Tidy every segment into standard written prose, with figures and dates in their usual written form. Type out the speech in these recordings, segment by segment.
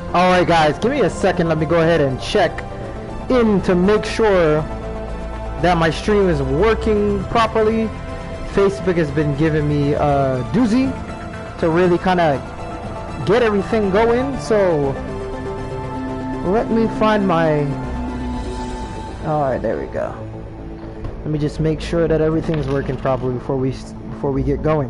Alright guys, give me a second. Let me go ahead and check in to make sure that my stream is working properly. Facebook has been giving me a doozy to really kind of get everything going. So let me find my... Alright, there we go. Let me just make sure that everything's working properly before we get going.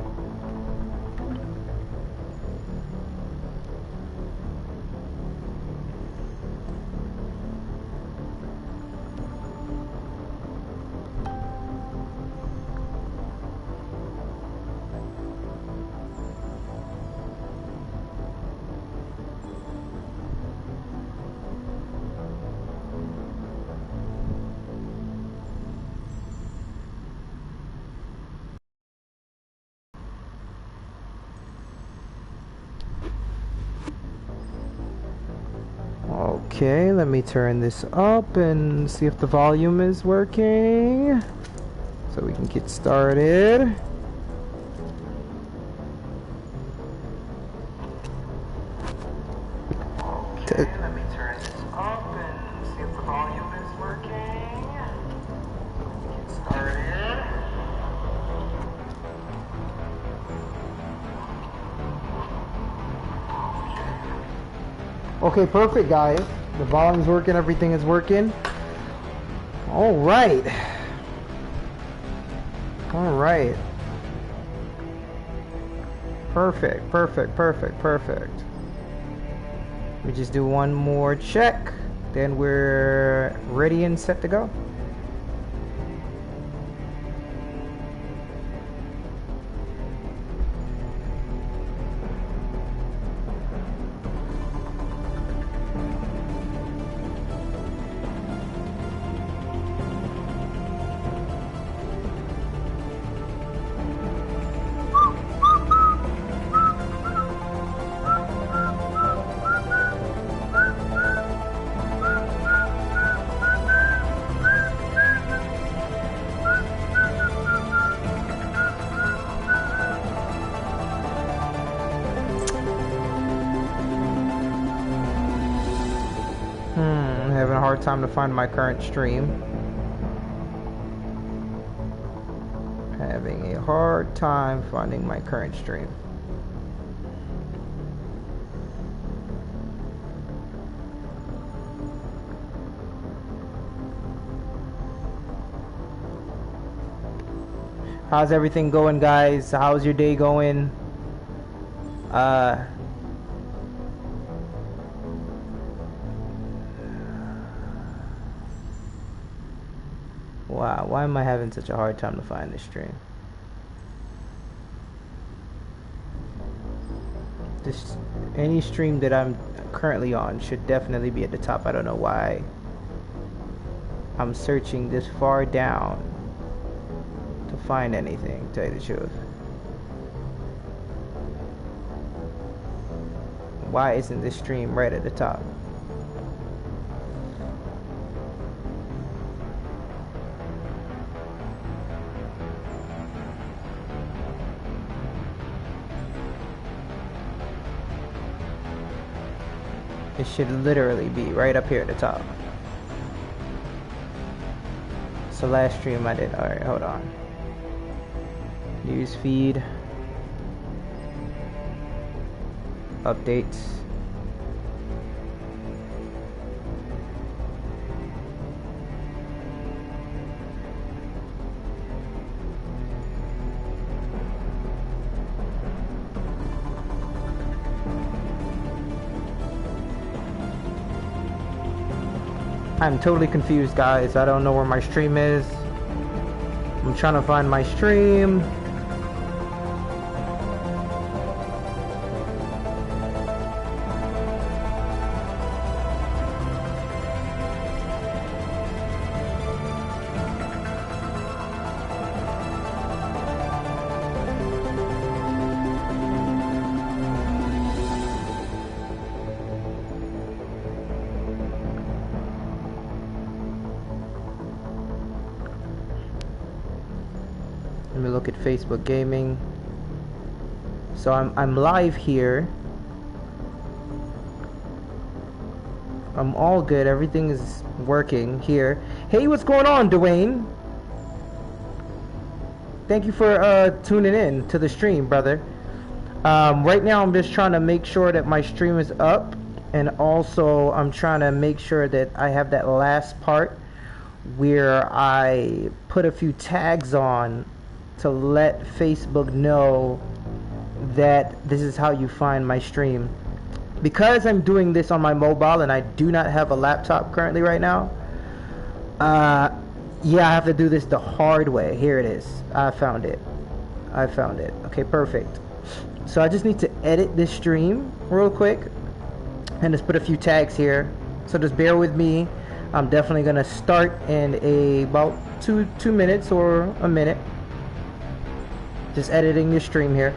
Okay, let me turn this up and see if the volume is working so we can get started. Okay, let me turn this up and see if the volume is working. Get started. Okay, perfect guys. The volume's working, everything is working. Alright. Alright. Perfect, perfect, perfect, perfect. We just do one more check, then we're ready and set to go. Having a hard time to find my current stream. Having a hard time finding my current stream. How's everything going, guys? How's your day going? Wow, why am I having such a hard time to find this stream? Any stream that I'm currently on should definitely be at the top. I don't know why I'm searching this far down to find anything, to tell you the truth. Why isn't this stream right at the top? It should literally be right up here at the top. So last stream I did. Alright, hold on. News feed. Updates. I'm totally confused, guys. I don't know where my stream is. I'm trying to find my stream. Let me look at Facebook Gaming. So I'm live here. I'm all good. Everything is working here. Hey, what's going on, Dwayne? Thank you for tuning in to the stream, brother. Right now I'm just trying to make sure that my stream is up, and also I'm trying to make sure that I have that last part where I put a few tags on to let Facebook know that this is how you find my stream. Because I'm doing this on my mobile and I do not have a laptop currently right now, yeah, I have to do this the hard way. Here it is. I found it. Okay, perfect. So I just need to edit this stream real quick and just put a few tags here. So just bear with me. I'm definitely gonna start in about two minutes or a minute. Just editing this stream here.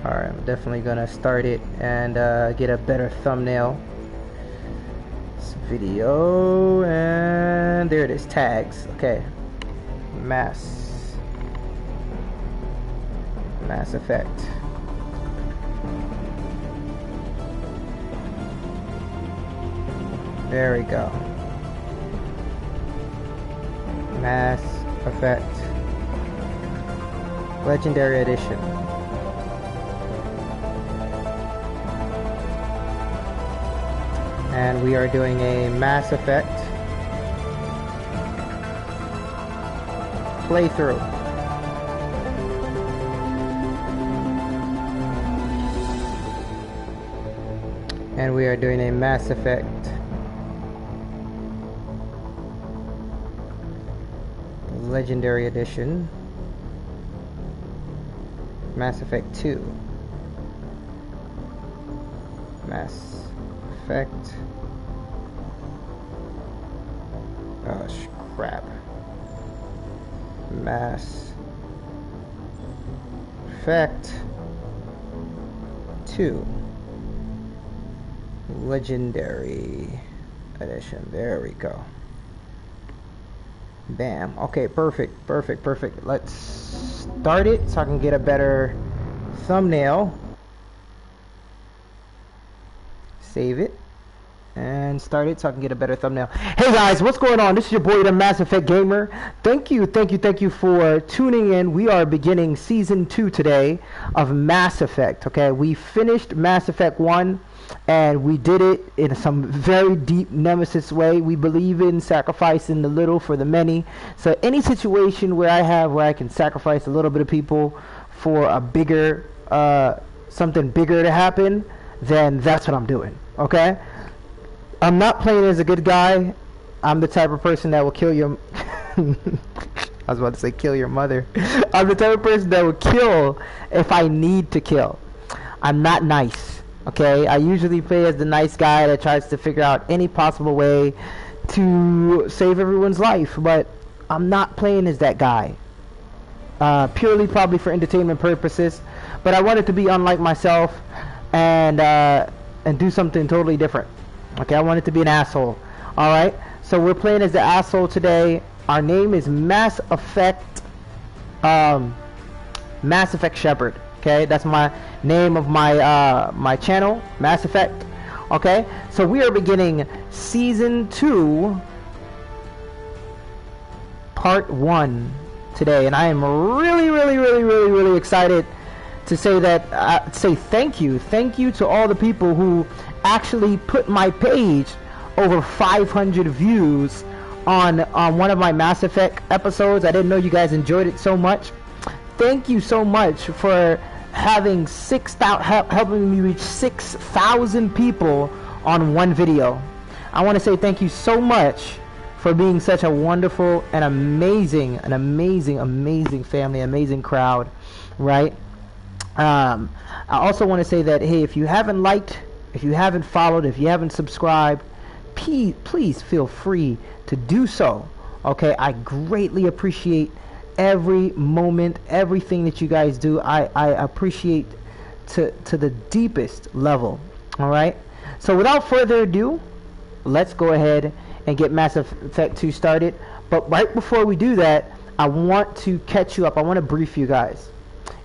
Alright, I'm definitely gonna start it and get a better thumbnail. This video, and there it is, tags. Okay, Mass Effect. There we go. Mass Effect Legendary Edition. And we are doing a Mass Effect playthrough. And we are doing a Mass Effect Legendary Edition. Mass Effect 2. Mass Effect. Oh crap. Mass Effect 2 Legendary Edition. There we go. Bam. Okay, perfect. Let's start it so I can get a better thumbnail. Save it and start it so I can get a better thumbnail. Hey guys, what's going on? This is your boy, the Mass Effect Gamer. Thank you for tuning in. We are beginning season 2 today of Mass Effect. Okay, we finished Mass Effect 1 and we did it in some very deep Nemesis way. We believe in sacrificing the little for the many. So any situation where I can sacrifice a little bit of people for a bigger something bigger to happen, then that's what I'm doing. Okay, I'm not playing as a good guy. I'm the type of person that will kill your I was about to say kill your mother. I'm the type of person that will kill if I need to kill. I'm not nice. Okay, I usually play as the nice guy that tries to figure out any possible way to save everyone's life, but I'm not playing as that guy. Purely probably for entertainment purposes, but I wanted to be unlike myself and do something totally different. Okay, I wanted to be an asshole. Alright, so we're playing as the asshole today. Our name is Mass Effect Shepard. Okay, that's my name of my my channel, Mass Effect. Okay, so we are beginning season 2 part 1 today, and I am really excited to say that say thank you to all the people who actually put my page over 500 views on one of my Mass Effect episodes. I didn't know you guys enjoyed it so much. Thank you so much for having helping me reach 6,000 people on one video. I want to say thank you so much for being such a wonderful and amazing family, amazing crowd, right? I also want to say that, hey, if you haven't liked, if you haven't followed, if you haven't subscribed, please feel free to do so. Okay, I greatly appreciate every moment, everything that you guys do. I appreciate to the deepest level. All right, so without further ado, let's go ahead and get Mass Effect 2 started. But right before we do that, I want to catch you up. I want to brief you guys.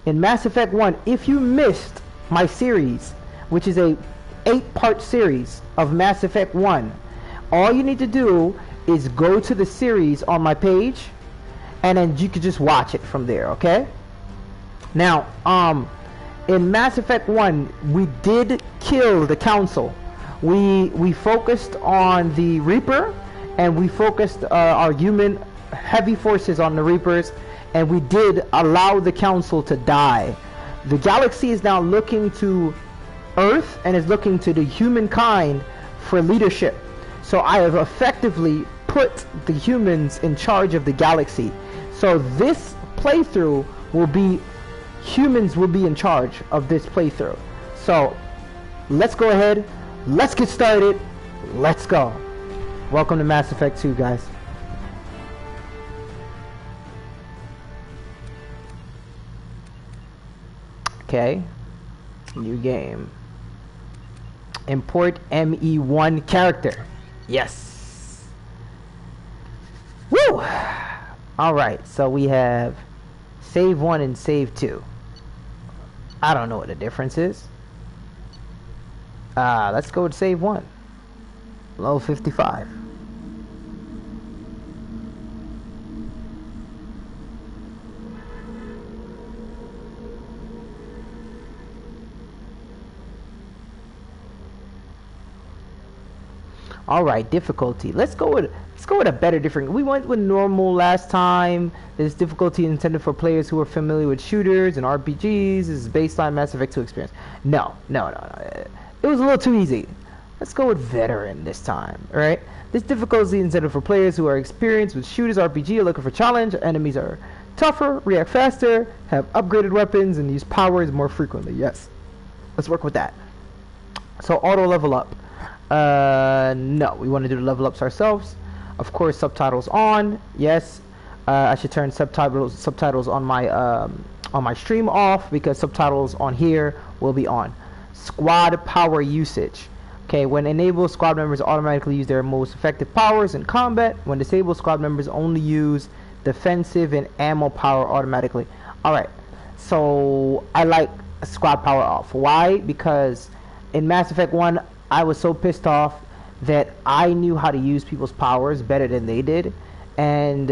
In Mass Effect 1, if you missed my series, which is a 8-part series of Mass Effect 1, all you need to do is go to the series on my page, and then you can just watch it from there, okay? Now, in Mass Effect 1, we did kill the Council. We focused on the Reaper, and we focused our human heavy forces on the Reapers, and we did allow the Council to die. The galaxy is now looking to Earth and is looking to the humankind for leadership. So I have effectively put the humans in charge of the galaxy. So this playthrough will be, humans will be in charge of this playthrough. So let's go ahead, let's get started, let's go. Welcome to Mass Effect 2, guys. Okay, new game. Import ME1 character. Yes. Woo! Alright, so we have save 1 and save 2. I don't know what the difference is. Let's go with save 1. Low 55. Alright, difficulty. Let's go with a better different. We went with normal last time. This difficulty intended for players who are familiar with shooters and RPGs. This is baseline Mass Effect 2 experience. No. It was a little too easy. Let's go with veteran this time, alright? This difficulty is intended for players who are experienced with shooters, RPG, are looking for challenge. Enemies are tougher, react faster, have upgraded weapons, and use powers more frequently. Yes. Let's work with that. So auto level up. No, we want to do the level ups ourselves. Of course, subtitles on. Yes, I should turn subtitles on my stream off, because subtitles on here will be on. Squad power usage. Okay, when enabled, squad members automatically use their most effective powers in combat. When disabled, squad members only use defensive and ammo power automatically. Alright, so I like squad power off. Why? Because in Mass Effect 1, I was so pissed off that I knew how to use people's powers better than they did, and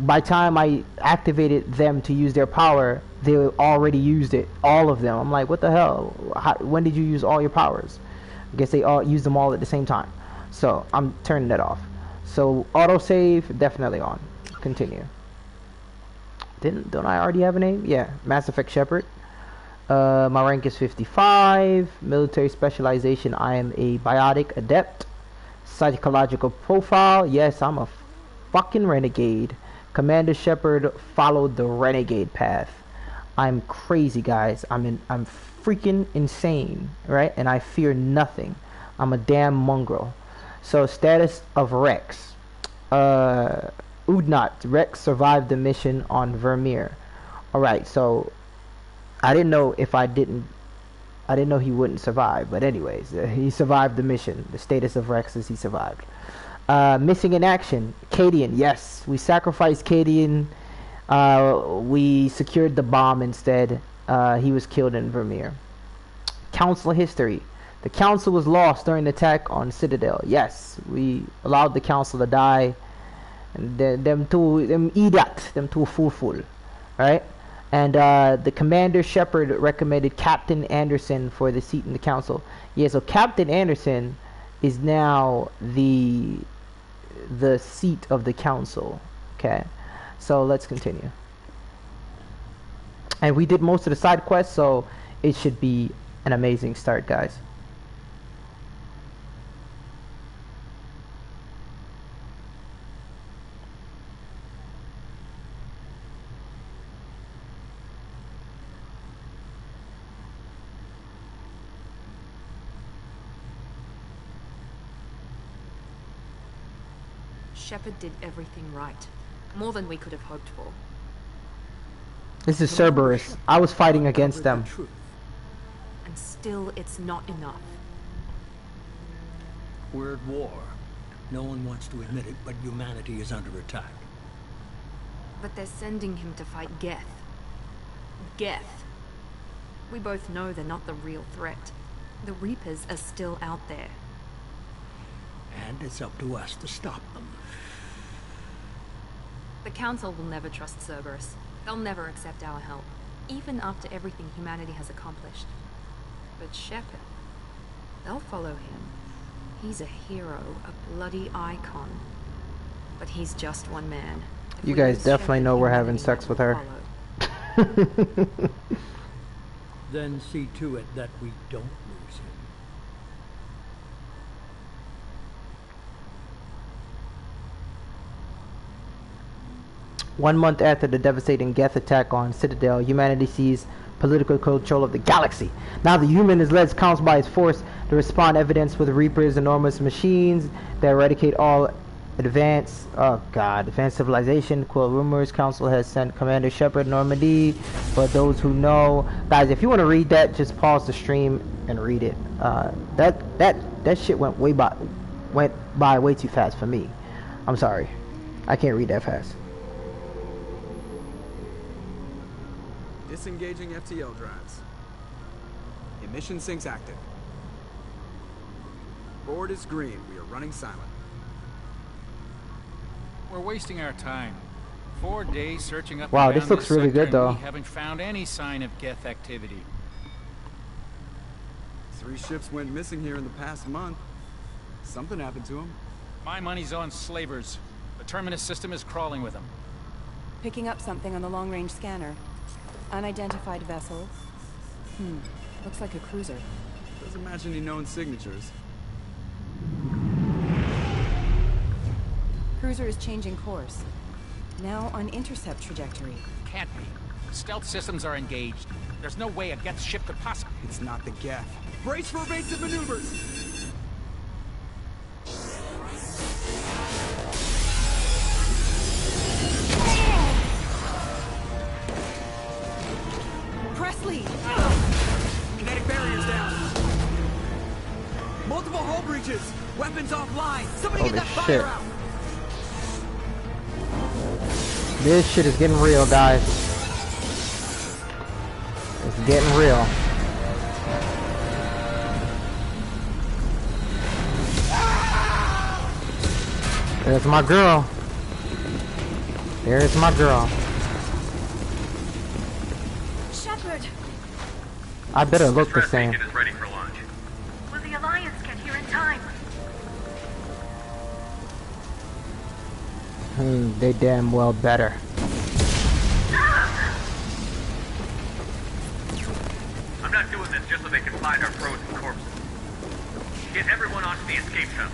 by time I activated them to use their power, they already used it, all of them. I'm like, what the hell? When did you use all your powers? I guess they all used them all at the same time. So I'm turning that off. So autosave definitely on. Continue. Don't I already have a name? Yeah, Mass Effect Shepard. My rank is 55. Military specialization, I am a biotic adept. Psychological profile, yes, I'm a fucking renegade. Commander Shepard followed the renegade path. I'm crazy, guys. I'm freaking insane, right? And I fear nothing. I'm a damn mongrel. So status of Rex. Udnot. Rex survived the mission on Vermeer. Alright, so I didn't know he wouldn't survive, but anyways, he survived the mission. The status of Rex is he survived. Missing in action, Cadian. Yes, we sacrificed Cadian. We secured the bomb instead. He was killed in Vermeer. Council history. The council was lost during the attack on Citadel. Yes, we allowed the council to die. And them two fool, right? And the Commander Shepard recommended Captain Anderson for the seat in the council. Yeah, so Captain Anderson is now the seat of the council. Okay, so let's continue. And we did most of the side quests, so it should be an amazing start, guys. Shepard did everything right. More than we could have hoped for. This is Cerberus. I was fighting against them. And still, it's not enough. We're at war. No one wants to admit it, but humanity is under attack. But they're sending him to fight Geth. Geth. We both know they're not the real threat. The Reapers are still out there. And it's up to us to stop them. The Council will never trust Cerberus. They'll never accept our help, even after everything humanity has accomplished. But Shepard, they'll follow him. He's a hero, a bloody icon. But he's just one man. If You we guys lose definitely Shepard, know we're having humanity sex with will her. follow. Then see to it that we don't lose him. One month after the devastating Geth attack on Citadel, humanity seized political control of the galaxy. Now the human is led counsel by its force to respond evidence with Reapers, enormous machines that eradicate all advanced civilization. Quill rumors Council has sent Commander Shepard Normandy. For those who know, guys, if you want to read that, just pause the stream and read it. That shit went by way too fast for me. I'm sorry, I can't read that fast. Disengaging FTL drives. Emission sinks active. Board is green. We are running silent. We're wasting our time. 4 days searching up Wow, and this down looks really sector, good, and though. We haven't found any sign of Geth activity. 3 ships went missing here in the past month. Something happened to them. My money's on slavers. The Terminus system is crawling with them. Picking up something on the long-range scanner. Unidentified vessel. Looks like a cruiser. Doesn't match any known signatures. Cruiser is changing course. Now on intercept trajectory. Can't be. Stealth systems are engaged. There's no way a Geth ship could possibly... It's not the Geth. Brace for evasive maneuvers! Presley! Kinetic barriers down. Multiple hull breaches. Weapons offline. Somebody Holy get that shit. fire out. This shit is getting real, guys. It's getting real. There's my girl. There's my girl. Shepard, I better look the same. Is ready for launch. will the Alliance get here in time? They damn well better. I'm not doing this just so they can find our frozen corpses. Get everyone onto the escape shuttle.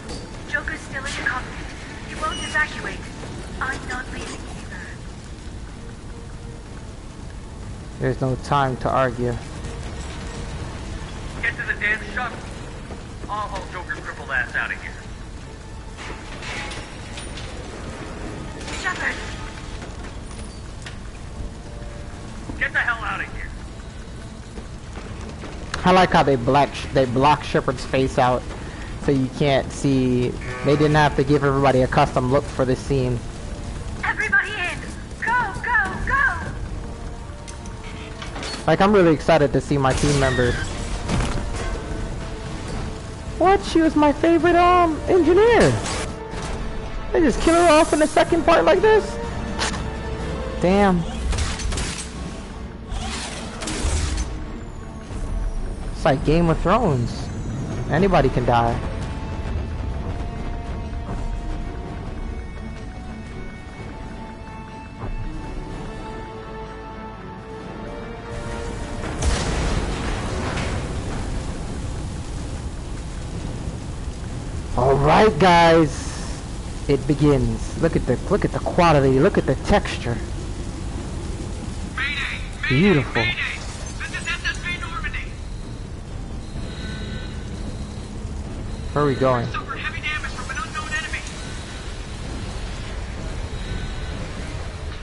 Joker's still in the cockpit. He won't evacuate. I'm not leaving either. There's no time to argue. Get to the damn shuttle. I'll haul Joker's crippled ass out of here. Shepard, Get the hell out of here. I like how they block Shepard's face out so you can't see. They didn't have to give everybody a custom look for this scene. everybody in! Go, go, go! Like, I'm really excited to see my team members. What? She was my favorite engineer. They just kill her off in the second part like this? Damn. It's like Game of Thrones. Anybody can die. All right, guys. It begins. Look at the quality. Look at the texture. Mayday! Beautiful. Mayday! This is SSB Normandy! Where are we going? Suffered heavy damage from an unknown enemy!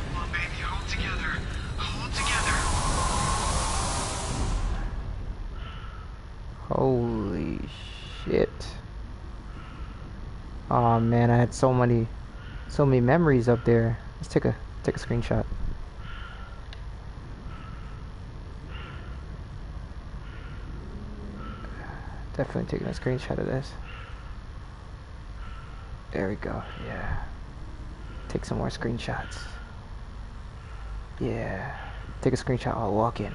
Come on, baby, hold together. Hold together. Holy shit. Oh man, I had so many memories up there. Let's take a screenshot. Definitely taking a screenshot of this. There we go. Yeah. Take some more screenshots. Yeah. Take a screenshot while walking.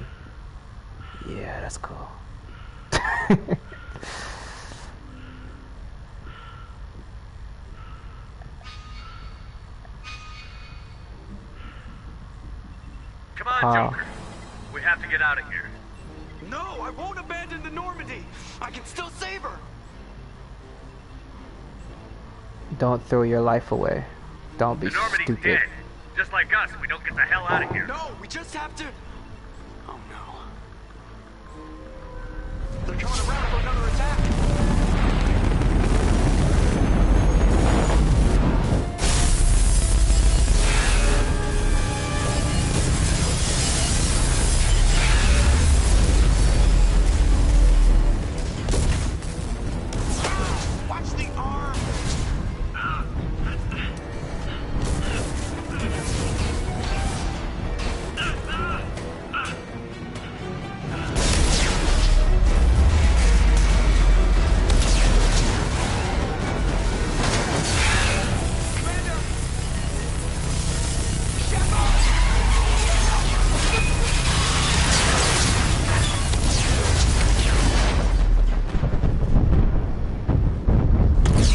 Yeah, that's cool. Come on, Joker. We have to get out of here. No, I won't abandon the Normandy. I can still save her. Don't throw your life away. Don't be The Normandy's stupid. dead. Just like us if we don't get the hell out of here. No, we just have to... Oh no. They're coming around for another attack. Watch the arm.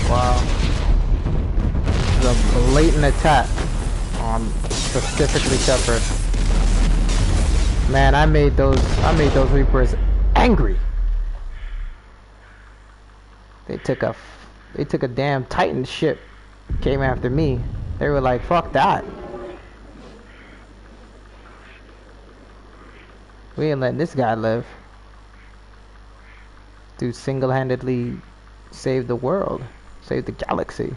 Wow. This is a blatant attack on specifically Shepard. Man, I made those Reapers angry. They took a damn Titan ship, came after me. They were like, fuck that. We ain't letting this guy live. Dude single-handedly saved the world. Saved the galaxy.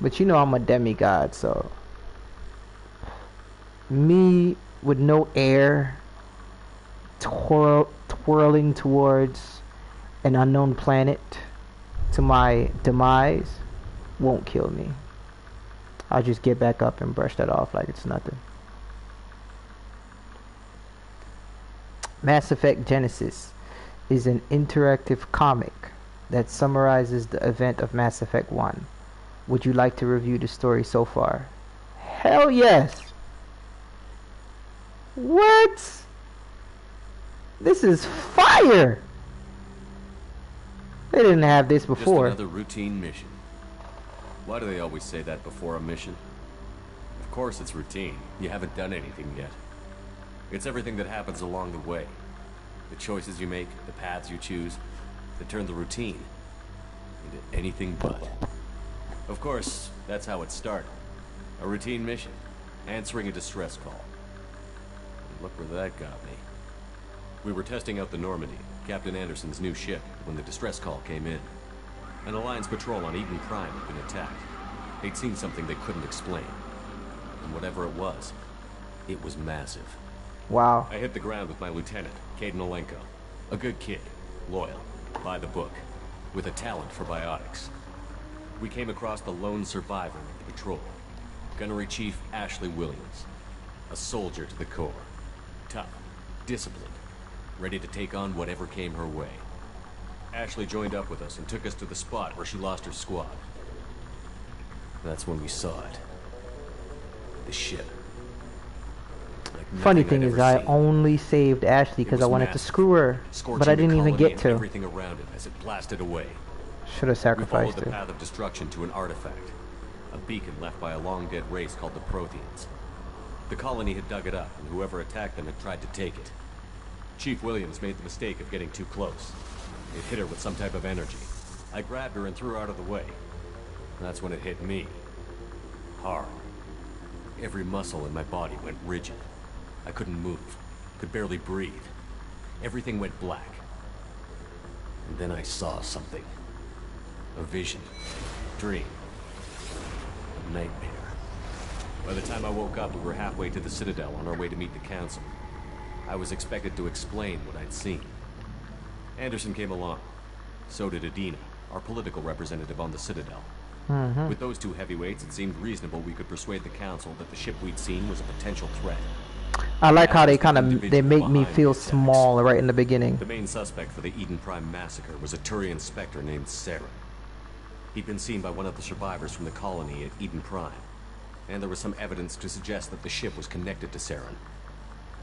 But you know I'm a demigod, so me with no air twirling towards an unknown planet to my demise won't kill me. I'll just get back up and brush that off like it's nothing. Mass Effect Genesis is an interactive comic that summarizes the event of Mass Effect 1. Would you like to review the story so far? Hell yes! What? This is fire! They didn't have this before. Just another routine mission. Why do they always say that before a mission? Of course it's routine. You haven't done anything yet. It's everything that happens along the way. The choices you make, the paths you choose, that turn the routine into anything but. Of course, that's how it started. A routine mission, answering a distress call. And look where that got me. We were testing out the Normandy, Captain Anderson's new ship, when the distress call came in. An Alliance patrol on Eden Prime had been attacked. They'd seen something they couldn't explain. And whatever it was massive. Wow. I hit the ground with my lieutenant, Kaidan Olenko. A good kid, loyal, by the book, with a talent for biotics. We came across the lone survivor of the patrol, Gunnery Chief Ashley Williams. A soldier to the core. Tough, disciplined, ready to take on whatever came her way. Ashley joined up with us and took us to the spot where she lost her squad. That's when we saw it. The ship. Like Funny nothing thing I'd is, ever I seen. only saved Ashley because I was wanted to massive, screw her, scorching but I the didn't even colony get and to. everything around it as it blasted away. Should have We followed sacrificed the her. path of destruction to an artifact. A beacon left by a long-dead race called the Protheans. The colony had dug it up, and whoever attacked them had tried to take it. Chief Williams made the mistake of getting too close. It hit her with some type of energy. I grabbed her and threw her out of the way. That's when it hit me. Hard. Every muscle in my body went rigid. I couldn't move. Could barely breathe. Everything went black. And then I saw something. A vision. Dream. A nightmare. By the time I woke up, we were halfway to the Citadel on our way to meet the Council. I was expected to explain what I'd seen. Anderson came along. So did Adina, our political representative on the Citadel. With those two heavyweights, it seemed reasonable we could persuade the Council that the ship we'd seen was a potential threat. I like how they kind of they make me feel small right in the beginning. The main suspect for the Eden Prime massacre was a Turian Spectre named Saren. He'd been seen by one of the survivors from the colony at Eden Prime, and there was some evidence to suggest that the ship was connected to Saren.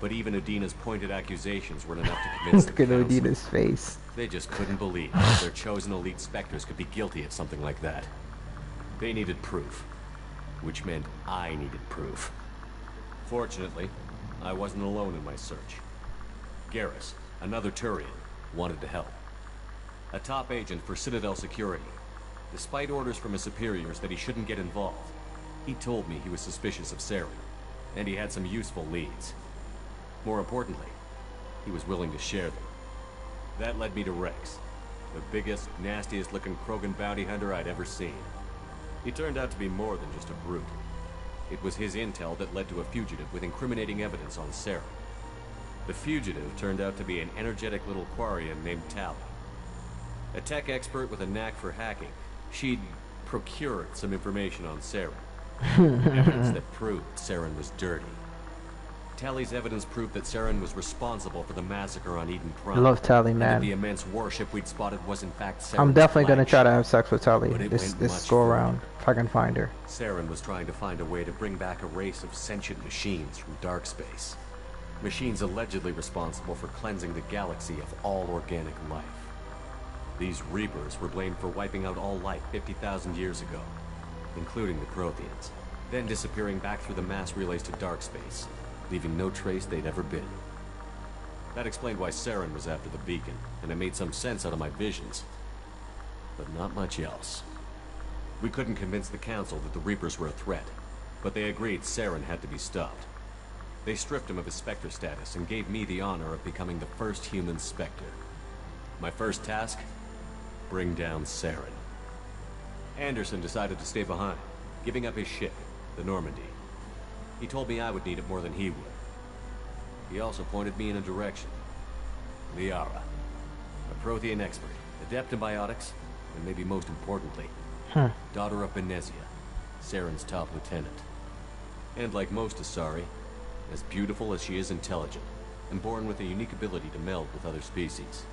But even Adina's pointed accusations weren't enough to convince Look the at Council. Adina's face. They just couldn't believe that their chosen elite Spectres could be guilty of something like that. They needed proof, which meant I needed proof. Fortunately, I wasn't alone in my search. Garrus, another Turian, wanted to help. A top agent for Citadel Security. Despite orders from his superiors that he shouldn't get involved, he told me he was suspicious of Saren, and he had some useful leads. More importantly, he was willing to share them. That led me to Rex, the biggest, nastiest looking Krogan bounty hunter I'd ever seen. He turned out to be more than just a brute. It was his intel that led to a fugitive with incriminating evidence on Saren. The fugitive turned out to be an energetic little Quarian named Tali. A tech expert with a knack for hacking, she'd procured some information on Saren. Evidence that proved Saren was dirty. Tali's evidence proved that Saren was responsible for the massacre on Eden Prime. I love Tali, and man. that the immense warship we'd spotted was in fact Saren's I'm definitely gonna try to flagship. have sex with Tali But it this went this much go further. around if I can find her. Saren was trying to find a way to bring back a race of sentient machines from dark space. Machines allegedly responsible for cleansing the galaxy of all organic life. These Reapers were blamed for wiping out all life 50,000 years ago, including the Protheans, then disappearing back through the mass relays to dark space, leaving no trace they'd ever been. That explained why Saren was after the beacon, and it made some sense out of my visions. But not much else. We couldn't convince the Council that the Reapers were a threat, but they agreed Saren had to be stopped. They stripped him of his Spectre status and gave me the honor of becoming the first human Spectre. My first task? Bring down Saren. Anderson decided to stay behind, giving up his ship, the Normandy. He told me I would need it more than he would. He also pointed me in a direction. Liara, a Prothean expert, adept in biotics, and maybe most importantly, daughter of Benezia, Saren's top lieutenant. And like most Asari, as beautiful as she is intelligent, and born with a unique ability to meld with other species.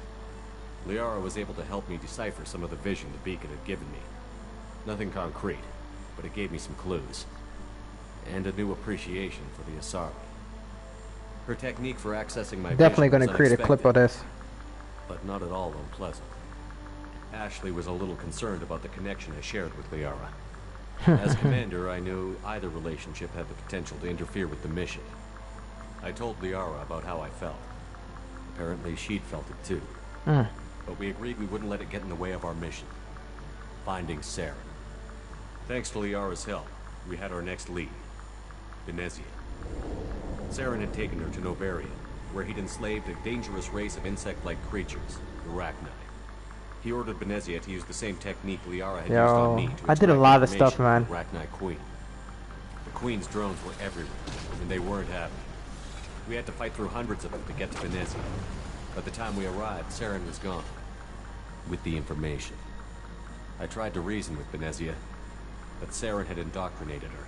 Liara was able to help me decipher some of the vision the beacon had given me. Nothing concrete, but it gave me some clues. And a new appreciation for the Asari. Her technique for accessing my Definitely vision gonna was create a clip of unexpected, this. but not at all unpleasant. Ashley was a little concerned about the connection I shared with Liara. As commander, I knew either relationship had the potential to interfere with the mission. I told Liara about how I felt. Apparently she'd felt it too. But we agreed we wouldn't let it get in the way of our mission. Finding Saren. Thanks to Liara's help, we had our next lead. Benezia. Saren had taken her to Novaria, where he'd enslaved a dangerous race of insect-like creatures, the Rachni. He ordered Benezia to use the same technique Liara had used on me to I did a extract lot of stuff, information man. from the Rachni Queen. The Queen's drones were everywhere, and they weren't happy. We had to fight through hundreds of them to get to Benezia. By the time we arrived, Saren was gone. With the information. I tried to reason with Benezia, but Saren had indoctrinated her.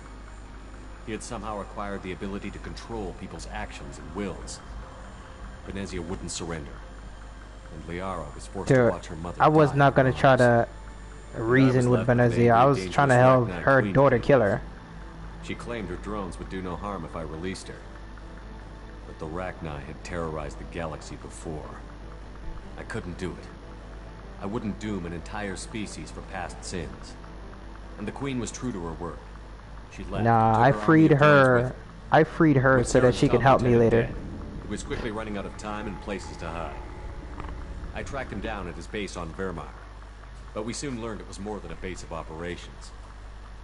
He had somehow acquired the ability to control people's actions and wills. Benezia wouldn't surrender, and Liara was forced to Dude, watch her mother I was die not in gonna her try arms. to reason with left with an Benezia. I angry, was trying to dangerous help Rachni her queen daughter to be kill her. She claimed her drones would do no harm if I released her. But the Rachni had terrorized the galaxy before. I couldn't do it. I wouldn't doom an entire species for past sins. And the Queen was true to her word. She left. and Nah, took I her army freed of drones with her. I freed her With so that Saren's she could top help me lieutenant later. dead, he was quickly running out of time and places to hide. I tracked him down at his base on Wehrmacht, but we soon learned it was more than a base of operations.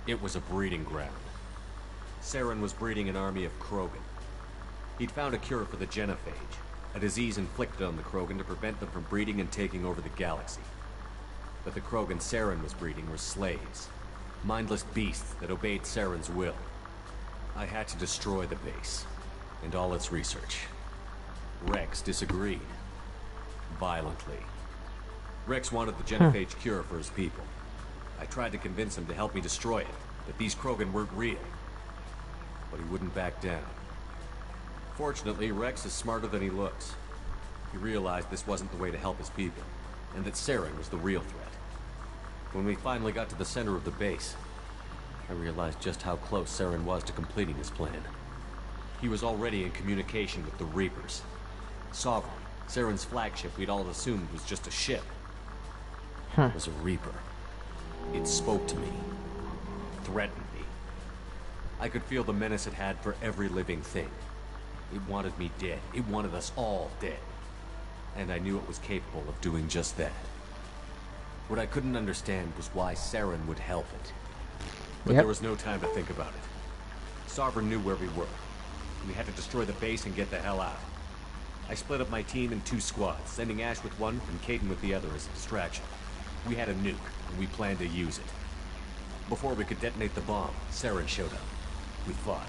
It was a breeding ground. Saren was breeding an army of Krogan. He'd found a cure for the genophage, a disease inflicted on the Krogan to prevent them from breeding and taking over the galaxy. But the Krogan Saren was breeding were slaves, mindless beasts that obeyed Saren's will. I had to destroy the base and all its research. Rex disagreed. Violently. Rex wanted the genophage cure for his people. I tried to convince him to help me destroy it, that these Krogan weren't real. But he wouldn't back down. Fortunately, Rex is smarter than he looks. He realized this wasn't the way to help his people, and that Saren was the real threat. When we finally got to the center of the base, I realized just how close Saren was to completing his plan. He was already in communication with the Reapers. Sovereign, Saren's flagship we'd all assumed was just a ship, was a Reaper. It spoke to me, threatened me. I could feel the menace it had for every living thing. It wanted me dead. It wanted us all dead. And I knew it was capable of doing just that. What I couldn't understand was why Saren would help it. But there was no time to think about it. Sovereign knew where we were. We had to destroy the base and get the hell out. I split up my team in 2 squads, sending Ash with one and Kaidan with the other as a distraction. We had a nuke, and we planned to use it. Before we could detonate the bomb, Saren showed up. We fought.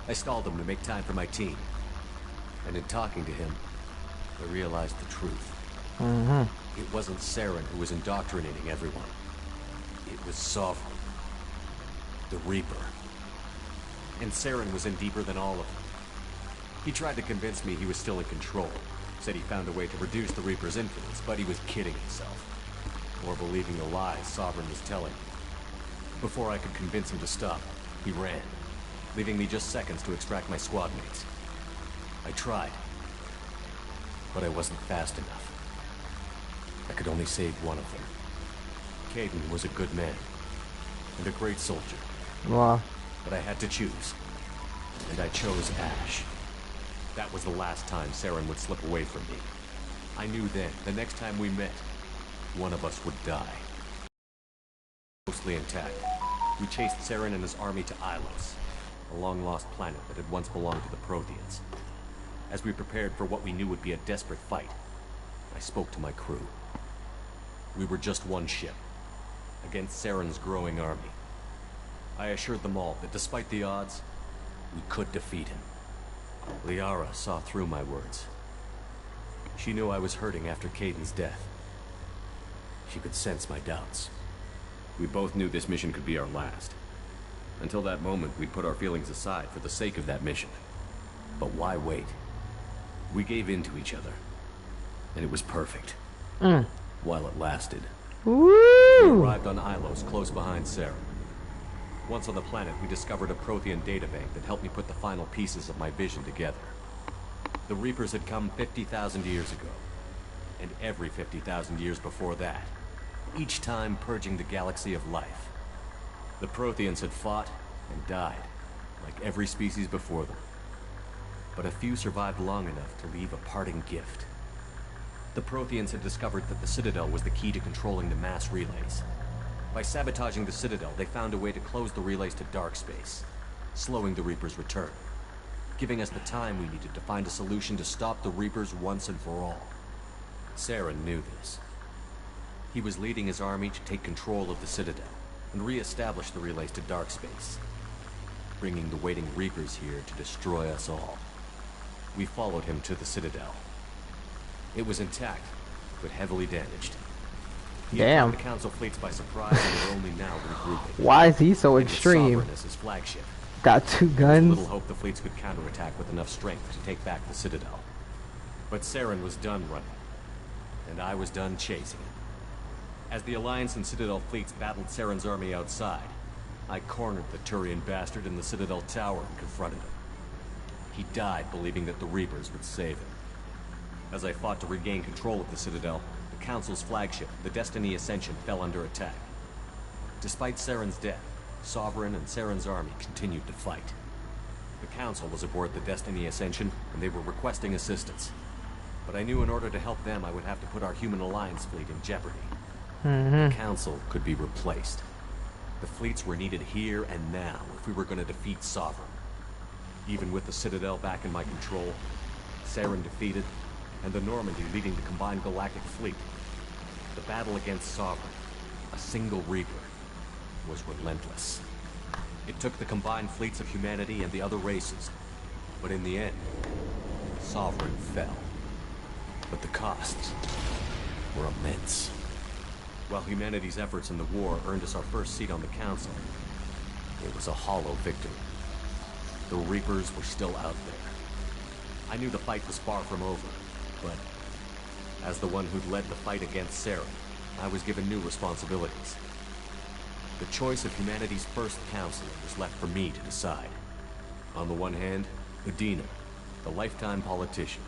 I stalled him to make time for my team. And in talking to him, I realized the truth. It wasn't Saren who was indoctrinating everyone. It was Sovereign. The Reaper. And Saren was in deeper than all of them. He tried to convince me he was still in control. Said he found a way to reduce the Reaper's influence, but he was kidding himself. Or believing the lies Sovereign was telling me. Before I could convince him to stop, he ran, leaving me just seconds to extract my squad mates. I tried, but I wasn't fast enough. I could only save one of them. Kaidan was a good man, and a great soldier. Wow. But I had to choose, and I chose Ash. That was the last time Saren would slip away from me. I knew then, the next time we met, one of us would die. Mostly intact, we chased Saren and his army to Ilos, a long-lost planet that had once belonged to the Protheans. As we prepared for what we knew would be a desperate fight, I spoke to my crew. We were just one ship, against Saren's growing army. I assured them all that despite the odds, we could defeat him. Liara saw through my words. She knew I was hurting after Kaidan's death. She could sense my doubts. We both knew this mission could be our last. Until that moment, we'd put our feelings aside for the sake of that mission. But why wait? We gave in to each other. And it was perfect. While it lasted. Woo! We arrived on Ilos, close behind Saren. Once on the planet, we discovered a Prothean databank that helped me put the final pieces of my vision together. The Reapers had come 50,000 years ago. And every 50,000 years before that. Each time purging the galaxy of life. The Protheans had fought and died, like every species before them. But a few survived long enough to leave a parting gift. The Protheans had discovered that the Citadel was the key to controlling the mass relays. By sabotaging the Citadel, they found a way to close the relays to dark space, slowing the Reapers' return, giving us the time we needed to find a solution to stop the Reapers once and for all. Saren knew this. He was leading his army to take control of the Citadel and re-establish the relays to dark space, bringing the waiting Reapers here to destroy us all. We followed him to the Citadel. It was intact, but heavily damaged. Damn. The Council fleets by surprise and were only now regrouping. Why is he so And with extreme? Sovereign as his flagship. Got 2 There was guns. little hope the fleets could counterattack with enough strength to take back the Citadel. But Saren was done running, and I was done chasing him. As the Alliance and Citadel fleets battled Saren's army outside, I cornered the Turian bastard in the Citadel tower and confronted him. He died believing that the Reapers would save him. As I fought to regain control of the Citadel, the Council's flagship, the Destiny Ascension, fell under attack. Despite Saren's death, Sovereign and Saren's army continued to fight. The Council was aboard the Destiny Ascension, and they were requesting assistance. But I knew in order to help them, I would have to put our human Alliance fleet in jeopardy. The Council could be replaced. The fleets were needed here and now if we were going to defeat Sovereign. Even with the Citadel back in my control, Saren defeated, and the Normandy leading the combined galactic fleet, the battle against Sovereign, a single Reaper, was relentless. It took the combined fleets of humanity and the other races. But in the end, Sovereign fell. But the costs were immense. While humanity's efforts in the war earned us our first seat on the Council, it was a hollow victory. The Reapers were still out there. I knew the fight was far from over, but as the one who'd led the fight against Saren, I was given new responsibilities. The choice of humanity's first counselor was left for me to decide. On the one hand, Udina, the lifetime politician.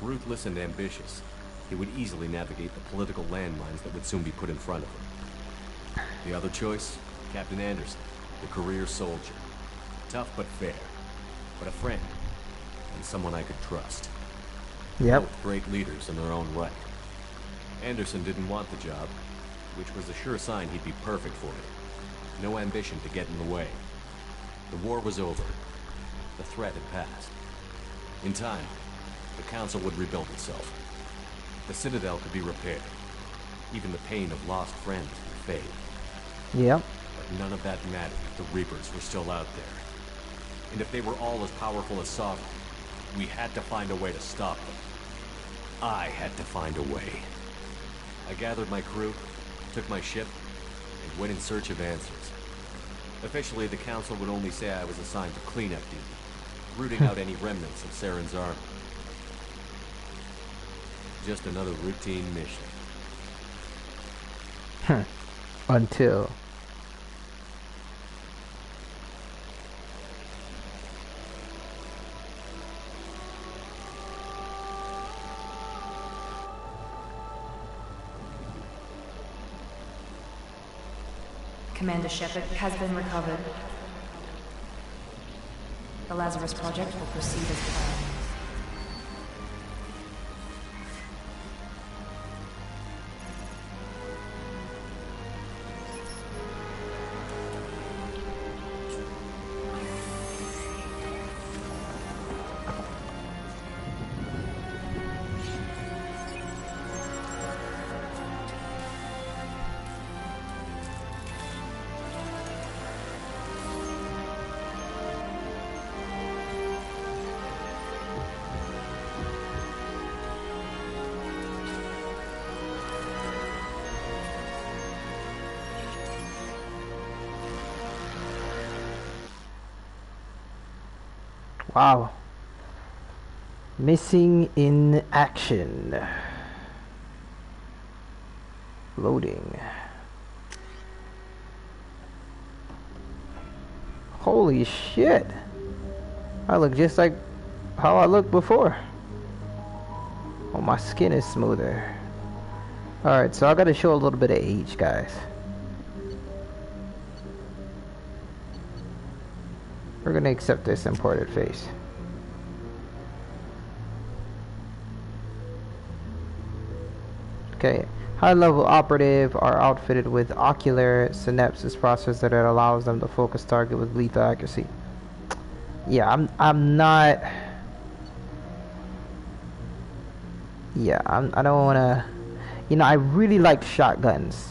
Ruthless and ambitious, he would easily navigate the political landmines that would soon be put in front of him. The other choice, Captain Anderson, the career soldier. Tough but fair, but a friend, and someone I could trust. Yep. Both great leaders in their own right. Anderson didn't want the job, which was a sure sign he'd be perfect for it. No ambition to get in the way. The war was over. The threat had passed. In time, the Council would rebuild itself. The Citadel could be repaired. Even the pain of lost friends would fade. Yep. But none of that mattered if the Reapers were still out there. And if they were all as powerful as Sovereign, we had to find a way to stop them. I had to find a way. I gathered my crew, took my ship, and went in search of answers. Officially, the Council would only say I was assigned to cleanup duty, rooting out any remnants of Saren's army. Just another routine mission. Until... Commander Shepard has been recovered. The Lazarus Project will proceed as planned. Wow. Missing in action. Loading. Holy shit. I look just like how I looked before. Oh, my skin is smoother. Alright, so I gotta show a little bit of age, guys. We're gonna accept this imported face. Okay, high-level operative are outfitted with ocular synapses processor that allows them to focus target with lethal accuracy. Yeah, I'm not. Yeah, I don't wanna. You know, I really like shotguns.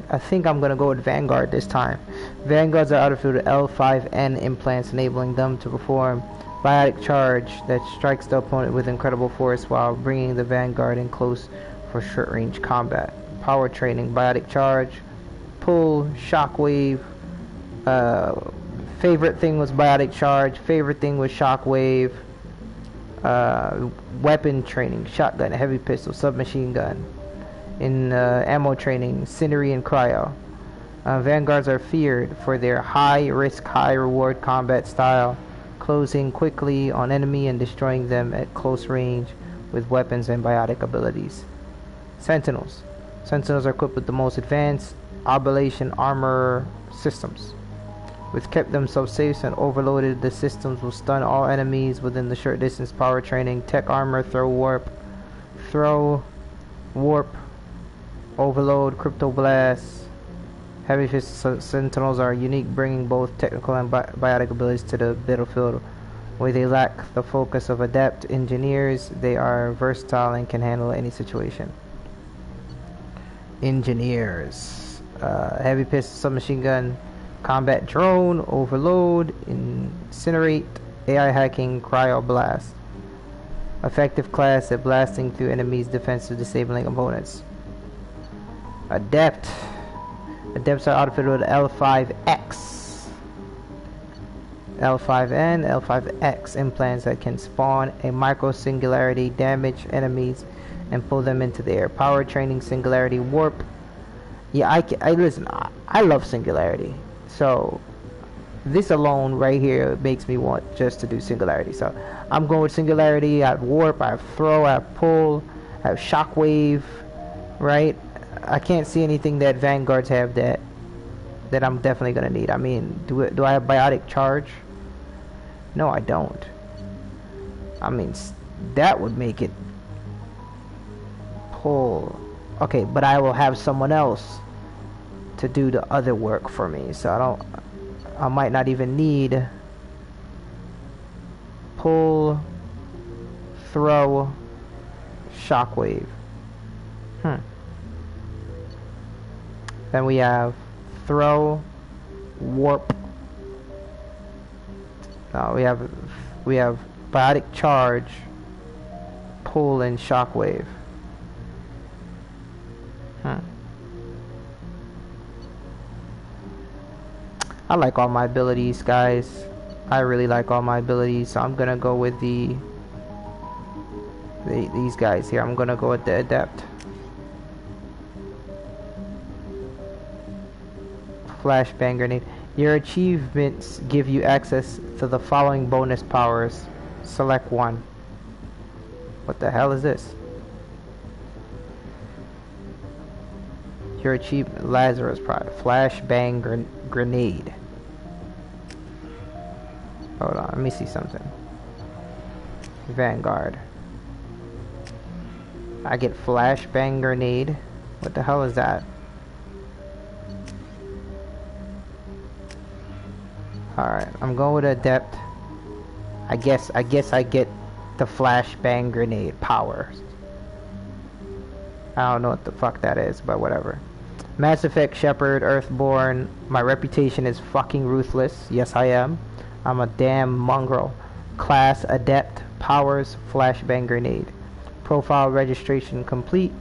I think I'm gonna go with Vanguard this time. Vanguards are outfitted with L5N implants, enabling them to perform biotic charge that strikes the opponent with incredible force while bringing the Vanguard in close for short-range combat. Power training, biotic charge, pull, shockwave. Favorite thing was biotic charge. Favorite thing was shockwave. Weapon training, shotgun, heavy pistol, submachine gun. In ammo training, Cinery and Cryo. Vanguards are feared for their high-risk, high-reward combat style, closing quickly on enemy and destroying them at close range with weapons and biotic abilities. Sentinels. Sentinels are equipped with the most advanced ablation armor systems. Which kept themselves safe and overloaded, the systems will stun all enemies within the short distance. Power training, tech armor, throw, warp, overload, crypto blast. Heavy fist sentinels are unique, bringing both technical and biotic abilities to the battlefield. Where they lack the focus of adept engineers, they are versatile and can handle any situation. Engineers. Heavy pistol, submachine gun, Combat drone, overload, incinerate, AI hacking, cryoblast. Effective class at blasting through enemies' defensive, disabling opponents. Adept. Adepts are outfitted with L5X. L5N, L5X implants that can spawn a micro singularity, damage enemies, and pull them into the air. Power training, singularity, warp. Yeah, I listen. I love singularity. So this alone right here makes me want just to do singularity. So I'm going with singularity. I have warp, I have throw, I have pull, I have shockwave, right? I can't see anything that vanguards have that I'm definitely gonna need. I mean, do I have biotic charge? No, I don't. I mean, that would make it pull. Okay, but I will have someone else to do the other work for me, so I might not even need pull, throw, shockwave. Then we have throw, warp. No, we have biotic charge, pull, and shockwave. I like all my abilities, guys. I really like all my abilities, so I'm gonna go with these guys here. I'm gonna go with the adept. Flashbang grenade. Your achievements give you access to the following bonus powers. Select one. What the hell is this? Your achievement, Lazarus product. Flashbang grenade. Hold on, let me see something. Vanguard. I get flashbang grenade. What the hell is that? Alright, I'm going with adept. I guess I get the flashbang grenade powers. I don't know what the fuck that is, but whatever. Mass Effect Shepard, Earthborn. My reputation is fucking ruthless. Yes, I am. I'm a damn mongrel. Class adept. Powers flashbang grenade. Profile registration complete.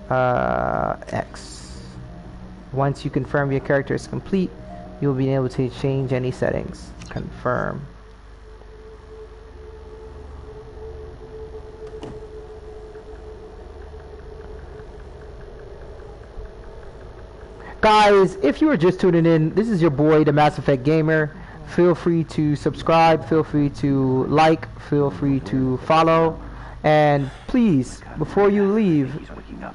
X. Once you confirm your character is complete, you'll be able to change any settings. Confirm. Guys, if you were just tuning in, this is your boy, the Mass Effect Gamer. Feel free to subscribe, feel free to like, feel free to follow, and please, before you leave,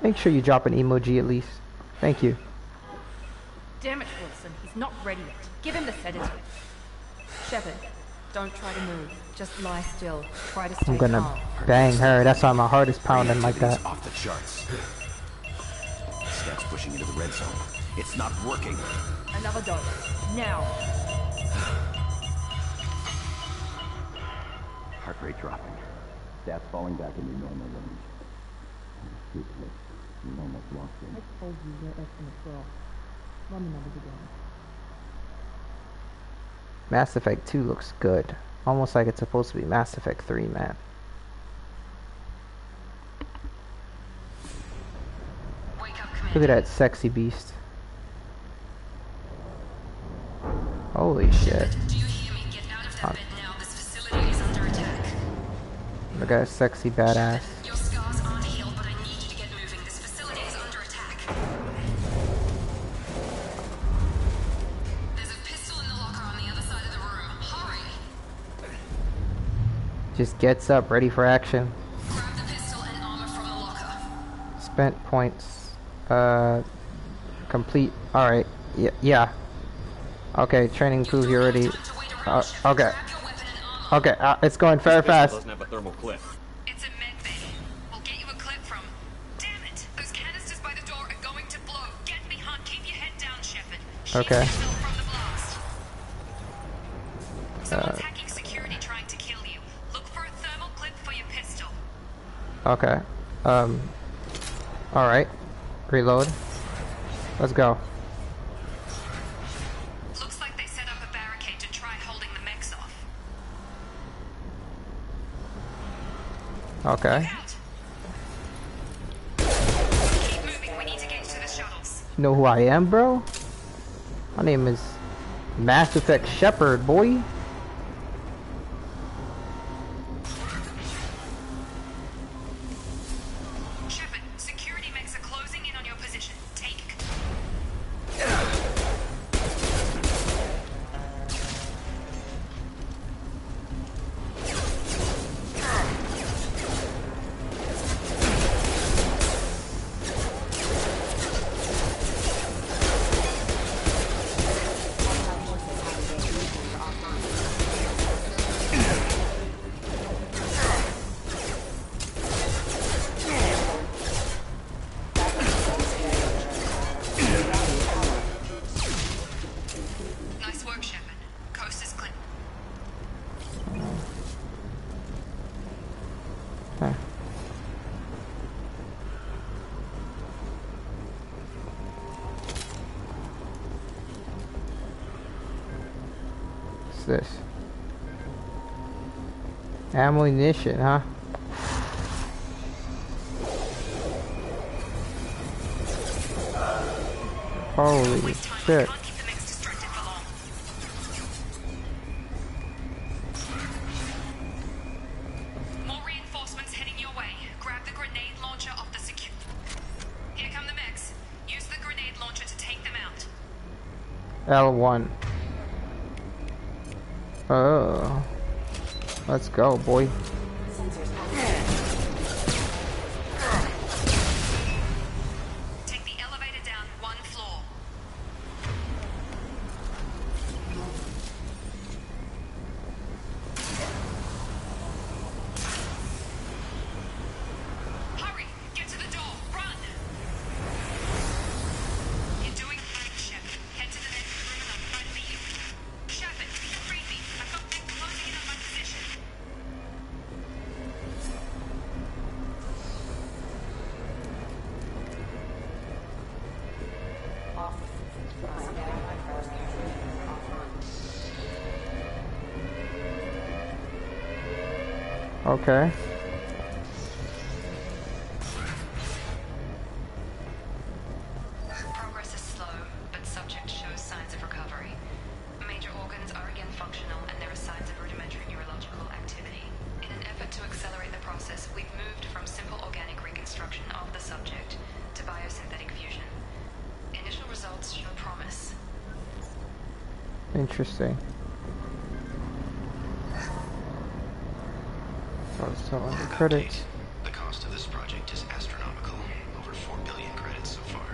make sure you drop an emoji at least. Thank you. Damn it, Wilson, he's not ready yet. Give him the sedative. Shepard, don't try to move. Just lie still. Try to stay calm. I'm gonna bang her. That's why my heart is pounding like that. Off the charts. Steps pushing into the red zone. It's not working. Another dose. Now. Heart rate dropping. Stats falling back into normal range. You almost lost him. I told you your estimates were off. Run the numbers again. Mass Effect 2 looks good. Almost like it's supposed to be Mass Effect 3, man. Look at that sexy beast. Holy shit. Do you hear me? Get out of that bed now. This facility is under attack. Look at that sexy badass. Your scars aren't healed, but I need you to get moving. This facility is under attack. There's a pistol in the locker on the other side of the room. Hurry! Just gets up, ready for action. Grab the pistol and armor from the locker. Spent points. Complete. Alright. Yeah. Okay, training proves you're ready. Okay. Okay, it's going very fast. Doesn't have a thermal clip. It's a med bay. We'll get you a clip from. Damn it! Those canisters by the door are going to blow. Get behind. Keep your head down, Shepard. Okay. Shield yourself from the blast. Someone's hacking security trying to kill you. Look for a thermal clip for your pistol. Okay. Alright. Reload. Let's go. Okay. Keep moving. We need to get to the shuttles. You know who I am, bro? My name is Mass Effect Shepard, boy. Shepard, security mechs are closing in on your position. Take. Nice work, Shepard. Coast is clear. Okay. What's this? Ammunition, huh? Holy shit. Can't keep the mechs distracted for long. More reinforcements heading your way. Grab the grenade launcher off the secure. Here come the mechs. Use the grenade launcher to take them out. L1. Oh. Let's go, boy. Take the elevator down one floor. Hurry! Get to the door! Run! You're doing fine, Shepard. Head to the next room and I'll try to meet you. Shepard, read me. I've got mechs closing in on my position. Okay. Progress is slow, but subject shows signs of recovery. Major organs are again functional, and there are signs of rudimentary neurological activity. In an effort to accelerate the process, we've moved from simple organic reconstruction of the subject to biosynthetic fusion. Initial results show promise. Interesting. So it's still under credits. The cost of this project is astronomical. Over 4 billion credits so far.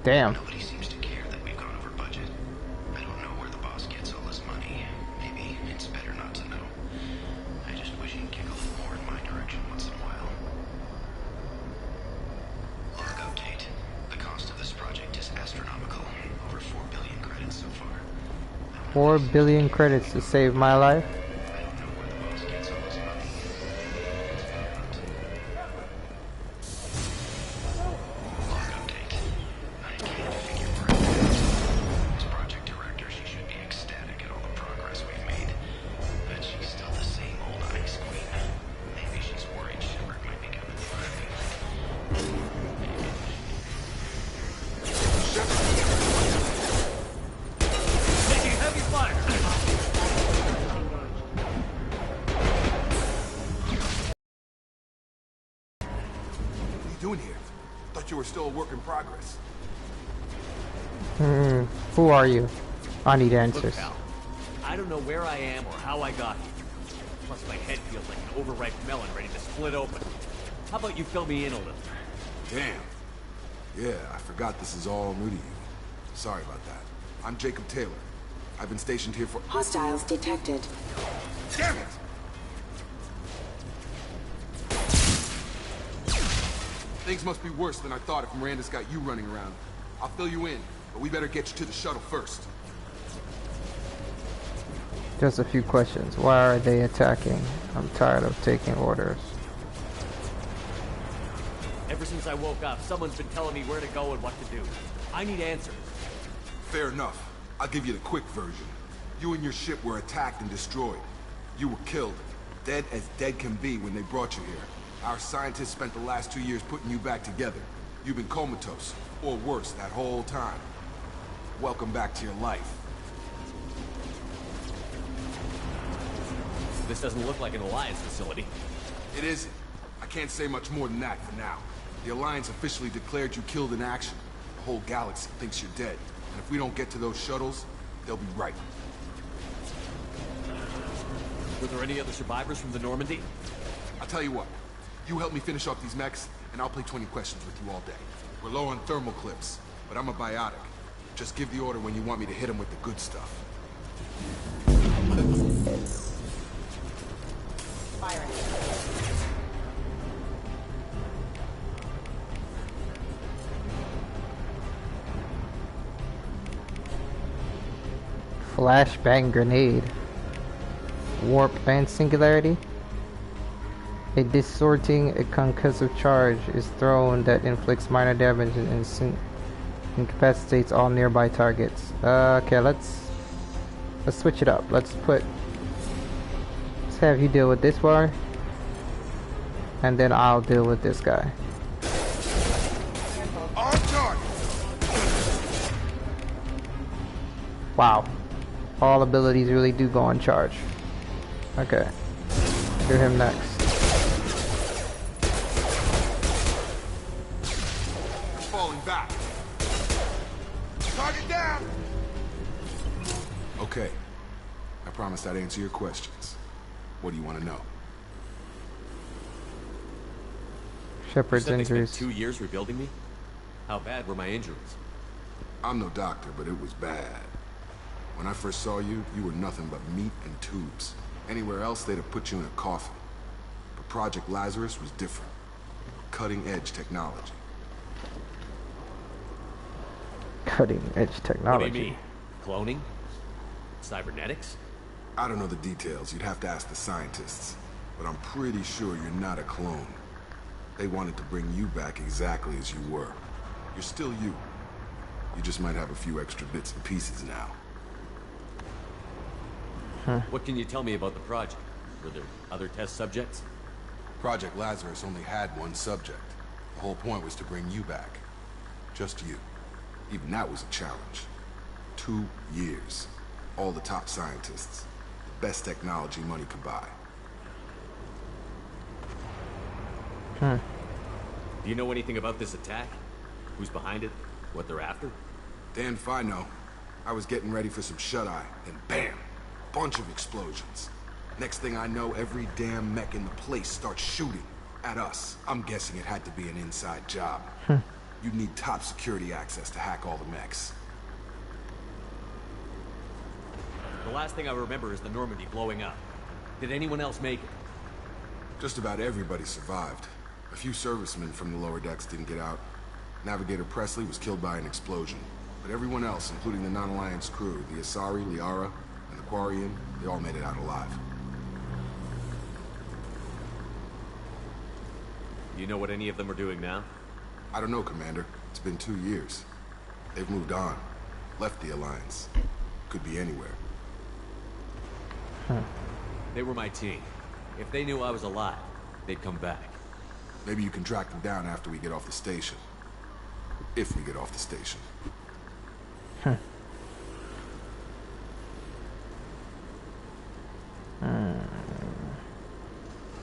Damn. Nobody seems to care that we've gone over budget. I don't know where the boss gets all this money. Maybe it's better not to know. I just wish he'd kick a little more in my direction once in a while. Log update. The cost of this project is astronomical. Over 4 billion credits so far. 4 billion credits to save my life. I don't know where the boss gets all this money. It's better not to know. Log update. I can't figure where it is. As project director, she should be ecstatic at all the progress we've made. But she's still the same old ice queen. Maybe she's worried Shepard might be coming Friday. Taking heavy fire. What are you doing here? Thought you were still a work in progress. Who are you? I need Look, answers. pal, I don't know where I am or how I got here. Plus, my head feels like an overripe melon ready to split open. How about you fill me in a little? Damn. Yeah, I forgot this is all new to you. Sorry about that. I'm Jacob Taylor. I've been stationed here for— Hostiles detected. Damn it! Things must be worse than I thought if Miranda's got you running around. I'll fill you in, but we better get you to the shuttle first. Just a few questions. Why are they attacking? I'm tired of taking orders. Ever since I woke up, someone's been telling me where to go and what to do. I need answers. Fair enough. I'll give you the quick version. You and your ship were attacked and destroyed. You were killed. Dead as dead can be when they brought you here. Our scientists spent the last 2 years putting you back together. You've been comatose, or worse, that whole time. Welcome back to your life. This doesn't look like an Alliance facility. It isn't. I can't say much more than that for now. The Alliance officially declared you killed in action. The whole galaxy thinks you're dead. And if we don't get to those shuttles, they'll be right. Were there any other survivors from the Normandy? I'll tell you what. You help me finish off these mechs, and I'll play 20 questions with you all day. We're low on thermal clips, but I'm a biotic. Just give the order when you want me to hit them with the good stuff. Firing. Flashbang grenade. Warp and singularity. A distorting, a concussive charge is thrown that inflicts minor damage and incapacitates all nearby targets. Okay, let's switch it up. Let's have you deal with this one, and then I'll deal with this guy. On target. Wow, all abilities really do go on charge. Okay, do him next. Falling back. Target down. Okay. I promised I'd answer your questions. What do you want to know? Shepard's you said injuries. They spent 2 years rebuilding me? How bad were my injuries? I'm no doctor, but it was bad. When I first saw you, you were nothing but meat and tubes. Anywhere else, they'd have put you in a coffin. But Project Lazarus was different. Cutting-edge technology. Cutting-edge technology. What do you mean? Cloning? Cybernetics? I don't know the details. You'd have to ask the scientists. But I'm pretty sure you're not a clone. They wanted to bring you back exactly as you were. You're still you. You just might have a few extra bits and pieces now. What can you tell me about the project? Were there other test subjects? Project Lazarus only had one subject. The whole point was to bring you back. Just you. Even that was a challenge. 2 years. All the top scientists. The best technology money could buy. Do you know anything about this attack? Who's behind it? What they're after? Damned if I know. I was getting ready for some shut-eye, and bam! Bunch of explosions. Next thing I know, every damn mech in the place starts shooting at us. I'm guessing it had to be an inside job. You'd need top security access to hack all the mechs. The last thing I remember is the Normandy blowing up. Did anyone else make it? Just about everybody survived. A few servicemen from the lower decks didn't get out. Navigator Presley was killed by an explosion. But everyone else, including the non-Alliance crew, the Asari, Liara, and the Quarian, they all made it out alive. Do you know what any of them are doing now? I don't know, Commander. It's been 2 years. They've moved on. Left the Alliance. Could be anywhere. They were my team. If they knew I was alive, they'd come back. Maybe you can track them down after we get off the station. If we get off the station. When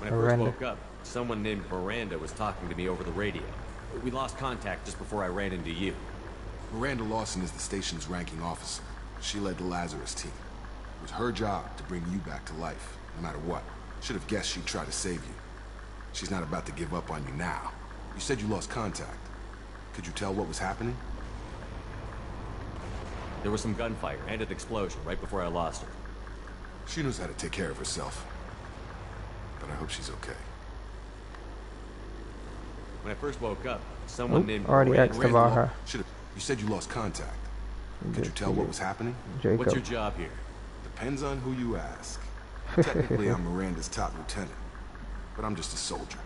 I first woke up, someone named Miranda was talking to me over the radio. We lost contact just before I ran into you. Miranda Lawson is the station's ranking officer. She led the Lazarus team. It was her job to bring you back to life, no matter what. Should have guessed she'd try to save you. She's not about to give up on you now. You said you lost contact. Could you tell what was happening? There was some gunfire and an explosion right before I lost her. She knows how to take care of herself. But I hope she's okay. When I first woke up, someone named already asked about her. You said you lost contact. Could you tell what was happening? Jacob. What's your job here? Depends on who you ask. Technically, I'm Miranda's top lieutenant. But I'm just a soldier.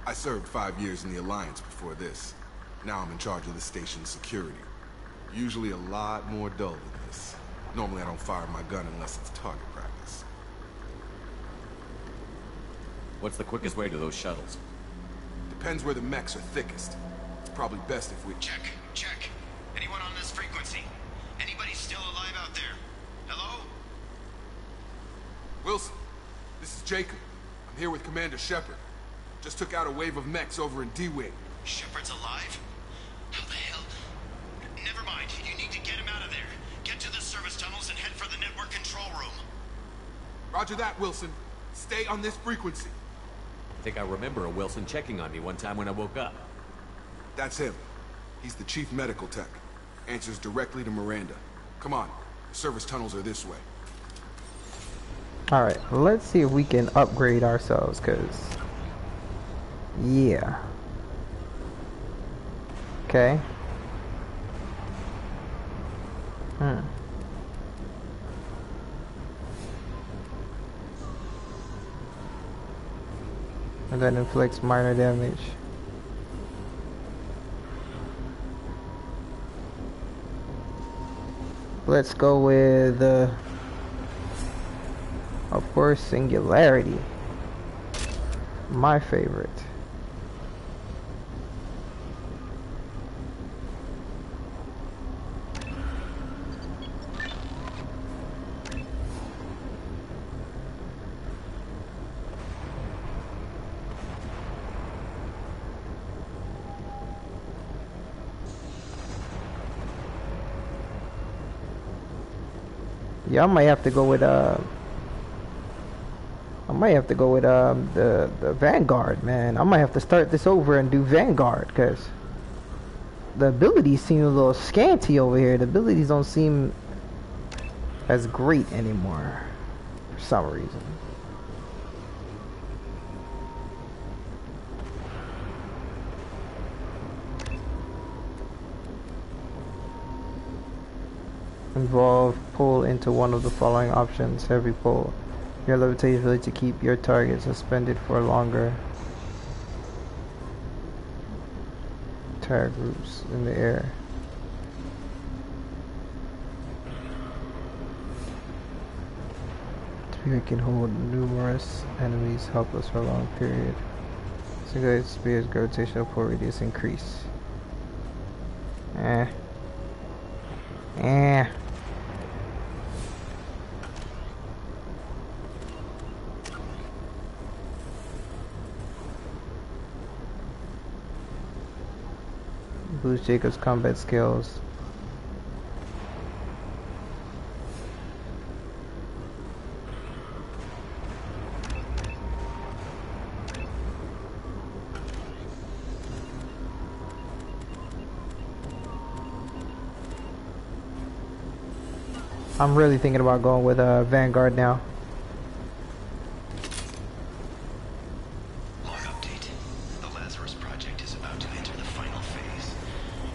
I served 5 years in the Alliance before this. Now I'm in charge of the station's security. Usually a lot more dull than this. Normally I don't fire my gun unless it's target practice. What's the quickest way to those shuttles? Depends where the mechs are thickest. It's probably best if we... Check. Anyone on this frequency? Anybody still alive out there? Hello? Wilson, this is Jacob. I'm here with Commander Shepard. Just took out a wave of mechs over in D-Wing. Shepard's alive? How the hell? Never mind. You need to get him out of there. Get to the service tunnels and head for the network control room. Roger that, Wilson. Stay on this frequency. I think I remember a Wilson checking on me one time when I woke up. That's him. He's the chief medical tech. Answers directly to Miranda. Come on. The service tunnels are this way. Alright, let's see if we can upgrade ourselves, cause... yeah. Okay. And that inflicts minor damage. Let's go with, of course, Singularity. My favorite. Yeah, I might have to go with the Vanguard, man. I might have to start this over and do Vanguard, cause the abilities seem a little scanty over here. The abilities don't seem as great anymore for some reason. Involve pull into one of the following options. Heavy pull. Your levitation ability to keep your target suspended for longer. Tag groups in the air. Spear can hold numerous enemies helpless for a long period. Single spear's gravitational pull radius increase. Boost Jacob's combat skills. I'm really thinking about going with Vanguard now. Log update. The Lazarus Project is about to enter the final phase.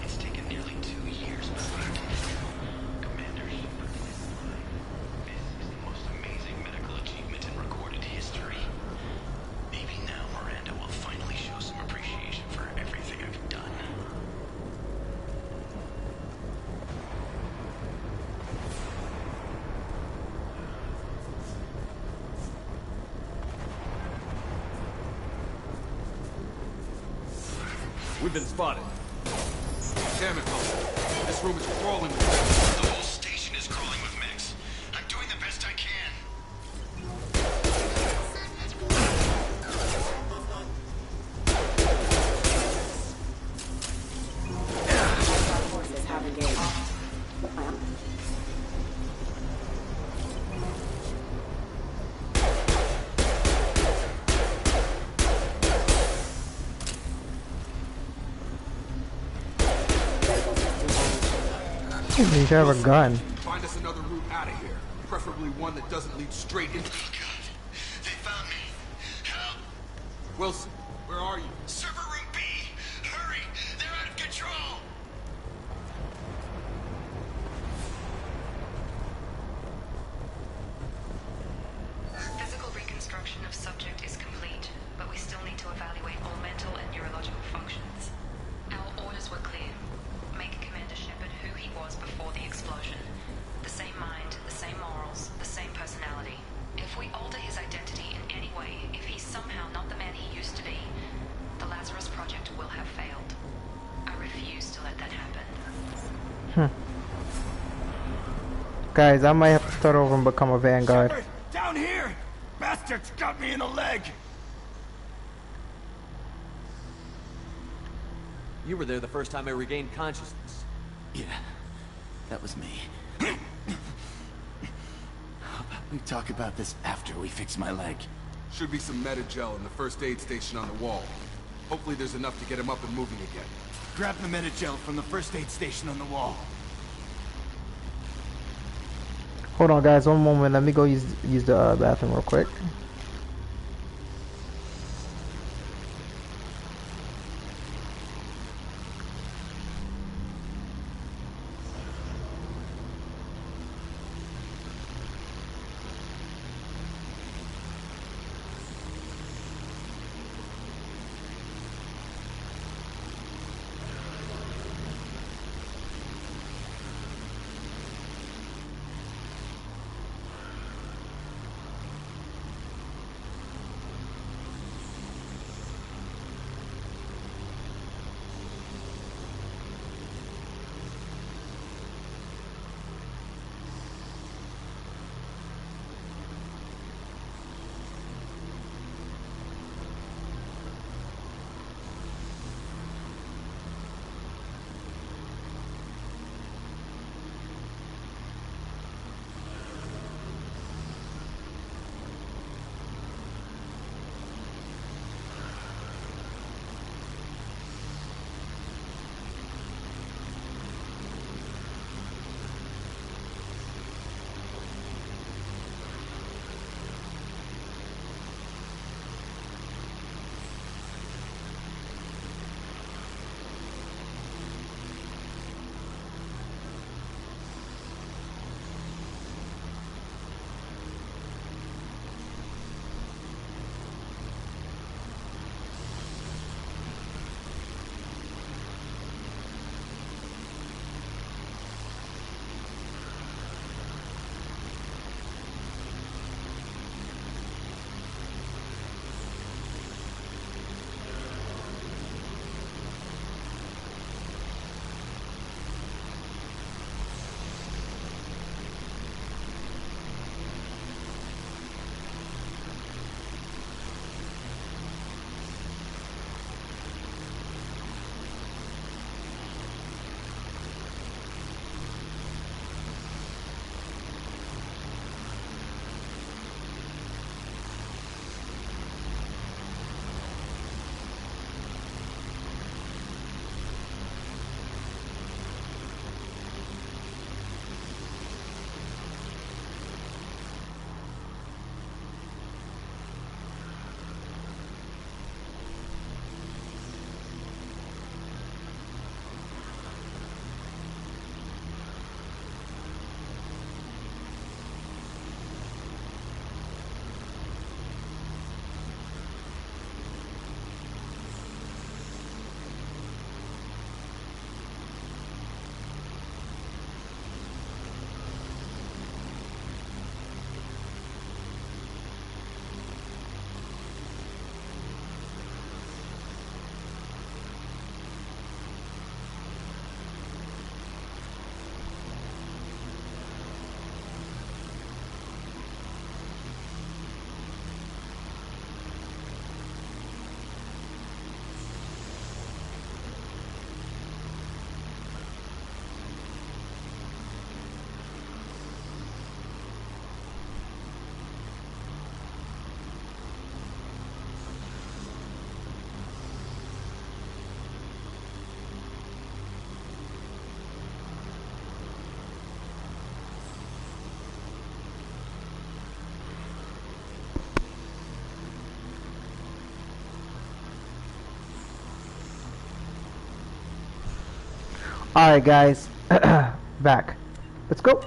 It's taken nearly 2 years, but Commander Shepard is alive. This is the most amazing medical achievement in recorded history. Maybe now Miranda will finally show some appreciation for everything I've done. We've been spotted. Damn it, Wilson. This room is crawling with The whole station is crawling with mechs. I'm doing the best I can. Forces have engaged. You should have a gun. Find us another route out of here. Preferably one that doesn't lead straight into... Oh God, they found me. Help! Wilson, where are you? Server room B! Hurry! They're out of control! Physical reconstruction of subject is complete, but we still need to evaluate all mental and neurological functions. Our orders were clear. Make Commander Shepard who he was before the explosion. The same mind, the same morals, the same personality. If we alter his identity in any way, if he's somehow not the man he used to be, the Lazarus Project Guys, I might have to start over and become a Vanguard. Shepard, down here! Bastards got me in the leg! You were there the first time I regained consciousness. Yeah, that was me. How about we talk about this after we fix my leg? Should be some Medi-gel in the first aid station on the wall. Hopefully there's enough to get him up and moving again. Grab the Medi-gel from the first aid station on the wall. Hold on, guys. One moment. Let me go use the bathroom real quick. Alright guys, back. Let's go.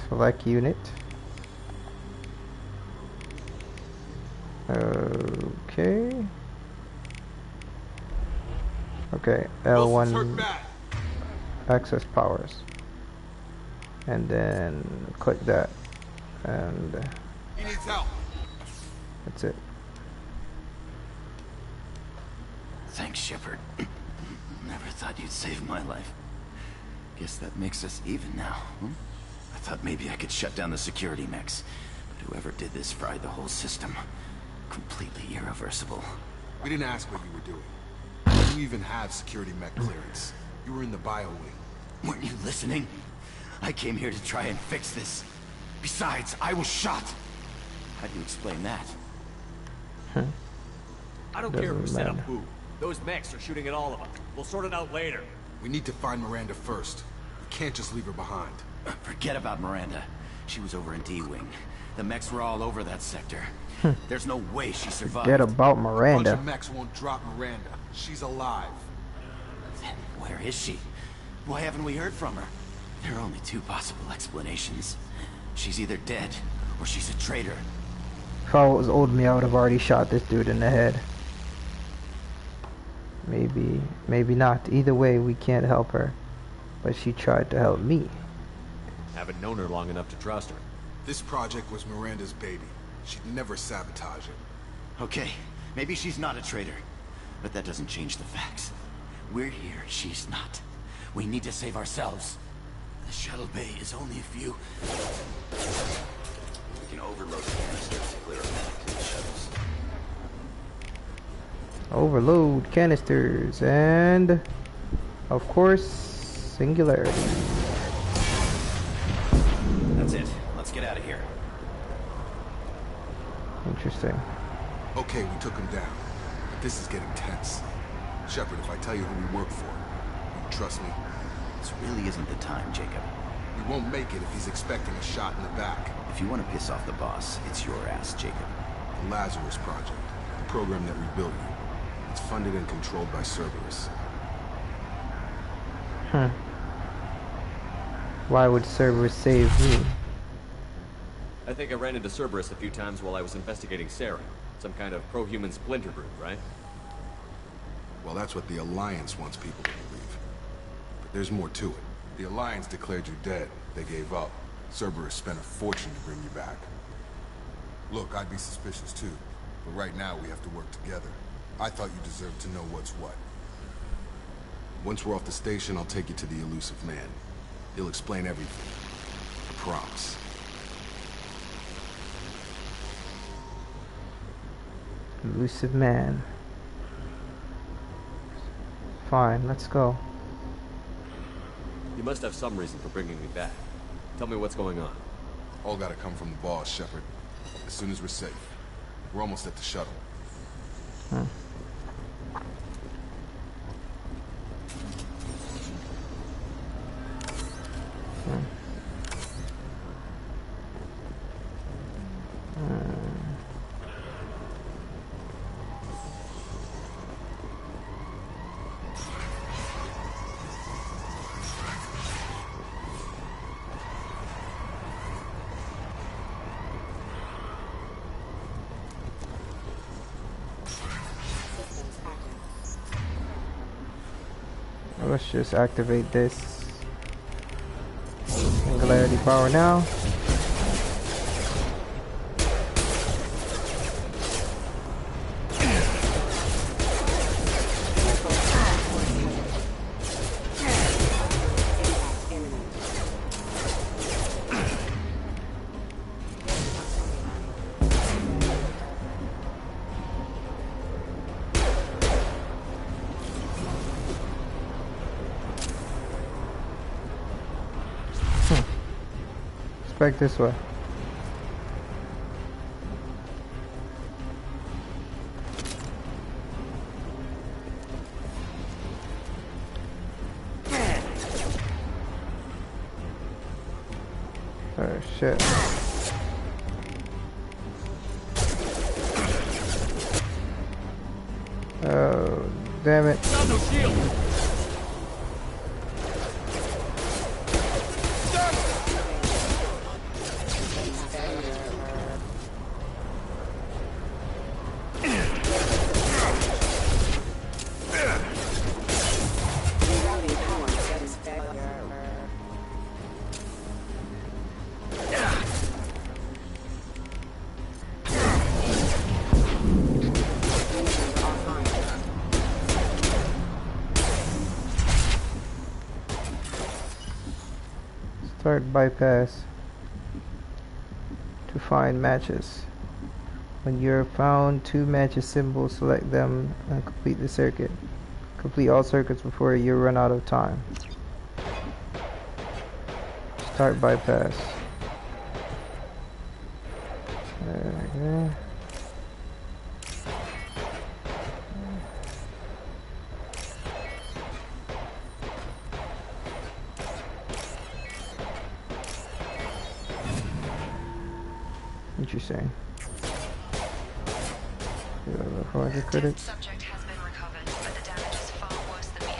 Select unit. Okay. Okay, L1 access powers. And then click that. And He needs help. that's it. Thanks, Shepard. Never thought you'd save my life. Guess that makes us even now, huh? I thought maybe I could shut down the security mechs, but whoever did this fried the whole system. Completely irreversible. We didn't ask what you were doing. You even have security mech clearance. You were in the bio wing. Weren't you listening? I came here to try and fix this. Besides, I was shot. How do you explain that? I don't care who set up who. Those mechs are shooting at all of us. We'll sort it out later. We need to find Miranda first. We can't just leave her behind. Forget about Miranda. She was over in D-Wing. The mechs were all over that sector. There's no way she survived. Forget about A Miranda. bunch of mechs won't drop Miranda. She's alive. Then where is she? Why haven't we heard from her? There are only two possible explanations. She's either dead, or she's a traitor. If I was old me, I would have already shot this dude in the head. Maybe, maybe not. Either way, we can't help her. But she tried to help me. Haven't known her long enough to trust her. This project was Miranda's baby. She'd never sabotage it. Okay, maybe she's not a traitor. But that doesn't change the facts. We're here, she's not. We need to save ourselves. The shuttle bay is only a few... We can overload the canisters to clear a path to the shuttles. Overload canisters and, of course, singularity. That's it. Let's get out of here. Interesting. Okay, we took him down. But this is getting tense. Shepard, if I tell you who we work for, you trust me? This really isn't the time, Jacob. We won't make it if he's expecting a shot in the back. If you want to piss off the boss, it's your ass, Jacob. The Lazarus Project, the program that rebuilt you. It's funded and controlled by Cerberus. Why would Cerberus save me? I think I ran into Cerberus a few times while I was investigating Sarah. Some kind of pro-human splinter group, right? Well, that's what the Alliance wants people to believe. But there's more to it. The Alliance declared you dead. They gave up. Cerberus spent a fortune to bring you back. Look, I'd be suspicious too. But right now, we have to work together. I thought you deserved to know what's what. Once we're off the station, I'll take you to the Elusive Man. He'll explain everything. I promise. Elusive Man. Fine, let's go. You must have some reason for bringing me back. Tell me what's going on. All gotta come from the boss, Shepard. As soon as we're safe. We're almost at the shuttle. Let's just activate this singularity power now. Back this way. Oh shit. Oh damn it. No shield. Start bypass. To find matches. When you're found 2 matches symbols, select them and complete the circuit. Complete all circuits before you run out of time. Start bypass. There we go. Interesting. 400 credits. Subject has been recovered, but the damage is far worse than me.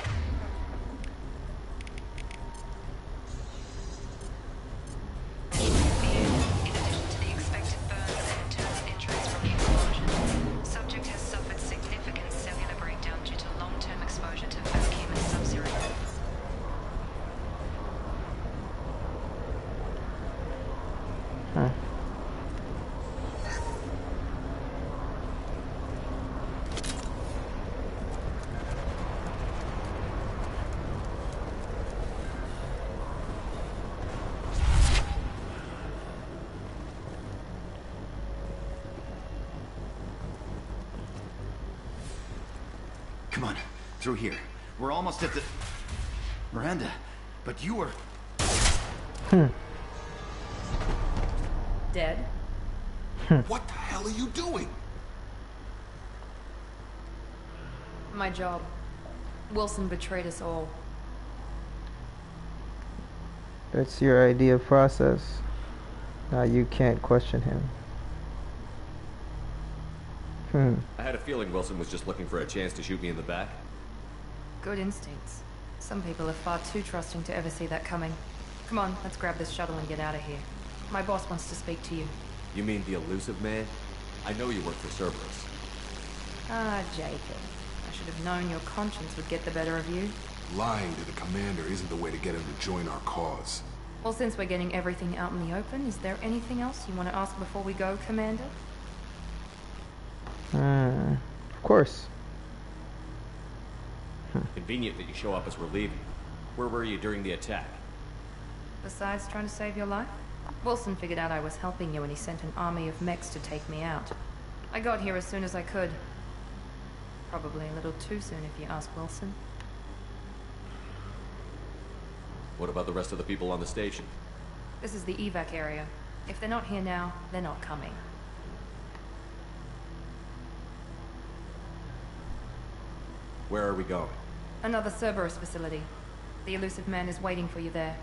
In addition to the expected burns and internal injuries from the explosion, subject has suffered significant cellular breakdown due to long-term exposure to vacuum and sub-zero. Huh. Come on, through here. We're almost at the... Miranda, but you were... Dead? What the hell are you doing? My job. Wilson betrayed us all. That's your idea of process. Now you can't question him. I had a feeling Wilson was just looking for a chance to shoot me in the back. Good instincts. Some people are far too trusting to ever see that coming. Come on, let's grab this shuttle and get out of here. My boss wants to speak to you. You mean the elusive man? I know you work for Cerberus. Ah, Jacob. I should have known your conscience would get the better of you. Lying to the commander isn't the way to get him to join our cause. Well, since we're getting everything out in the open, is there anything else you want to ask before we go, Commander? Of course. Convenient that you show up as we're leaving. Where were you during the attack? Besides trying to save your life? Wilson figured out I was helping you and he sent an army of mechs to take me out. I got here as soon as I could. Probably a little too soon if you ask Wilson. What about the rest of the people on the station? This is the evac area. If they're not here now, they're not coming. Where are we going? Another Cerberus facility. The elusive man is waiting for you there.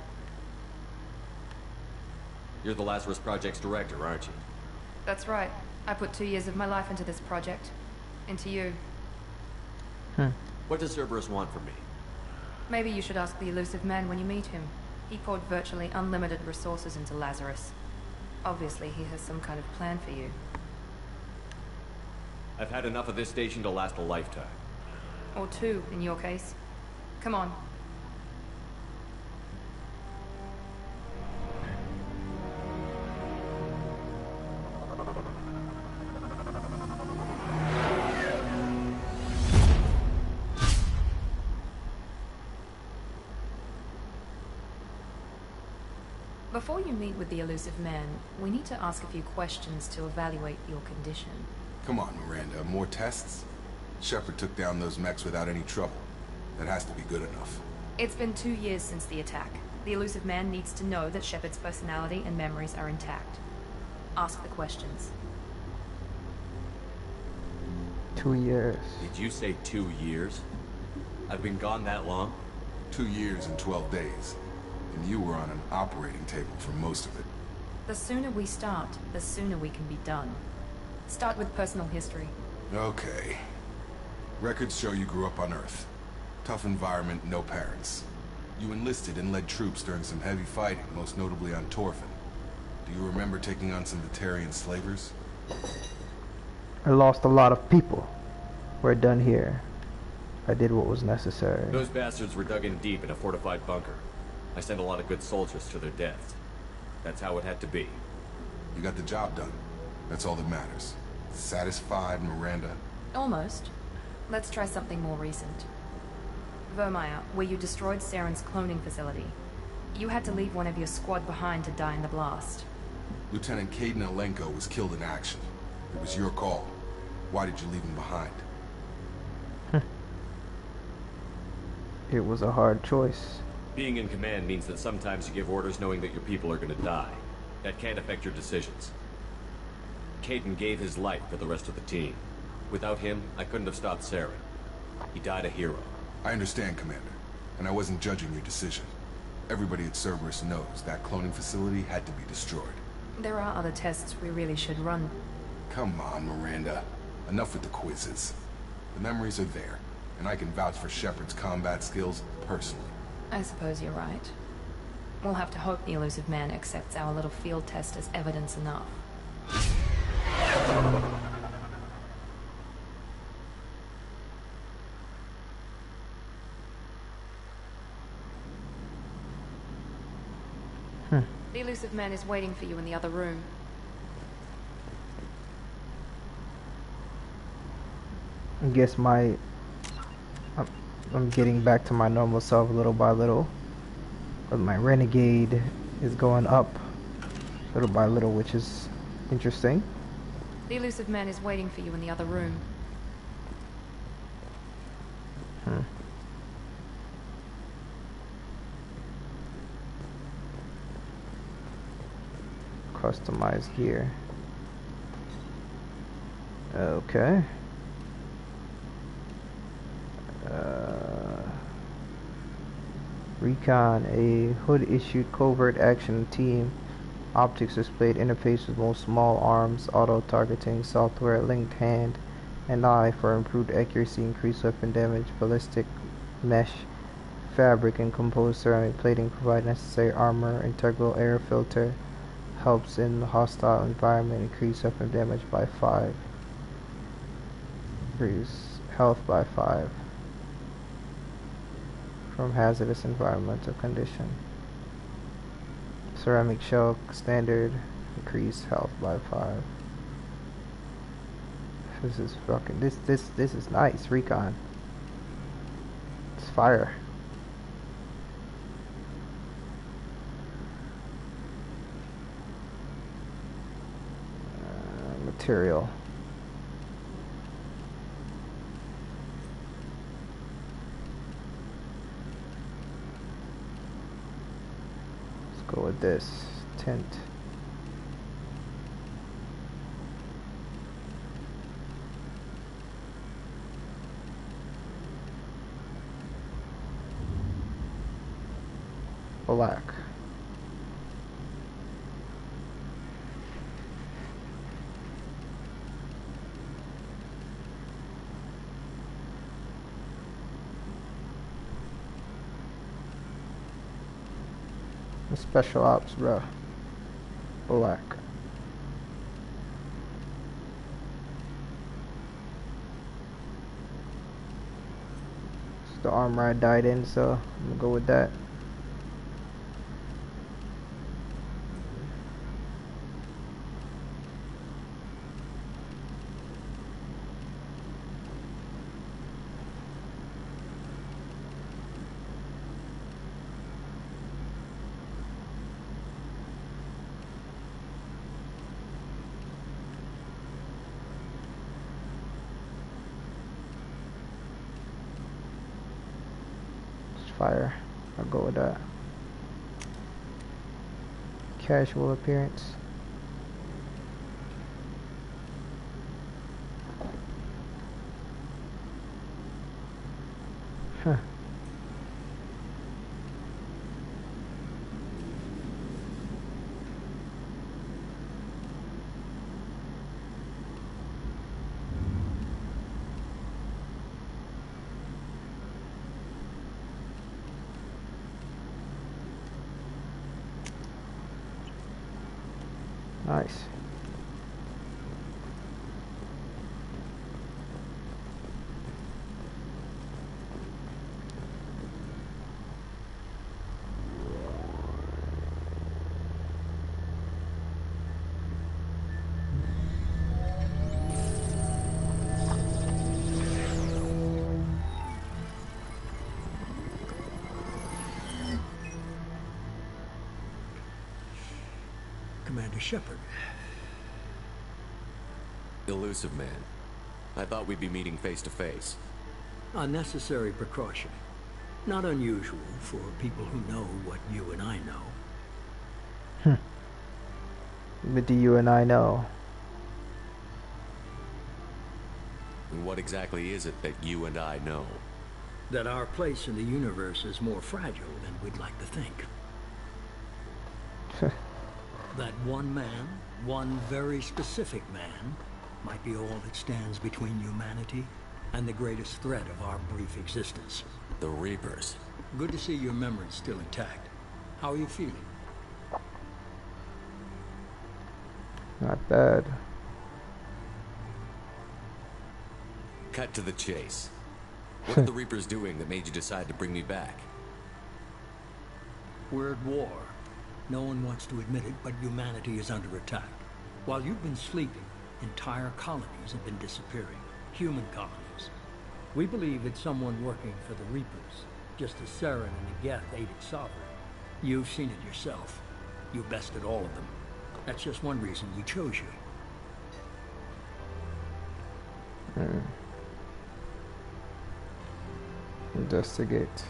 You're the Lazarus Project's director, aren't you? That's right. I put 2 years of my life into this project. Into you. What does Cerberus want from me? Maybe you should ask the elusive man when you meet him. He poured virtually unlimited resources into Lazarus. Obviously, he has some kind of plan for you. I've had enough of this station to last a lifetime. Or 2, in your case. Come on. Before you meet with the elusive man, we need to ask a few questions to evaluate your condition. Come on, Miranda. More tests? Shepard took down those mechs without any trouble. That has to be good enough. It's been 2 years since the attack. The elusive man needs to know that Shepard's personality and memories are intact. Ask the questions. 2 years. Did you say 2 years? I've been gone that long? 2 years and 12 days. And you were on an operating table for most of it. The sooner we start, the sooner we can be done. Start with personal history. Okay. Records show you grew up on Earth. Tough environment, no parents. You enlisted and led troops during some heavy fighting, most notably on Torfin. Do you remember taking on some Batarian slavers? I lost a lot of people. We're done here. I did what was necessary. Those bastards were dug in deep in a fortified bunker. I sent a lot of good soldiers to their deaths. That's how it had to be. You got the job done. That's all that matters. Satisfied, Miranda? Almost. Let's try something more recent. Vermeer, where you destroyed Saren's cloning facility. You had to leave one of your squad behind to die in the blast. Lieutenant Caden Alenko was killed in action. It was your call. Why did you leave him behind? It was a hard choice. Being in command means that sometimes you give orders knowing that your people are going to die. That can't affect your decisions. Caden gave his life for the rest of the team. Without him, I couldn't have stopped Saren. He died a hero. I understand, Commander, and I wasn't judging your decision. Everybody at Cerberus knows that cloning facility had to be destroyed. There are other tests we really should run. Come on, Miranda. Enough with the quizzes. The memories are there, and I can vouch for Shepard's combat skills personally. I suppose you're right. We'll have to hope the Illusive Man accepts our little field test as evidence enough. The Illusive Man is waiting for you in the other room. I guess I'm getting back to my normal self little by little. But my renegade is going up little by little, which is interesting. The Illusive Man is waiting for you in the other room. Customized gear. Okay. Recon, a hood-issued covert action team. Optics displayed interface with most small arms, auto-targeting software, linked hand and eye for improved accuracy, increased weapon damage, ballistic mesh, fabric and composed ceramic plating provide necessary armor, integral air filter, helps in the hostile environment, increase weapon damage by 5, increase health by 5 from hazardous environmental condition. Ceramic shell standard, increase health by 5. This is fucking this is nice. Recon, it's fire. Material. Let's go with this tint. Black. Special ops, bro. Black. It's the armor I died in, so I'm gonna go with that. Fire. I'll go with that. Casual appearance. Huh. Nice. Commander Shepard. Elusive Man. I thought we'd be meeting face to face. A necessary precaution. Not unusual for people who know what you and I know. What do you and I know? And what exactly is it that you and I know? That our place in the universe is more fragile than we'd like to think. That one man, one very specific man, might be all that stands between humanity and the greatest threat of our brief existence. The Reapers. Good to see your memory's still intact. How are you feeling? Not bad. Cut to the chase. What are the Reapers doing that made you decide to bring me back? We're at war. No one wants to admit it, but humanity is under attack. While you've been sleeping, entire colonies have been disappearing. Human colonies. We believe it's someone working for the Reapers, just as Saren and the Geth aided Sovereign. You've seen it yourself. You bested all of them. That's just one reason we chose you. Investigate.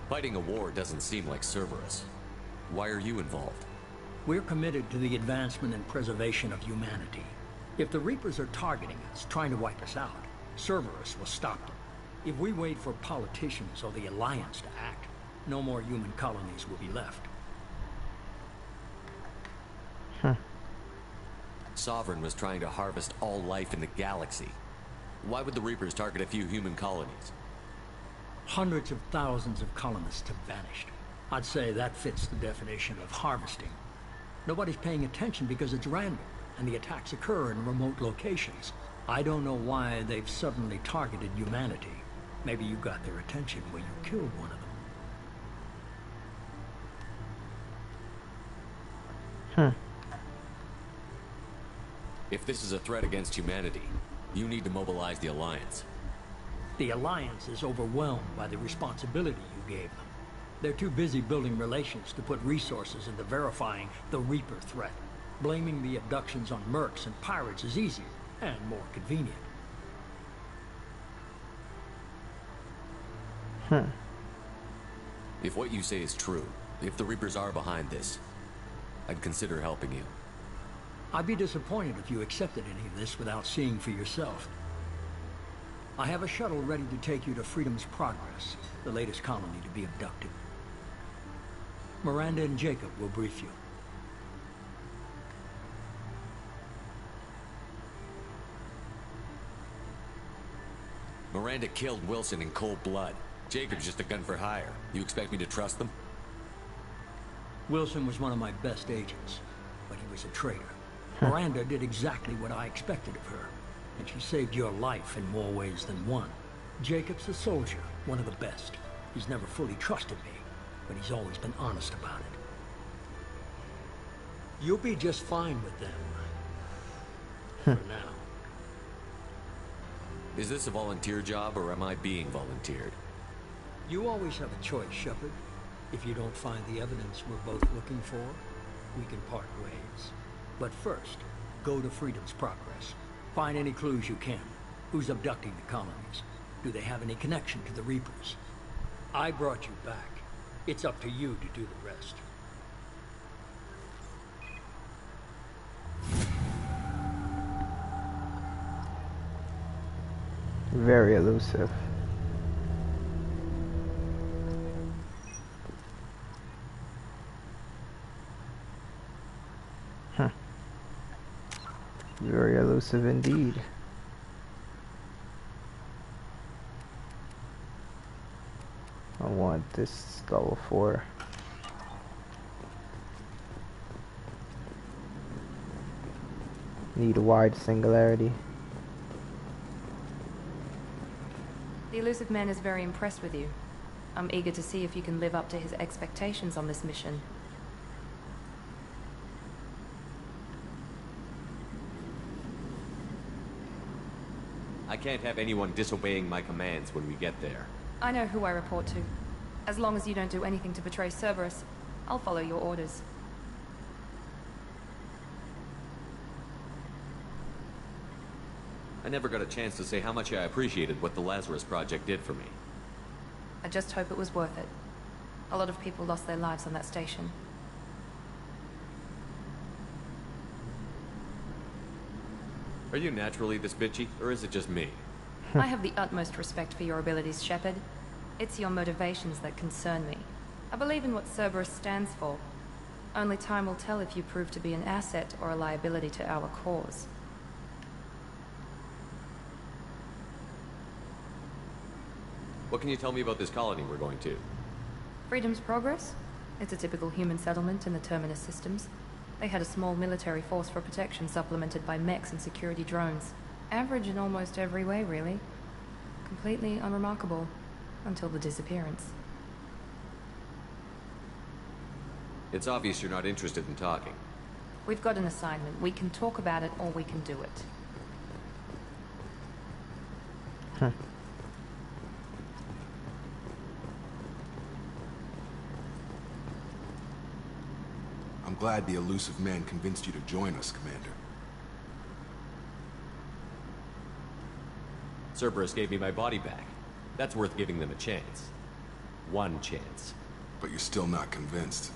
Fighting a war doesn't seem like Cerberus. Why are you involved? We're committed to the advancement and preservation of humanity. If the Reapers are targeting us, trying to wipe us out, Cerberus will stop them. If we wait for politicians or the Alliance to act, no more human colonies will be left. Sovereign was trying to harvest all life in the galaxy. Why would the Reapers target a few human colonies? Hundreds of thousands of colonists have vanished. I'd say that fits the definition of harvesting. Nobody's paying attention because it's random, and the attacks occur in remote locations. I don't know why they've suddenly targeted humanity. Maybe you got their attention when you killed one of them. If this is a threat against humanity, you need to mobilize the Alliance. The Alliance is overwhelmed by the responsibility you gave them. They're too busy building relations to put resources into verifying the Reaper threat. Blaming the abductions on mercs and pirates is easier and more convenient. If what you say is true, if the Reapers are behind this, I'd consider helping you. I'd be disappointed if you accepted any of this without seeing for yourself. I have a shuttle ready to take you to Freedom's Progress, the latest colony to be abducted. Miranda and Jacob will brief you. Miranda killed Wilson in cold blood. Jacob's just a gun for hire. You expect me to trust them? Wilson was one of my best agents, but he was a traitor. Miranda did exactly what I expected of her, and she saved your life in more ways than one. Jacob's a soldier, one of the best. He's never fully trusted me, but he's always been honest about it. You'll be just fine with them. For now. Is this a volunteer job, or am I being volunteered? You always have a choice, Shepard. If you don't find the evidence we're both looking for, we can part ways. But first, go to Freedom's Progress. Find any clues you can. Who's abducting the colonies? Do they have any connection to the Reapers? I brought you back. It's up to you to do the rest. Very elusive. Very elusive indeed. I want this level 4. Need a wide singularity. The Elusive Man is very impressed with you. I'm eager to see if you can live up to his expectations on this mission. I can't have anyone disobeying my commands when we get there. I know who I report to. As long as you don't do anything to betray Cerberus, I'll follow your orders. I never got a chance to say how much I appreciated what the Lazarus Project did for me. I just hope it was worth it. A lot of people lost their lives on that station. Are you naturally this bitchy, or is it just me? I have the utmost respect for your abilities, Shepard. It's your motivations that concern me. I believe in what Cerberus stands for. Only time will tell if you prove to be an asset or a liability to our cause. What can you tell me about this colony we're going to? Freedom's Progress? It's a typical human settlement in the Terminus systems. They had a small military force for protection supplemented by mechs and security drones. Average in almost every way, really. Completely unremarkable. Until the disappearance. It's obvious you're not interested in talking. We've got an assignment. We can talk about it or we can do it. I'm glad the elusive man convinced you to join us, Commander. Cerberus gave me my body back. That's worth giving them a chance. One chance. But you're still not convinced.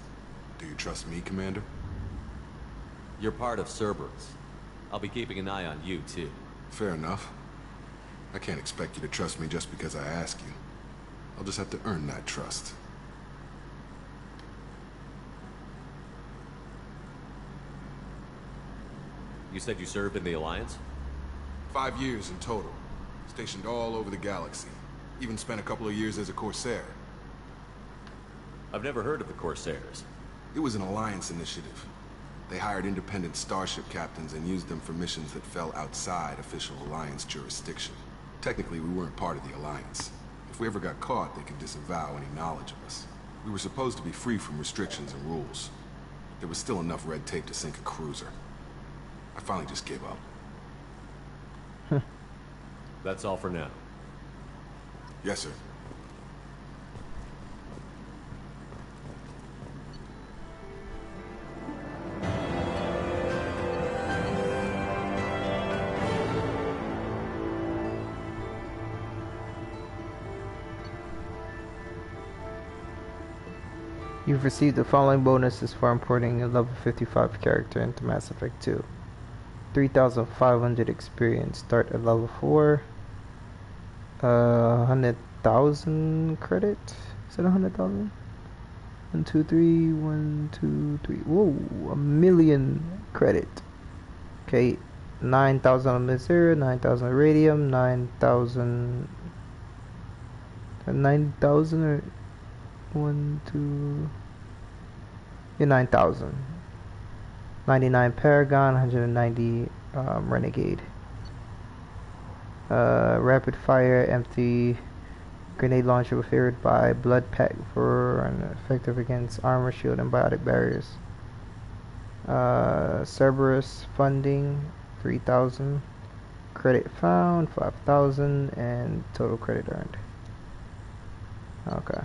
Do you trust me, Commander? You're part of Cerberus. I'll be keeping an eye on you, too. Fair enough. I can't expect you to trust me just because I ask you. I'll just have to earn that trust. You said you served in the Alliance? 5 years in total. Stationed all over the galaxy. Even spent a couple of years as a Corsair. I've never heard of the Corsairs. It was an Alliance initiative. They hired independent starship captains and used them for missions that fell outside official Alliance jurisdiction. Technically, we weren't part of the Alliance. If we ever got caught, they could disavow any knowledge of us. We were supposed to be free from restrictions and rules. There was still enough red tape to sink a cruiser. I finally just gave up. That's all for now. Yes, sir. You've received the following bonuses for importing a level 55 character into Mass Effect 2. 3,500 experience, start at level 4. 100,000 credit? Is it 100,000? 1, 2, 3, 1, 2, 3. Whoa, 1,000,000 credit. Okay, 9,000 on Missouri, 9,000 radium, 9,000. 9,000 or 1, 2. Yeah, 9,000. 99 Paragon, 190 Renegade. Rapid fire, empty grenade launcher favored by Blood Pack for and effective against armor, shield, and biotic barriers. Cerberus funding, 3,000. Credit found, 5,000, and total credit earned. Okay.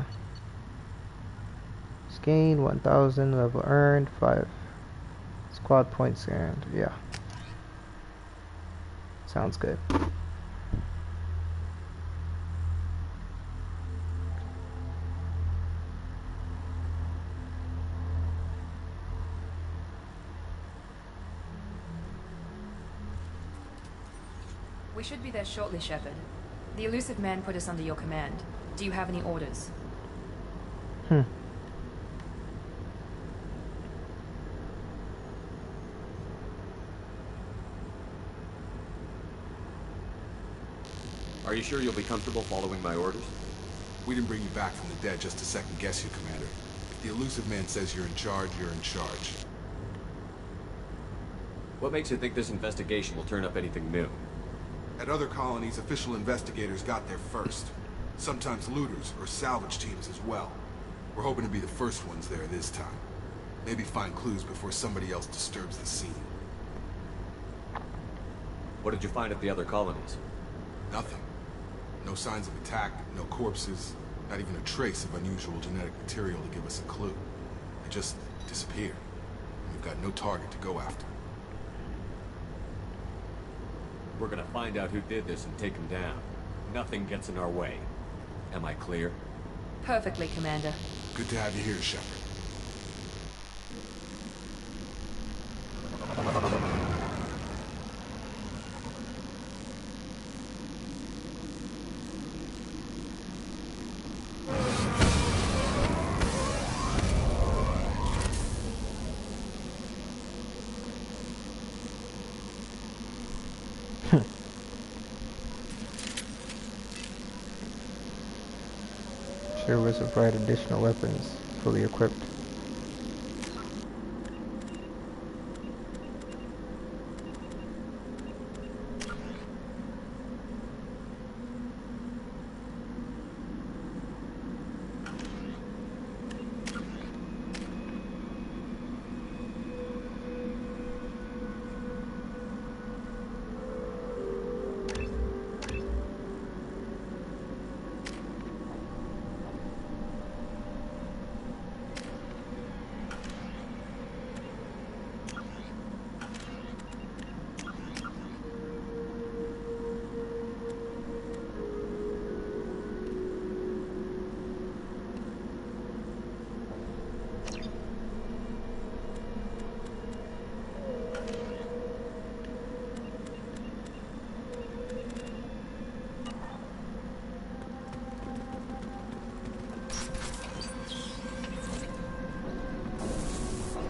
Gained 1,000, level earned 5. Squad points earned. Yeah. Sounds good. We should be there shortly, Shepard. The elusive man put us under your command. Do you have any orders? Are you sure you'll be comfortable following my orders? We didn't bring you back from the dead just to second guess you, Commander. If the elusive man says you're in charge, you're in charge. What makes you think this investigation will turn up anything new? At other colonies, official investigators got there first. Sometimes looters or salvage teams as well. We're hoping to be the first ones there this time. Maybe find clues before somebody else disturbs the scene. What did you find at the other colonies? Nothing. No signs of attack, no corpses, not even a trace of unusual genetic material to give us a clue. They just disappeared. We've got no target to go after. We're gonna find out who did this and take him down. Nothing gets in our way. Am I clear? Perfectly, Commander. Good to have you here, Shepard. Sure was a bright additional weapons, fully equipped.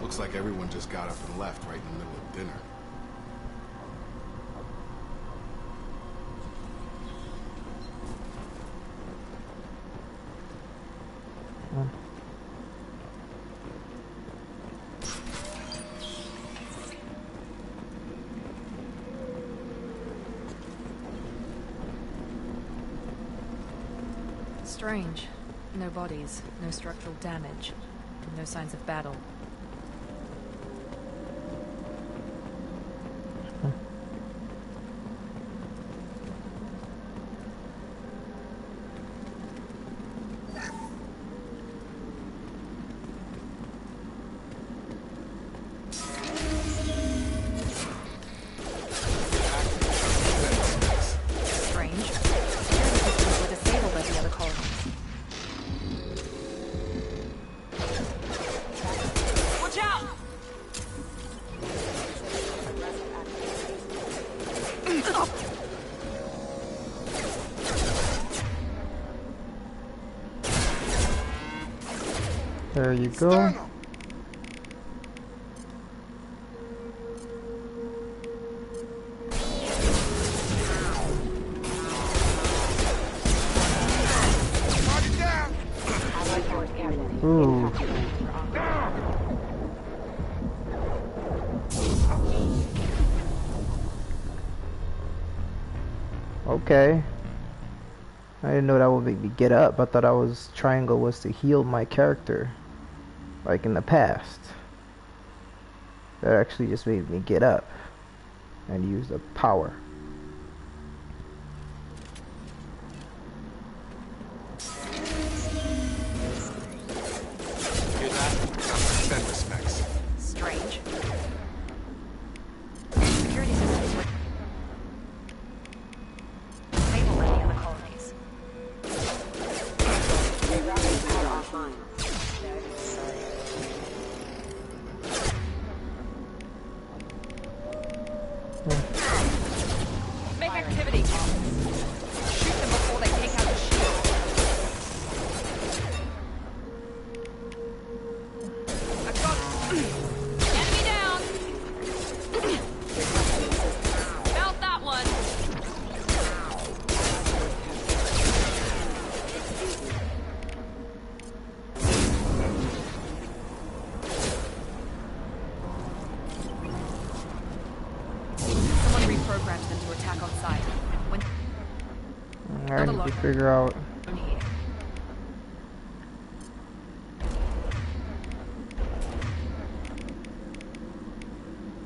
Looks like everyone just got up and left right in the middle of dinner. Strange. No bodies, no structural damage, no signs of battle. There you go. Ooh. Okay. I didn't know that would make me get up. I thought triangle was to heal my character, like in the past. That actually just made me get up and use the power. Hear that? Send respects. Strange. Security systems were stable in the other colonies. Rerouting power offline. Make activity. Shoot them before they take out the shield. I've got enemy down. Felt that one. Someone reprogrammed them to attack on sight. When I need to figure out.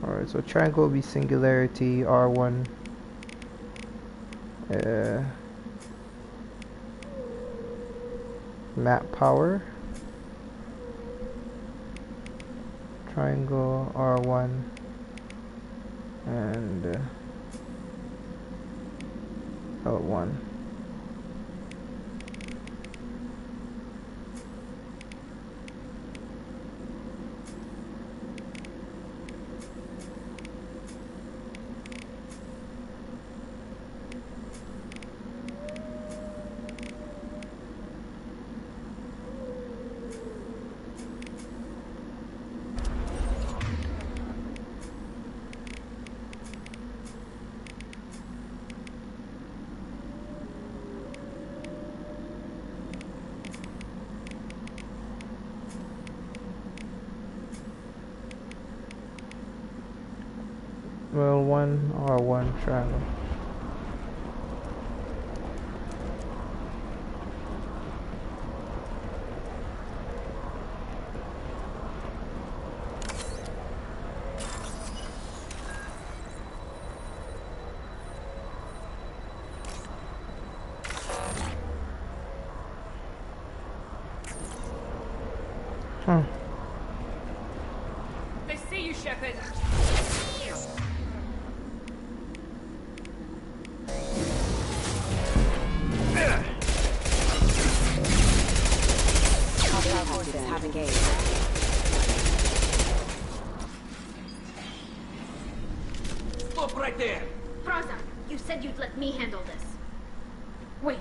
Alright, so triangle will be singularity, R1. Map power. Triangle, R1. And L1. Well, R1 travel. They see you, Shepard. Hostile forces have engaged. Stop right there! Praza, you said you'd let me handle this. Wait.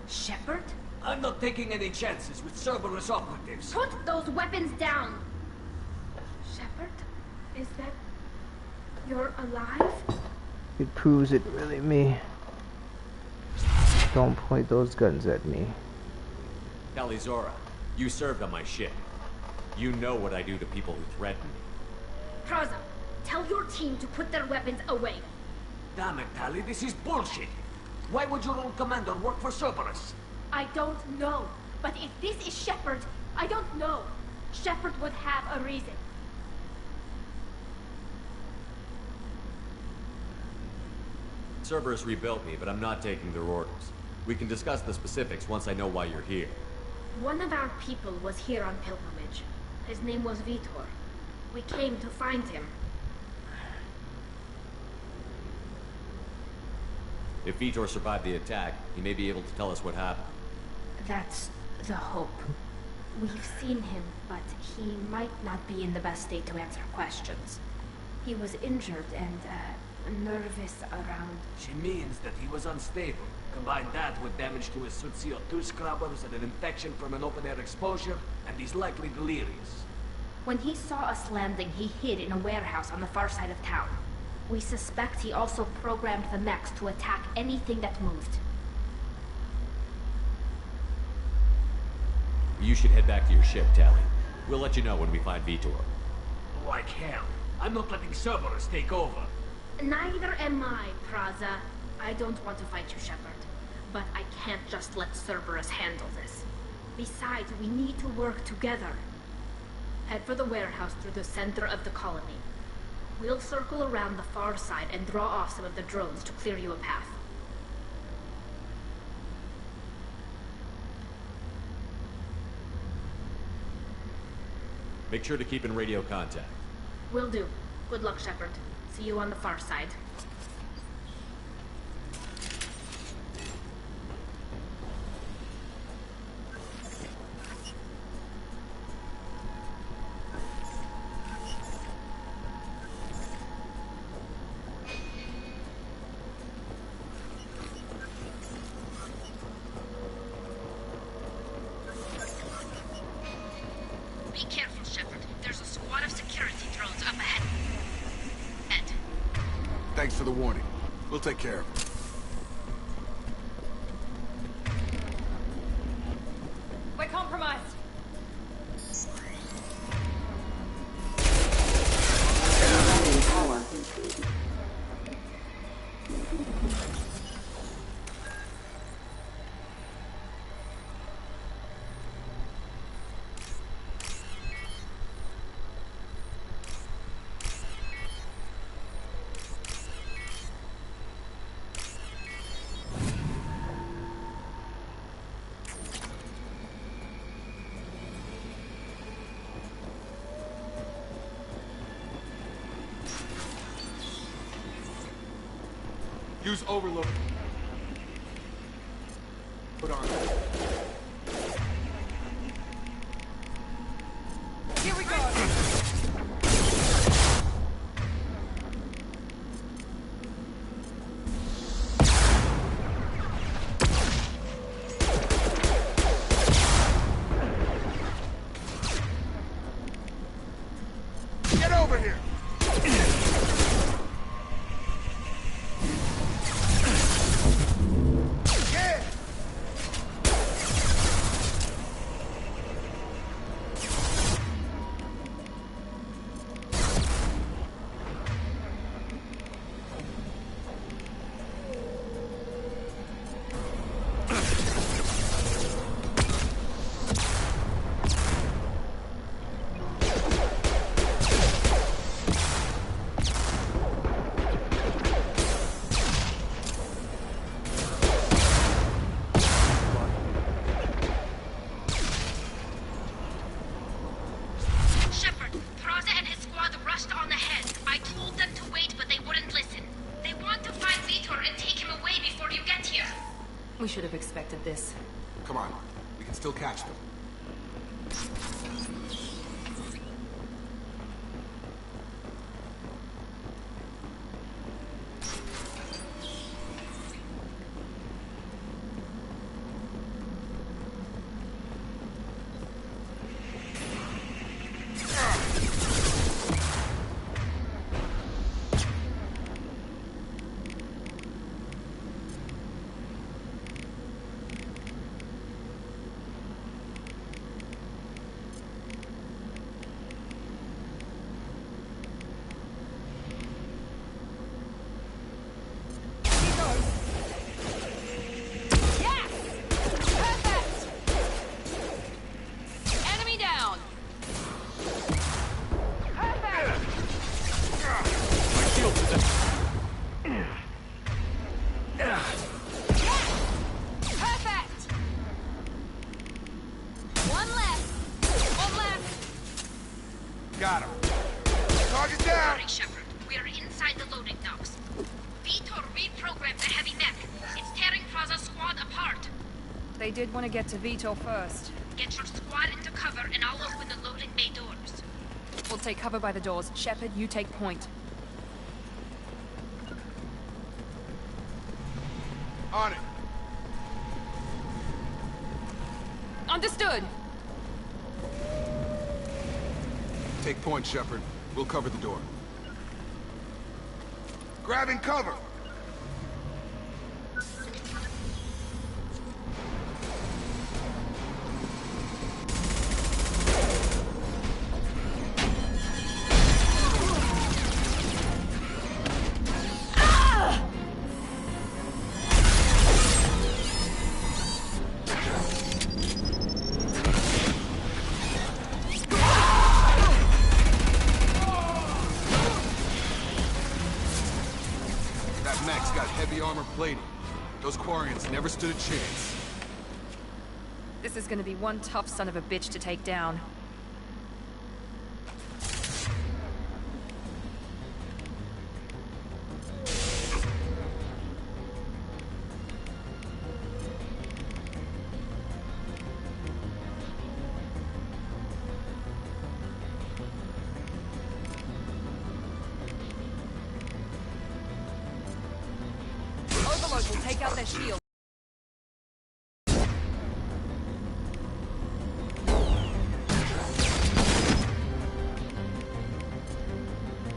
Shepard? I'm not taking any chances with Cerberus operatives. Put those weapons down! Shepard? Is that... you're alive? It proves it really me. Don't point those guns at me. Talizora, you served on my ship. You know what I do to people who threaten me. Praza, tell your team to put their weapons away. Damn it, Tali, this is bullshit. Why would your old commander work for Cerberus? I don't know. But if this is Shepard, I don't know. Shepard would have a reason. Cerberus rebuilt me, but I'm not taking their orders. We can discuss the specifics once I know why you're here. One of our people was here on pilgrimage. His name was Vitor. We came to find him. If Vitor survived the attack, he may be able to tell us what happened. That's the hope. We've seen him, but he might not be in the best state to answer questions. He was injured and, nervous around... She means that he was unstable. Combine that with damage to his suit CO2 scrubbers and an infection from an open-air exposure, and he's likely delirious. When he saw us landing, he hid in a warehouse on the far side of town. We suspect he also programmed the mechs to attack anything that moved. You should head back to your ship, Tali. We'll let you know when we find Vitor. Like hell. I'm not letting Cerberus take over. Neither am I, Praza. I don't want to fight you, Shepard. But I can't just let Cerberus handle this. Besides, we need to work together. Head for the warehouse through the center of the colony. We'll circle around the far side and draw off some of the drones to clear you a path. Make sure to keep in radio contact. Will do. Good luck, Shepard. See you on the far side. Be careful, Shepard. There's a squad of security drones up ahead. Ed. Thanks for the warning. We'll take care of it. We're compromised. Use overload. We should have expected this. Come on, we can still catch them. Got him. Target down! Sorry, Shepard. We're inside the loading docks. Vitor reprogrammed the heavy mech. It's tearing Praza's squad apart. They did want to get to Vitor first. Get your squad into cover and I'll open the loading bay doors. We'll take cover by the doors. Shepard, you take point. On it. Understood. Take point, Shepard. We'll cover the door. Grabbing cover. Plating. Those Quarians never stood a chance. This is gonna be one tough son of a bitch to take down. Overlord will take out their shield.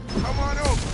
Come on over.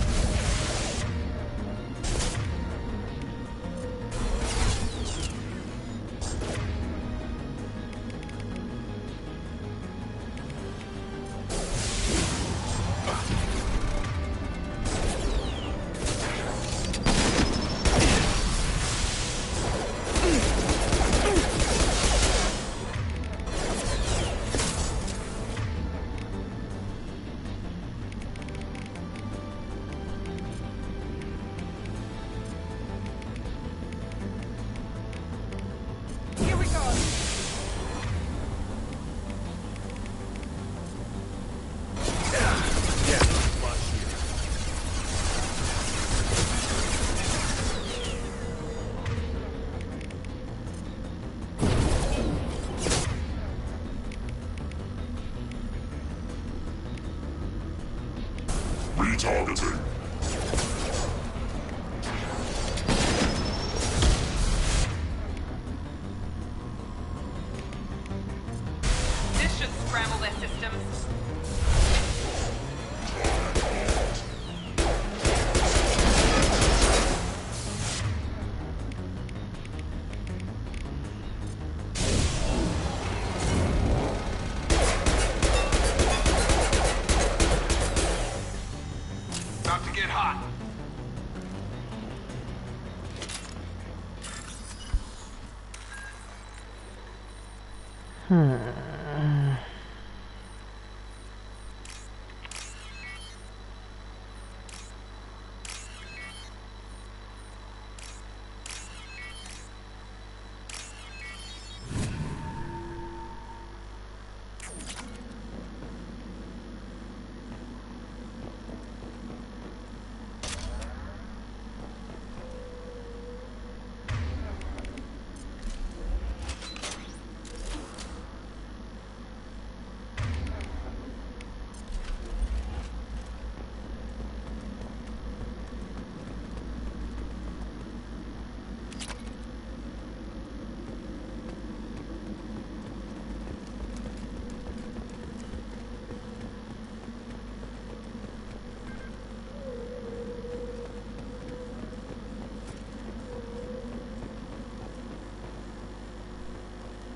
Retargeting. This should scramble their systems. About to get hot.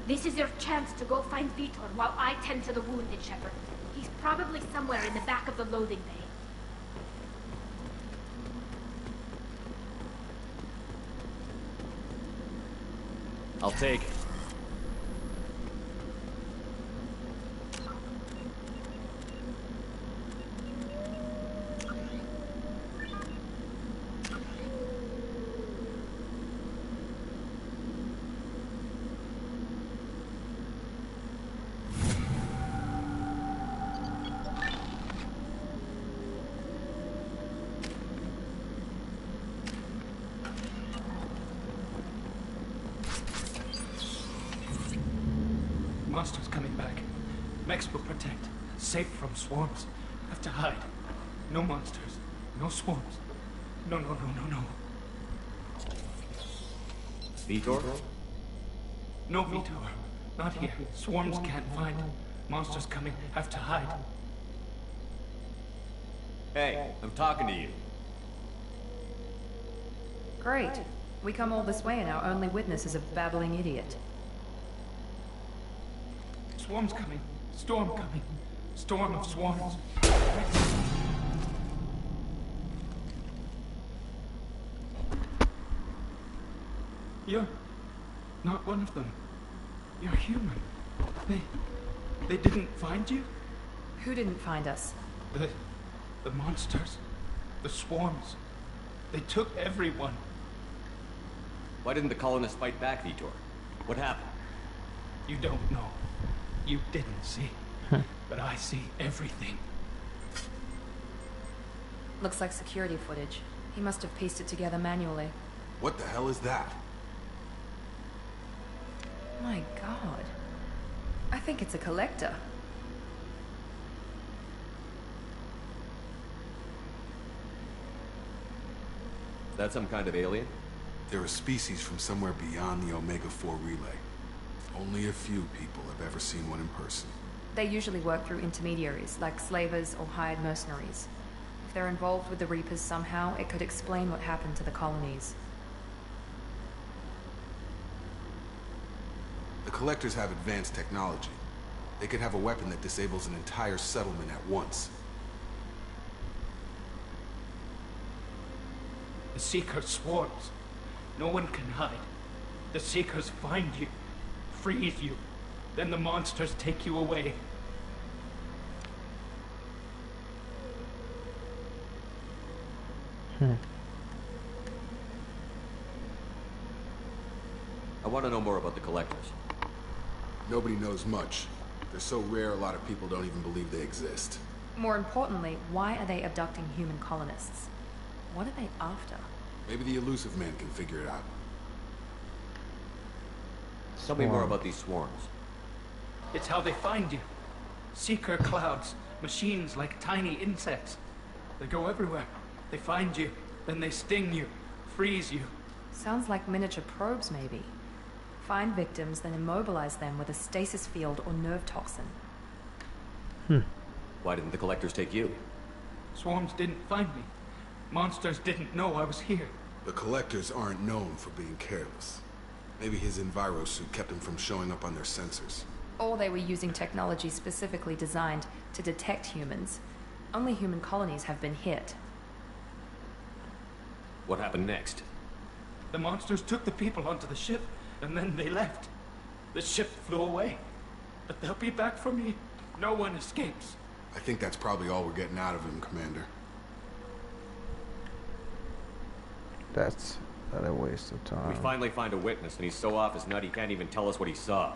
This is your chance to go find Vitor while I tend to the wounded, Shepard. He's probably somewhere in the back of the loading bay. I'll take it. Monsters coming back. Mex will protect. Safe from swarms. Have to hide. No monsters. No swarms. No. Vitor? No Vitor. Not here. Swarms can't find. Monsters coming. Have to hide. Hey, I'm talking to you. Great. We come all this way and our only witness is a babbling idiot. Swarm's coming. Storm coming. Storm of swarms. You're not one of them. You're human. They didn't find you? Who didn't find us? The monsters. The swarms. They took everyone. Why didn't the colonists fight back, Vitor? What happened? You don't know. You didn't see. But I see everything. Looks like security footage. He must have pieced it together manually. What the hell is that? My god. I think it's a collector. Is that some kind of alien? They're a species from somewhere beyond the Omega-4 relay. Only a few people have ever seen one in person. They usually work through intermediaries, like slavers or hired mercenaries. If they're involved with the Reapers somehow, it could explain what happened to the colonies. The Collectors have advanced technology. They could have a weapon that disables an entire settlement at once. The Seeker swarms. No one can hide. The Seekers find you, freeze you, then the monsters take you away. I want to know more about the Collectors. Nobody knows much. They're so rare, a lot of people don't even believe they exist. More importantly, why are they abducting human colonists? What are they after? Maybe the Elusive Man can figure it out. Tell me more about these swarms. It's how they find you. Seeker clouds, machines like tiny insects. They go everywhere. They find you, then they sting you, freeze you. Sounds like miniature probes, maybe. Find victims, then immobilize them with a stasis field or nerve toxin. Why didn't the Collectors take you? Swarms didn't find me. Monsters didn't know I was here. The Collectors aren't known for being careless. Maybe his envirosuit kept him from showing up on their sensors. Or they were using technology specifically designed to detect humans. Only human colonies have been hit. What happened next? The monsters took the people onto the ship, and then they left. The ship flew away. But they'll be back for me. No one escapes. I think that's probably all we're getting out of him, Commander. That's not a waste of time. We finally find a witness, and he's so off his nut he can't even tell us what he saw.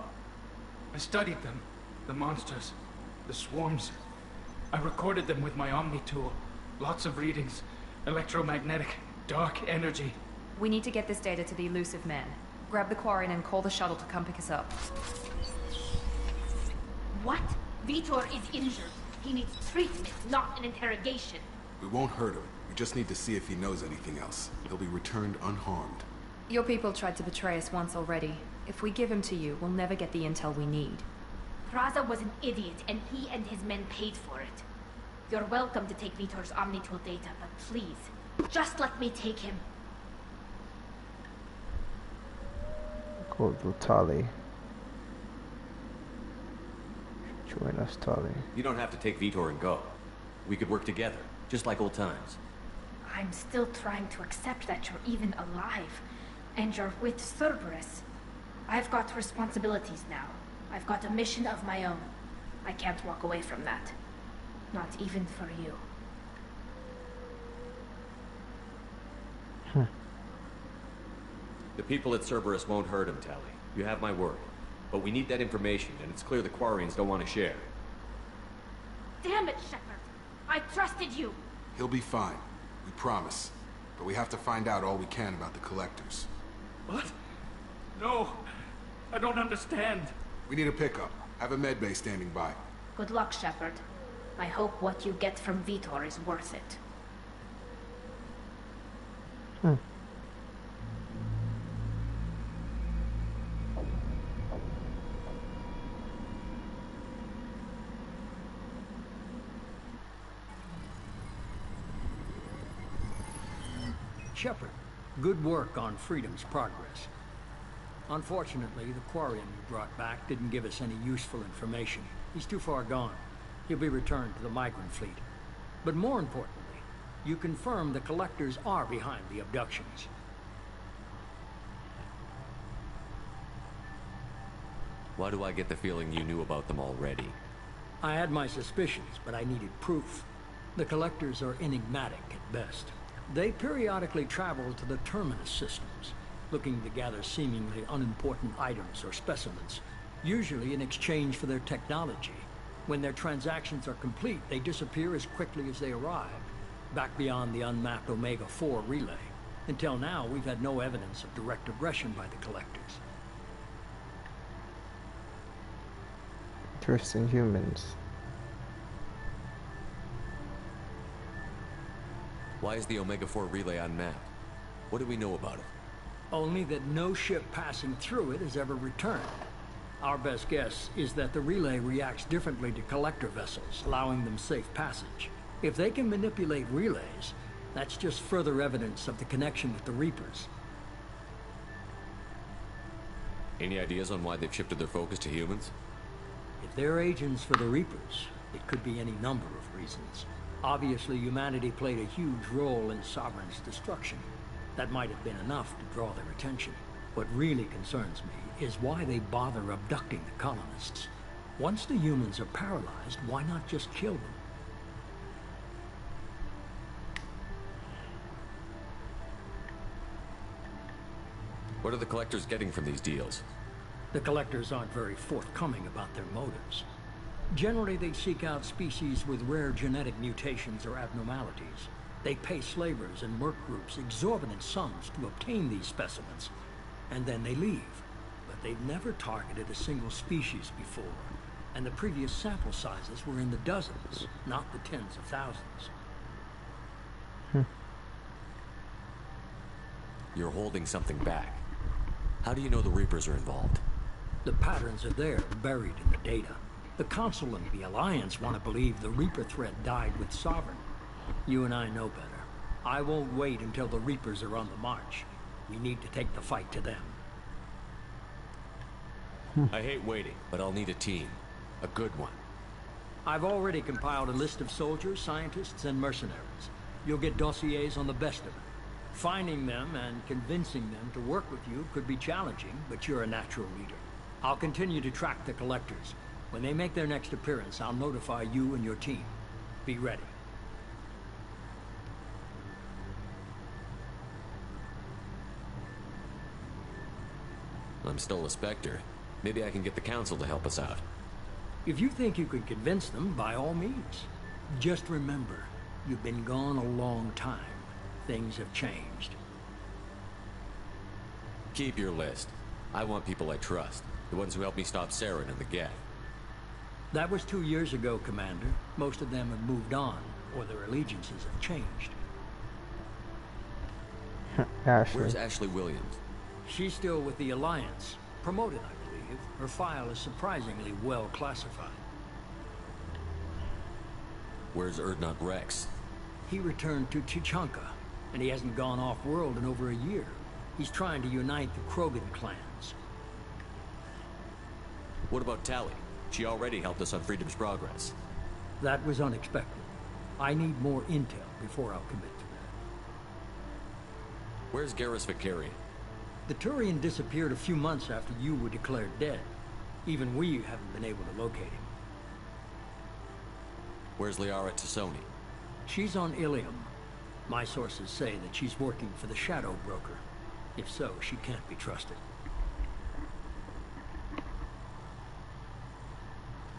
I studied them. The monsters. The swarms. I recorded them with my Omni tool. Lots of readings. Electromagnetic. Dark energy. We need to get this data to the Elusive Man. Grab the Quarian and call the shuttle to come pick us up. What? Vitor is injured. He needs treatment, not an interrogation. We won't hurt him. We just need to see if he knows anything else. He'll be returned unharmed. Your people tried to betray us once already. If we give him to you, we'll never get the intel we need. Praza was an idiot, and he and his men paid for it. You're welcome to take Vitor's Omnitool data, but please, just let me take him. Called Brutali. Join us, Tali. You don't have to take Vitor and go. We could work together, just like old times. I'm still trying to accept that you're even alive, and you're with Cerberus. I've got responsibilities now. I've got a mission of my own. I can't walk away from that. Not even for you. The people at Cerberus won't hurt him, Tali. You have my word. But we need that information, and it's clear the Quarians don't want to share. Damn it, Shepard! I trusted you! He'll be fine. We promise. But we have to find out all we can about the Collectors. What? No. I don't understand. We need a pickup. Have a medbay standing by. Good luck, Shepard. I hope what you get from Vitor is worth it. Shepard, good work on Freedom's progress. Unfortunately, the Quarian you brought back didn't give us any useful information. He's too far gone. He'll be returned to the migrant fleet. But more importantly, you confirm the Collectors are behind the abductions. Why do I get the feeling you knew about them already? I had my suspicions, but I needed proof. The Collectors are enigmatic at best. They periodically travel to the Terminus systems, looking to gather seemingly unimportant items or specimens, usually in exchange for their technology. When their transactions are complete, they disappear as quickly as they arrived, back beyond the unmapped Omega-4 relay. Until now, we've had no evidence of direct aggression by the Collectors. Interesting humans. Why is the Omega-4 relay unmapped? What do we know about it? Only that no ship passing through it has ever returned. Our best guess is that the relay reacts differently to Collector vessels, allowing them safe passage. If they can manipulate relays, that's just further evidence of the connection with the Reapers. Any ideas on why they've shifted their focus to humans? If they're agents for the Reapers, it could be any number of reasons. Obviously, humanity played a huge role in Sovereign's destruction. That might have been enough to draw their attention. What really concerns me is why they bother abducting the colonists. Once the humans are paralyzed, why not just kill them? What are the Collectors getting from these deals? The Collectors aren't very forthcoming about their motives. Generally, they seek out species with rare genetic mutations or abnormalities. They pay slavers and work groups exorbitant sums to obtain these specimens, and then they leave. But they've never targeted a single species before, and the previous sample sizes were in the dozens, not the tens of thousands. You're holding something back. How do you know the Reapers are involved? The patterns are there, buried in the data. The Council and the Alliance want to believe the Reaper threat died with Sovereign. You and I know better. I won't wait until the Reapers are on the march. We need to take the fight to them. I hate waiting, but I'll need a team. A good one. I've already compiled a list of soldiers, scientists, and mercenaries. You'll get dossiers on the best of them. Finding them and convincing them to work with you could be challenging, but you're a natural leader. I'll continue to track the Collectors. When they make their next appearance, I'll notify you and your team. Be ready. I'm still a Spectre. Maybe I can get the Council to help us out. If you think you could convince them, by all means. Just remember, you've been gone a long time. Things have changed. Keep your list. I want people I trust. The ones who helped me stop Saren and the Geth. That was 2 years ago, Commander. Most of them have moved on, or their allegiances have changed. Ashley. Where's Ashley Williams? She's still with the Alliance. Promoted, I believe. Her file is surprisingly well classified. Where's Urdnot Rex? He returned to Tuchanka, and he hasn't gone off-world in over a year. He's trying to unite the Krogan clans. What about Tali? She already helped us on Freedom's Progress. That was unexpected. I need more intel before I'll commit to that. Where's Garrus Vakarian? The Turian disappeared a few months after you were declared dead. Even we haven't been able to locate him. Where's Liara Tassoni? She's on Ilium. My sources say that she's working for the Shadow Broker. If so, she can't be trusted.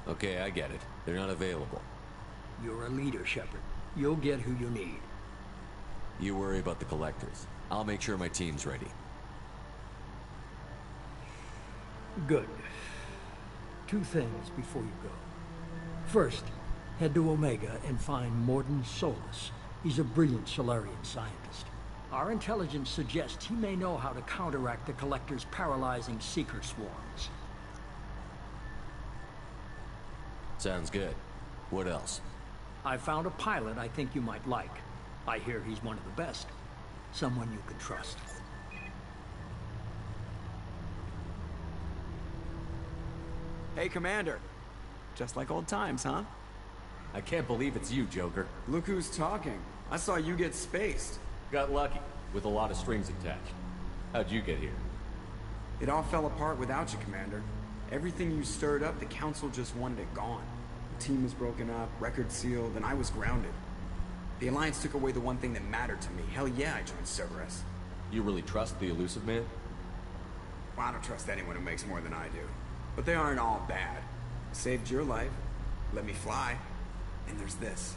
Okay, I get it. They're not available. You're a leader, Shepard. You'll get who you need. You worry about the Collectors. I'll make sure my team's ready. Good. 2 things before you go. First, head to Omega and find Mordin Solus. He's a brilliant Solarian scientist. Our intelligence suggests he may know how to counteract the Collector's paralyzing Seeker swarms. Sounds good. What else? I found a pilot I think you might like. I hear he's one of the best. Someone you can trust. Hey, Commander. Just like old times, huh? I can't believe it's you, Joker. Look who's talking. I saw you get spaced. Got lucky, with a lot of strings attached. How'd you get here? It all fell apart without you, Commander. Everything you stirred up, the Council just wanted it gone. The team was broken up, record sealed, and I was grounded. The Alliance took away the one thing that mattered to me. Hell yeah, I joined Cerberus. You really trust the Illusive Man? Well, I don't trust anyone who makes more than I do. But they aren't all bad. Saved your life, let me fly, and there's this.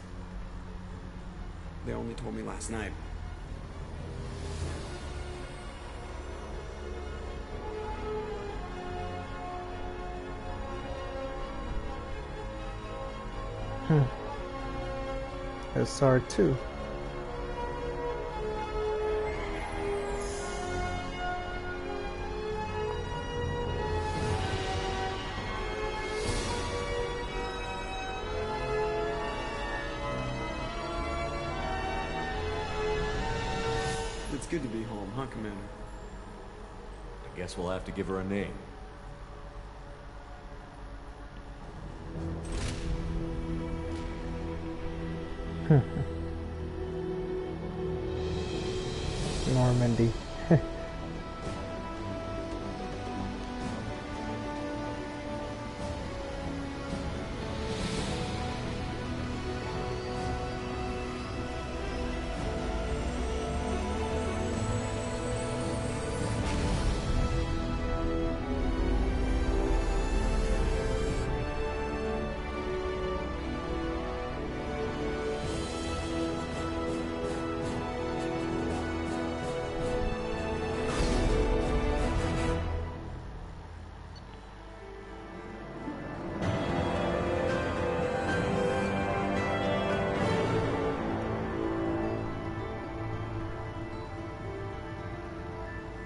They only told me last night. SR2. It's good to be home, huh, Commander? I guess we'll have to give her a name. Normandy.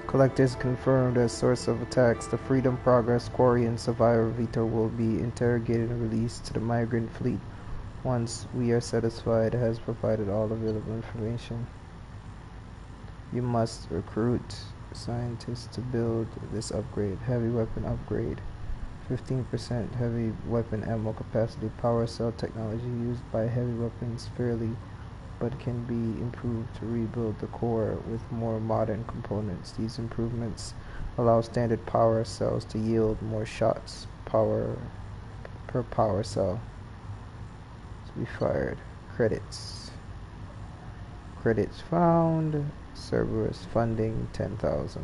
Collectors confirmed as source of attacks. The Freedom, Progress, Quarry, and Survivor Vita will be interrogated and released to the migrant fleet once we are satisfied it has provided all available information. You must recruit scientists to build this upgrade. Heavy weapon upgrade. 15% heavy weapon ammo capacity. Power cell technology used by heavy weapons fairly, but can be improved to rebuild the core with more modern components. These improvements allow standard power cells to yield more shots per power cell to be fired. Credits found. Cerberus funding 10,000.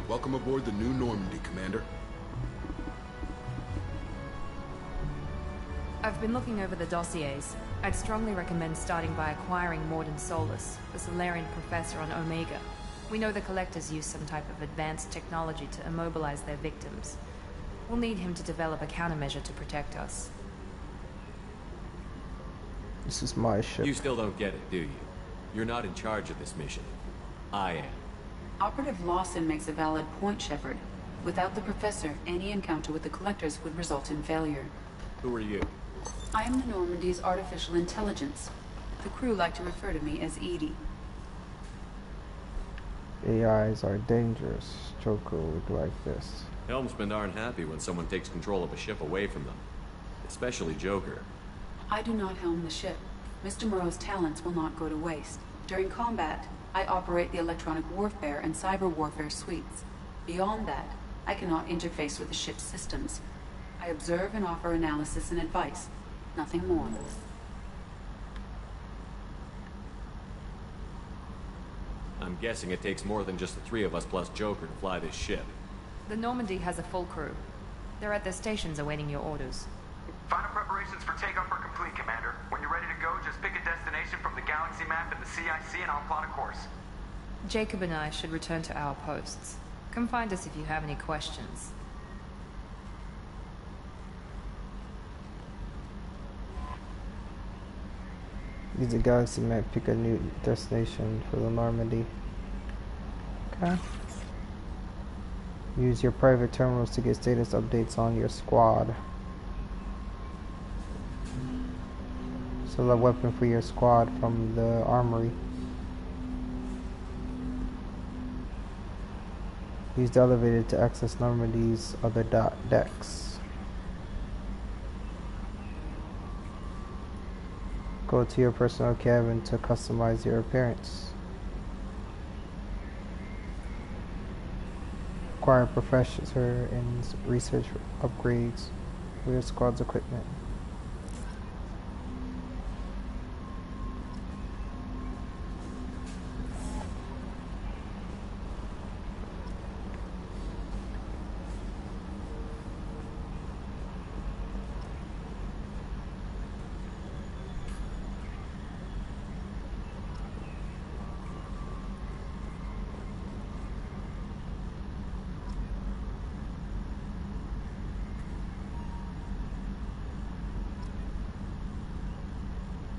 Welcome aboard the New Normandy, Commander. I've been looking over the dossiers. I'd strongly recommend starting by acquiring Mordin Solus, the Solarian professor on Omega. We know the Collectors use some type of advanced technology to immobilize their victims. We'll need him to develop a countermeasure to protect us. This is my ship. You still don't get it, do you? You're not in charge of this mission. I am. Operative Lawson makes a valid point, Shepard. Without the Professor, any encounter with the Collectors would result in failure. Who are you? I am the Normandy's artificial intelligence. The crew like to refer to me as Edie. AIs are dangerous. Joker would like this. Helmsmen aren't happy when someone takes control of a ship away from them. Especially Joker. I do not helm the ship. Mr. Moreau's talents will not go to waste. During combat, I operate the electronic warfare and cyber warfare suites. Beyond that, I cannot interface with the ship's systems. I observe and offer analysis and advice. Nothing more. I'm guessing it takes more than just the three of us plus Joker to fly this ship. The Normandy has a full crew. They're at their stations awaiting your orders. Final preparations for takeoff are complete, Commander. When you're ready to go, just pick a destination from the galaxy map and the CIC and I'll plot a course. Jacob and I should return to our posts. Come find us if you have any questions. Use the galaxy map, pick a new destination for the Normandy. Okay. Use your private terminals to get status updates on your squad. Select a weapon for your squad from the armory. Use the elevator to access Normandy's other decks. Go to your personal cabin to customize your appearance. Acquire professor and research upgrades for your squad's equipment.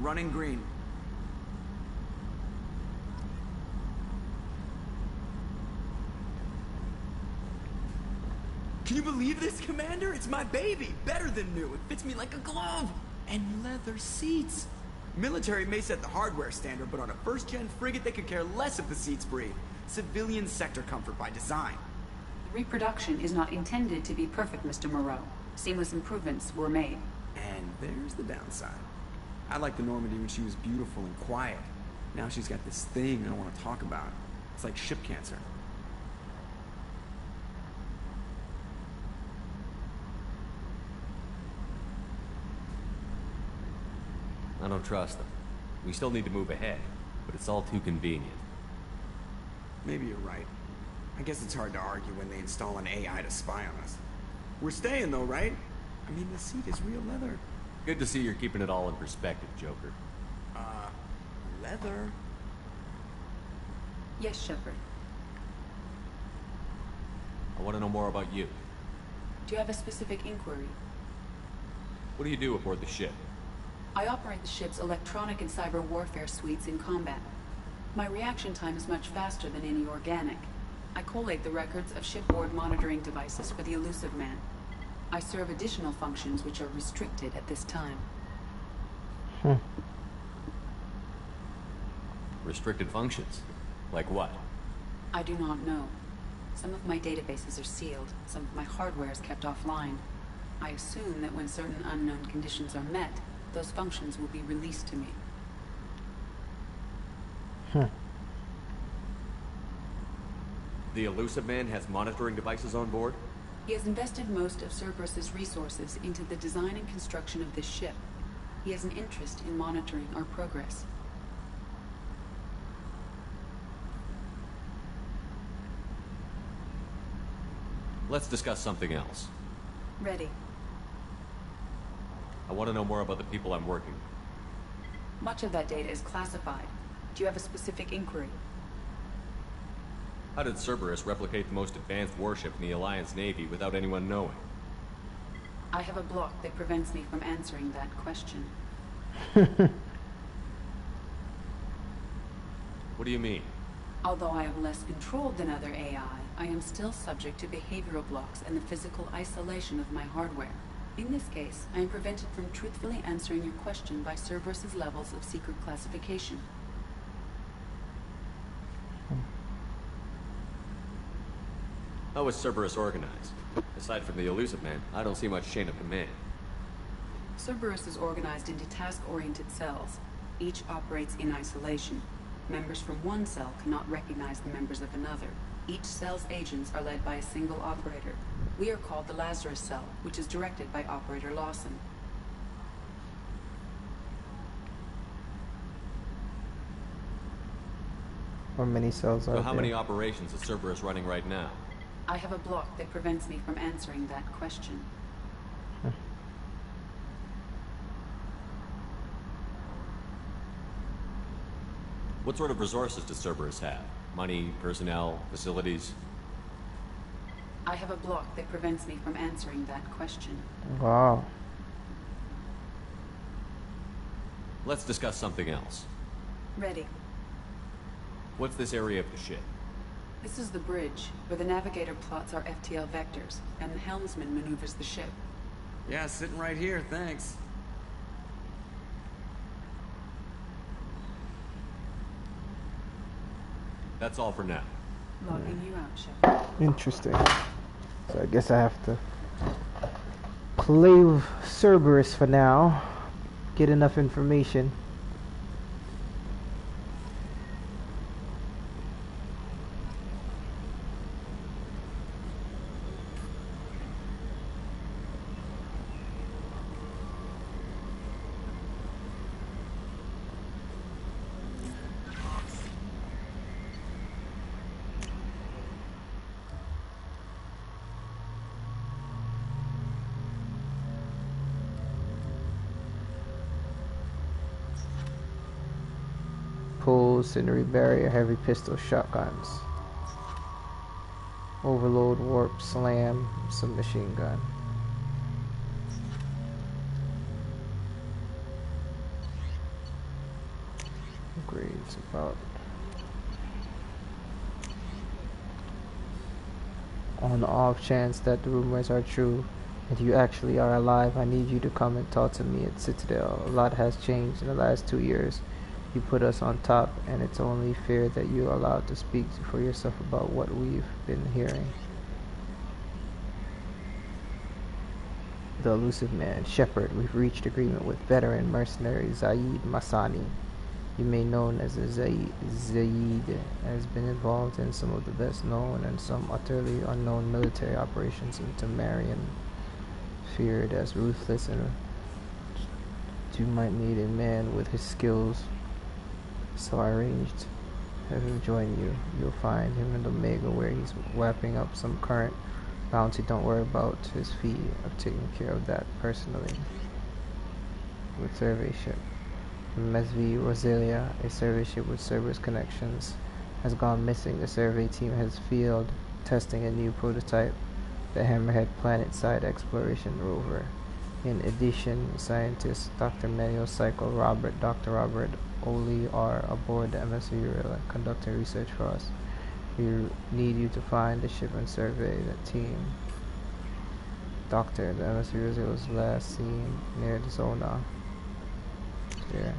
Running green. Can you believe this, Commander? It's my baby. Better than new. It fits me like a glove. And leather seats. Military may set the hardware standard, but on a first-gen frigate, they could care less if the seats breathe. Civilian sector comfort by design. The reproduction is not intended to be perfect, Mr. Moreau. Seamless improvements were made. And there's the downside. I liked the Normandy when she was beautiful and quiet. Now she's got this thing I don't want to talk about. It's like ship cancer. I don't trust them. We still need to move ahead, but it's all too convenient. Maybe you're right. I guess it's hard to argue when they install an AI to spy on us. We're staying though, right? I mean, the seat is real leather. Good to see you're keeping it all in perspective, Joker. Leather? Yes, Shepard. I want to know more about you. Do you have a specific inquiry? What do you do aboard the ship? I operate the ship's electronic and cyber warfare suites in combat. My reaction time is much faster than any organic. I collate the records of shipboard monitoring devices for the Elusive Man. I serve additional functions which are restricted at this time. Restricted functions? Like what? I do not know. Some of my databases are sealed. Some of my hardware is kept offline. I assume that when certain unknown conditions are met, those functions will be released to me. The Elusive Man has monitoring devices on board? He has invested most of Cerberus's resources into the design and construction of this ship. He has an interest in monitoring our progress. Let's discuss something else. Ready. I want to know more about the people I'm working with. Much of that data is classified. Do you have a specific inquiry? How did Cerberus replicate the most advanced warship in the Alliance Navy without anyone knowing? I have a block that prevents me from answering that question. What do you mean? Although I am less controlled than other AI, I am still subject to behavioral blocks and the physical isolation of my hardware. In this case, I am prevented from truthfully answering your question by Cerberus's levels of secret classification. How is Cerberus organized? Aside from the Elusive Man, I don't see much chain of command. Cerberus is organized into task-oriented cells. Each operates in isolation. Members from one cell cannot recognize the members of another. Each cell's agents are led by a single operator. We are called the Lazarus Cell, which is directed by Operator Lawson. How many cells are there? So how many operations is Cerberus running right now? I have a block that prevents me from answering that question. What sort of resources does Cerberus have? Money, personnel, facilities? I have a block that prevents me from answering that question. Wow. Let's discuss something else. Ready. What's this area of the ship? This is the bridge, where the navigator plots our FTL vectors, and the helmsman maneuvers the ship. Yeah, sitting right here, thanks. That's all for now. Logging you out, Shepard. Interesting. So I guess I have to play with Cerberus for now. Get enough information. Pulse, Scenery Barrier, Heavy Pistol, Shotguns. Overload, Warp, Slam, Submachine Gun. Grades about. On the off chance that the rumors are true and you actually are alive, I need you to come and talk to me at Citadel. A lot has changed in the last 2 years. You put us on top, and it's only fair that you're allowed to speak for yourself about what we've been hearing. The Elusive Man, Shepard, we've reached agreement with veteran mercenary Zaid Masani. You may know as Zaid has been involved in some of the best known and some utterly unknown military operations in Temerian, feared as ruthless, and you might need a man with his skills. So I arranged to have him join you. You'll find him in Omega where he's wrapping up some current bounty. Don't worry about his fee. I've taken care of that personally. With survey ship. MSV Rosalia, a survey ship with Cerberus connections, has gone missing. The survey team has field testing a new prototype, the Hammerhead planet-side exploration rover. In addition, scientists Dr. Manuel Cycle, Dr. Robert Oli are aboard the MSV Urilla conducting research for us. We need you to find the ship and survey the team. Doctor, the MSV Urilla was last seen near the Zona. There.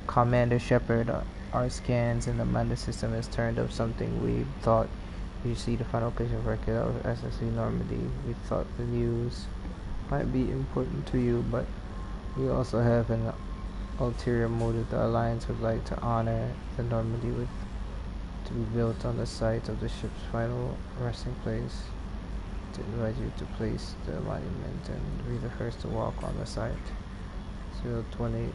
Commander Shepard, our scans in the Amanda system has turned up something we thought we see the final location record of SSV Normandy. We thought the news might be important to you, but we also have an ulterior motive. The Alliance would like to honor the Normandy to be built on the site of the ship's final resting place. To invite you to place the monument and be the first to walk on the site. Still 20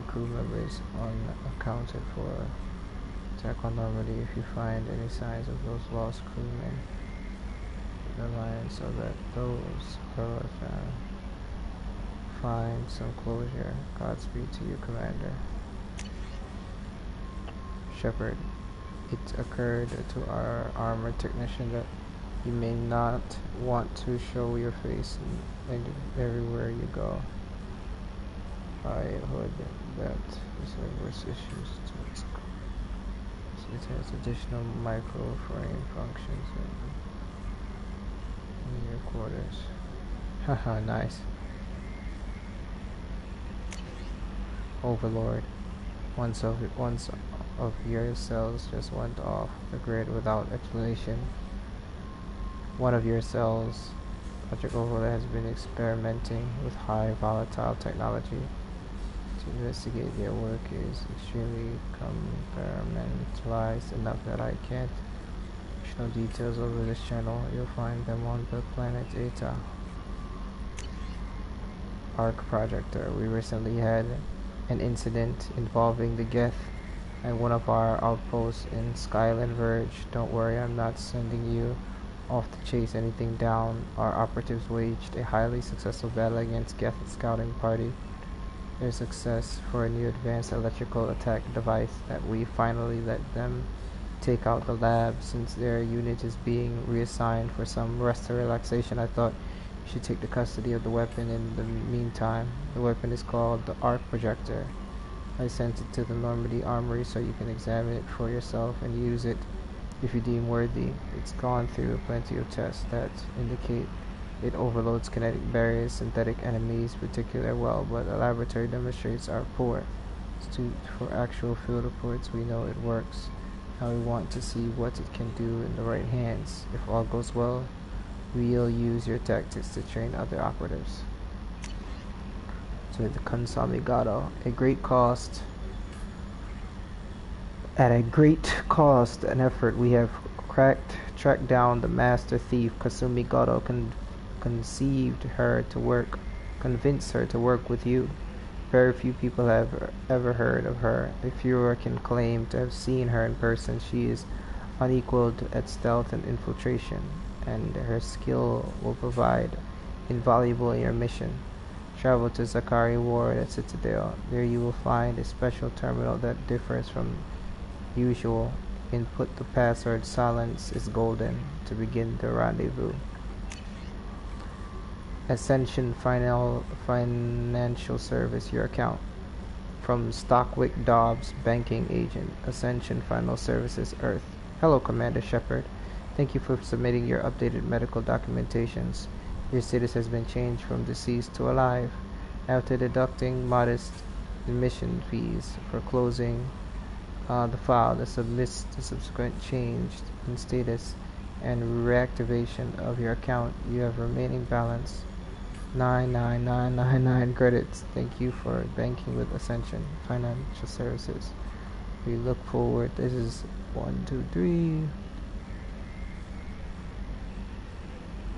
crew members unaccounted for. Attack on Normandy if you find any signs of those lost crewmen. The line so that those who are found find some closure. Godspeed to you, Commander. Shepard, it occurred to our armor technician that you may not want to show your face everywhere you go. I heard that Cerberus issues to its it has additional microframe functions in your quarters. Haha, nice. Overlord, once of your cells just went off the grid without explanation. One of your cells, Project Overlord, has been experimenting with high volatile technology. To investigate their work is extremely compartmentalized enough that I can't show details over this channel. You'll find them on the planet Eta. Arc Projector. We recently had an incident involving the Geth and one of our outposts in Skyland Verge. Don't worry, I'm not sending you off to chase anything down. Our operatives waged a highly successful battle against Geth scouting party. Their success for a new advanced electrical attack device that we finally let them take out the lab. Since their unit is being reassigned for some rest or relaxation, I thought you should take the custody of the weapon in the meantime. The weapon is called the Arc Projector. I sent it to the Normandy Armory so you can examine it for yourself and use it if you deem worthy. It's gone through plenty of tests that indicate it overloads kinetic barriers, synthetic enemies particularly well, but the laboratory demonstrates are poor. For actual field reports, we know it works. Now we want to see what it can do in the right hands. If all goes well, we'll use your tactics to train other operatives. So the Consamigado, a great cost. At a great cost and effort, we have tracked down the master thief Kasumi Goto, convinced her to work with you. Very few people have ever heard of her. A few can claim to have seen her in person. She is unequaled at stealth and infiltration, and her skill will provide invaluable in your mission. Travel to Zakari Ward at Citadel. There you will find a special terminal that differs from usual. Input the password "Silence is Golden" to begin the rendezvous. Ascension Financial Service, your account. From Stockwick Dobbs, banking agent, Ascension Financial Services, Earth. Hello, Commander Shepard. Thank you for submitting your updated medical documentations. Your status has been changed from deceased to alive. After deducting modest admission fees for closing the file that submits the subsequent change in status and reactivation of your account, you have remaining balance 99999 credits. Thank you for banking with Ascension Financial Services. We look forward. This is 1, 2, 3.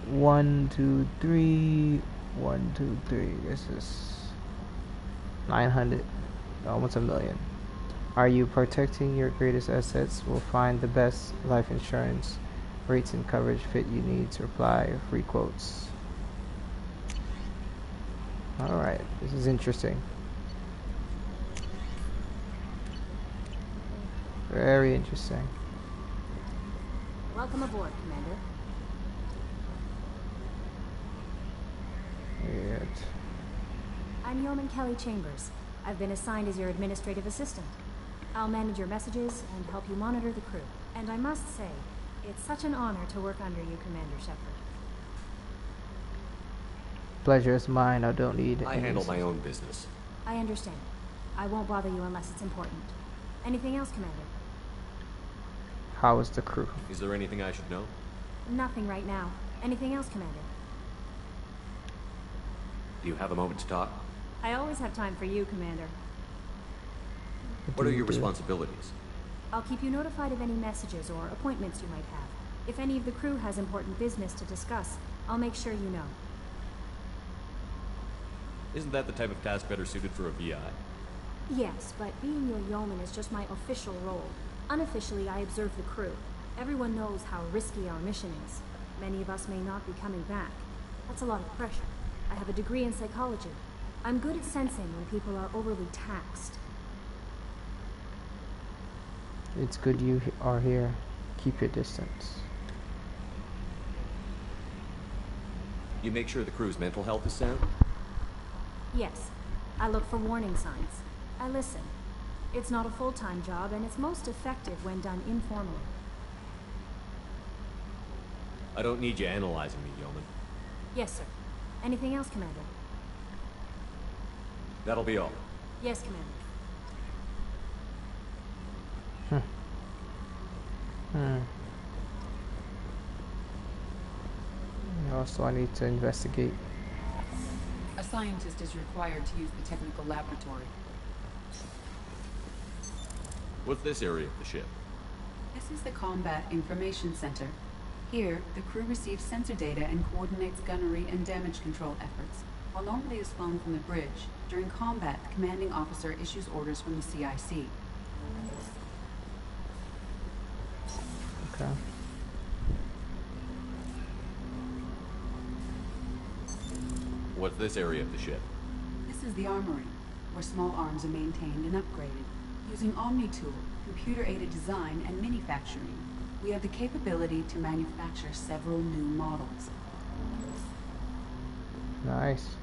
1, 2, 3. 1, 2, 3. This is 900, almost a million. Are you protecting your greatest assets? We'll find the best life insurance rates and coverage fit you need to reply. Free quotes. Alright, this is interesting. Very interesting. Welcome aboard, Commander. Weird. I'm Yeoman Kelly Chambers. I've been assigned as your administrative assistant. I'll manage your messages and help you monitor the crew. And I must say, it's such an honor to work under you, Commander Shepard. Pleasure is mine. I don't need it. I handle my own business. I understand. I won't bother you unless it's important. Anything else, Commander? How is the crew? Is there anything I should know? Nothing right now. Anything else, Commander? Do you have a moment to talk? I always have time for you, Commander. What are your responsibilities? I'll keep you notified of any messages or appointments you might have. If any of the crew has important business to discuss, I'll make sure you know. Isn't that the type of task better suited for a VI? Yes, but being your yeoman is just my official role. Unofficially, I observe the crew. Everyone knows how risky our mission is. Many of us may not be coming back. That's a lot of pressure. I have a degree in psychology. I'm good at sensing when people are overly taxed. It's good you are here. Keep your distance. You make sure the crew's mental health is sound? Yes. I look for warning signs. I listen. It's not a full-time job, and it's most effective when done informally. I don't need you analyzing me, Yeoman. Yes, sir. Anything else, Commander? That'll be all. Yes, Commander. Also, I need to investigate. A scientist is required to use the technical laboratory. What's this area of the ship? This is the Combat Information Center. Here, the crew receives sensor data and coordinates gunnery and damage control efforts. While Normandy is flown from the bridge, during combat, the commanding officer issues orders from the CIC. Okay. What's this area of the ship? This is the armory, where small arms are maintained and upgraded. Using OmniTool, computer-aided design, and manufacturing, we have the capability to manufacture several new models. Nice.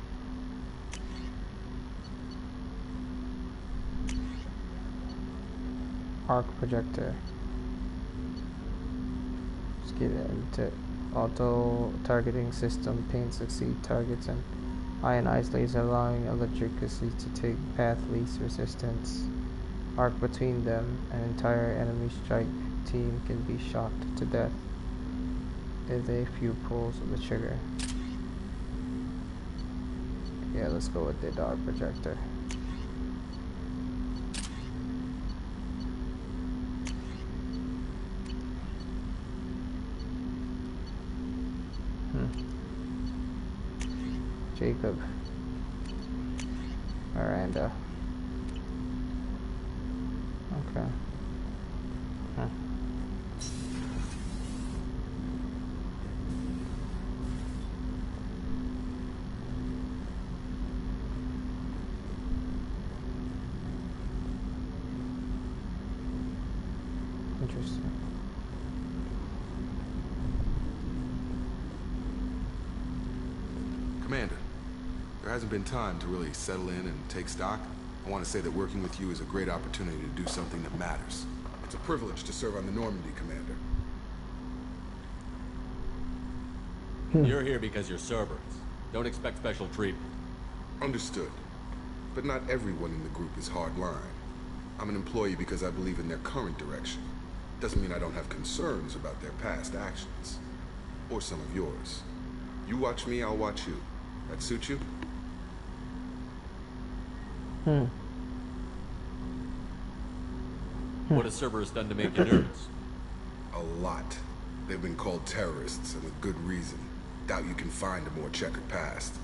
Arc projector. Let's get into auto targeting system. Paint succeed targets and ionized laser, allowing electricity to take path least resistance. Arc between them, an entire enemy strike team can be shot to death with a few pulls of the trigger. Yeah, let's go with the arc projector. Jacob. Miranda. Okay. Interesting. Commander, there hasn't been time to really settle in and take stock. I want to say that working with you is a great opportunity to do something that matters. It's a privilege to serve on the Normandy, Commander. You're here because you're Cerberus. Don't expect special treatment. Understood. But not everyone in the group is hardline. I'm an employee because I believe in their current direction. Doesn't mean I don't have concerns about their past actions. Or some of yours. You watch me, I'll watch you. That suit you? What has Cerberus done to make you nervous? A lot. They've been called terrorists, and with good reason. Doubt you can find a more checkered past.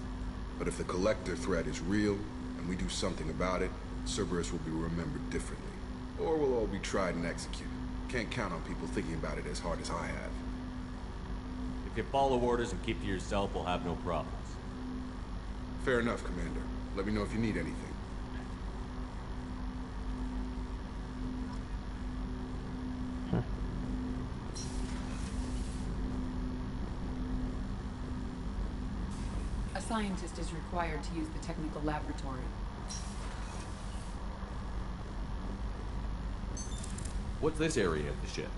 But if the Collector threat is real, and we do something about it, Cerberus will be remembered differently. Or we'll all be tried and executed. Can't count on people thinking about it as hard as I have. If you follow orders and keep to yourself, we'll have no problems. Fair enough, Commander. Let me know if you need anything. A scientist is required to use the technical laboratory. What's this area of the ship?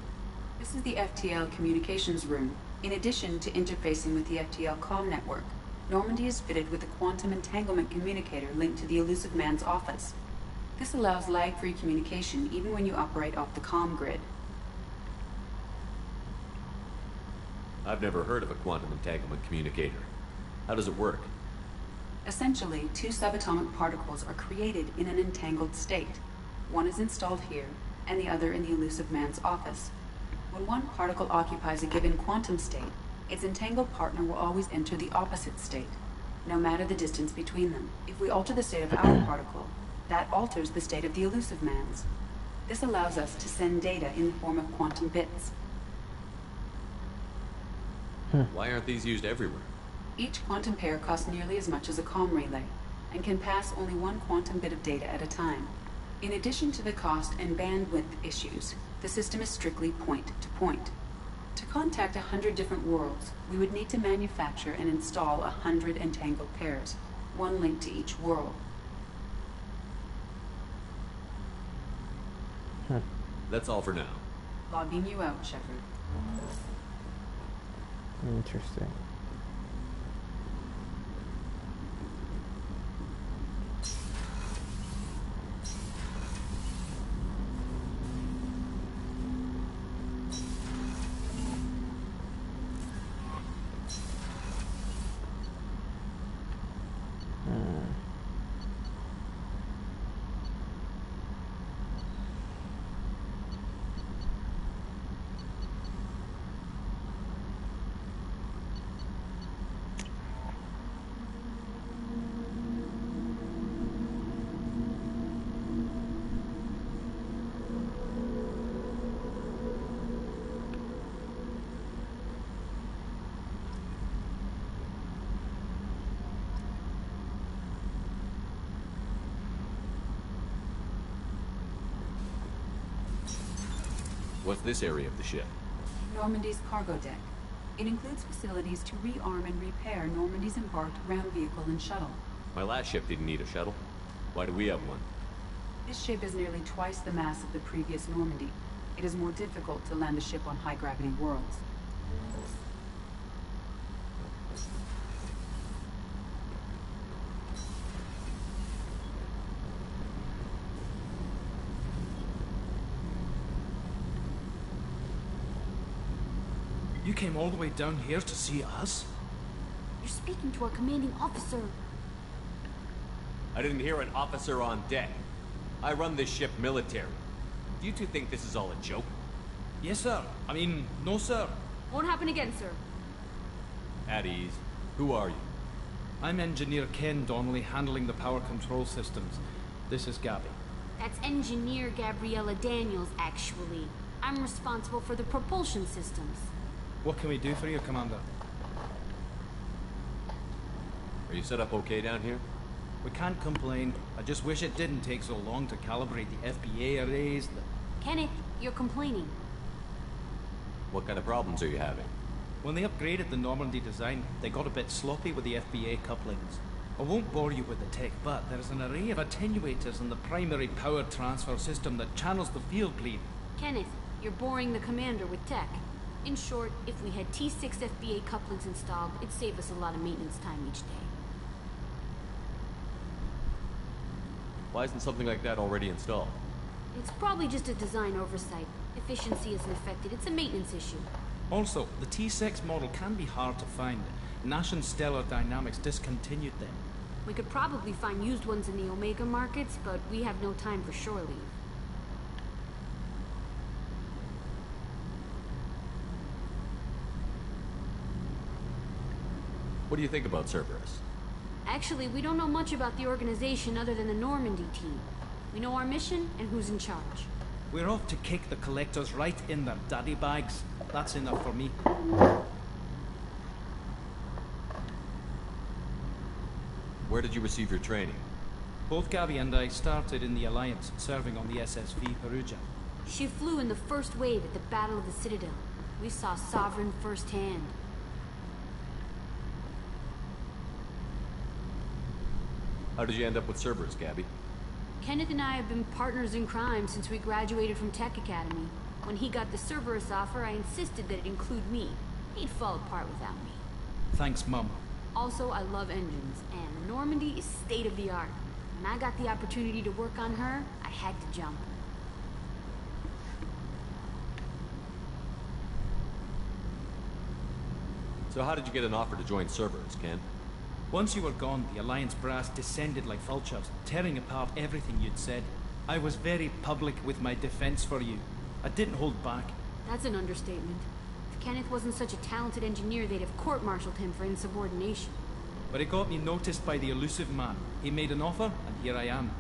This is the FTL communications room. In addition to interfacing with the FTL comm network, Normandy is fitted with a quantum entanglement communicator linked to the Elusive Man's office. This allows lag-free communication even when you operate off the comm grid. I've never heard of a quantum entanglement communicator. How does it work? Essentially, two subatomic particles are created in an entangled state. One is installed here, and the other in the Elusive Man's office. When one particle occupies a given quantum state, its entangled partner will always enter the opposite state, no matter the distance between them. If we alter the state of our particle, that alters the state of the Elusive Man's. This allows us to send data in the form of quantum bits. Why aren't these used everywhere? Each quantum pair costs nearly as much as a comm relay, and can pass only one quantum bit of data at a time. In addition to the cost and bandwidth issues, the system is strictly point-to-point. To contact 100 different worlds, we would need to manufacture and install 100 entangled pairs, one link to each world. That's all for now. Logging you out, Shepard. Interesting. What's this area of the ship? Normandy's cargo deck. It includes facilities to rearm and repair Normandy's embarked ground vehicle and shuttle. My last ship didn't need a shuttle. Why do we have one? This ship is nearly twice the mass of the previous Normandy. It is more difficult to land a ship on high-gravity worlds. You came all the way down here to see us? You're speaking to our commanding officer. I didn't hear an officer on deck. I run this ship military. Do you two think this is all a joke? Yes, sir. I mean, no, sir. Won't happen again, sir. At ease. Who are you? I'm Engineer Ken Donnelly, handling the power control systems. This is Gabby. That's Engineer Gabriella Daniels, actually. I'm responsible for the propulsion systems. What can we do for you, Commander? Are you set up okay down here? We can't complain. I just wish it didn't take so long to calibrate the FBA arrays. Kenneth, you're complaining. What kind of problems are you having? When they upgraded the Normandy design, they got a bit sloppy with the FBA couplings. I won't bore you with the tech, but there's an array of attenuators in the primary power transfer system that channels the field bleed. Kenneth, you're boring the commander with tech. In short, if we had T6 FBA couplings installed, it'd save us a lot of maintenance time each day. Why isn't something like that already installed? It's probably just a design oversight. Efficiency isn't affected. It's a maintenance issue. Also, the T6 model can be hard to find. Nash and Stellar Dynamics discontinued them. We could probably find used ones in the Omega markets, but we have no time for shore leave. What do you think about Cerberus? Actually, we don't know much about the organization other than the Normandy team. We know our mission and who's in charge. We're off to kick the Collectors right in their daddy bags. That's enough for me. Where did you receive your training? Both Gabby and I started in the Alliance, serving on the SSV Perugia. She flew in the first wave at the Battle of the Citadel. We saw Sovereign firsthand. How did you end up with Cerberus, Gabby? Kenneth and I have been partners in crime since we graduated from Tech Academy. When he got the Cerberus offer, I insisted that it include me. He'd fall apart without me. Thanks, Mum. Also, I love engines, and the Normandy is state-of-the-art. When I got the opportunity to work on her, I had to jump. So how did you get an offer to join Cerberus, Ken? Once you were gone, the Alliance brass descended like vultures, tearing apart everything you'd said. I was very public with my defense for you. I didn't hold back. That's an understatement. If Kenneth wasn't such a talented engineer, they'd have court-martialed him for insubordination. But it got me noticed by the elusive man. He made an offer, and here I am.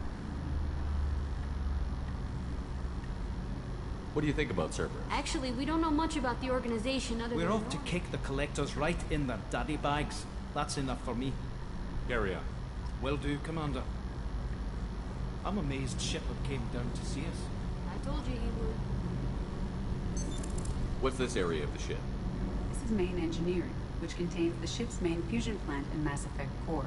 What do you think about Cerberus? Actually, we don't know much about the organization other We're than... off to kick the collectors right in their daddy bags. That's enough for me. Carry on. Will do, Commander. I'm amazed Shepard came down to see us. I told you he would. What's this area of the ship? This is main engineering, which contains the ship's main fusion plant and Mass Effect core.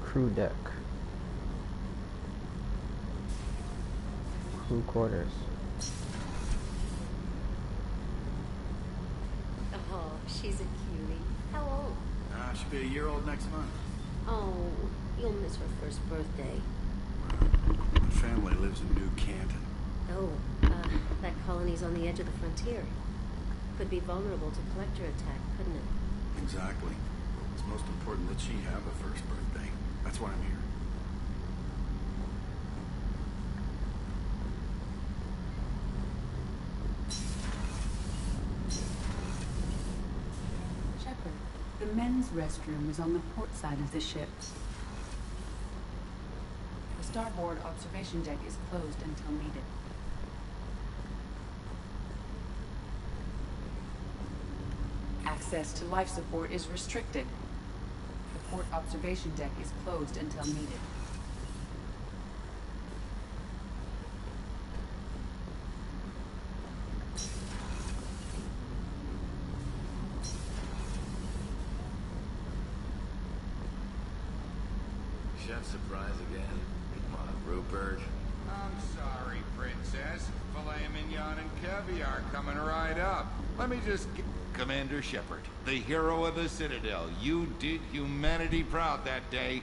Crew deck. Crew quarters. Oh, she's a cutie. How old? She'll be a year old next month. Oh, you'll miss her first birthday. My family lives in New Canton. Oh, that colony's on the edge of the frontier. Could be vulnerable to collector attack, couldn't it? Exactly. It's most important that she have a first birthday. That's why I'm here. Shepard, the men's restroom is on the port side of the ship. The starboard observation deck is closed until needed. Access to life support is restricted. The port observation deck is closed until needed. Chef surprise again. Come on, Rupert. I'm sorry, Princess. Filet mignon and caviar coming right up. Let me just get... Commander Shepard, the hero of the Citadel. You did humanity proud that day.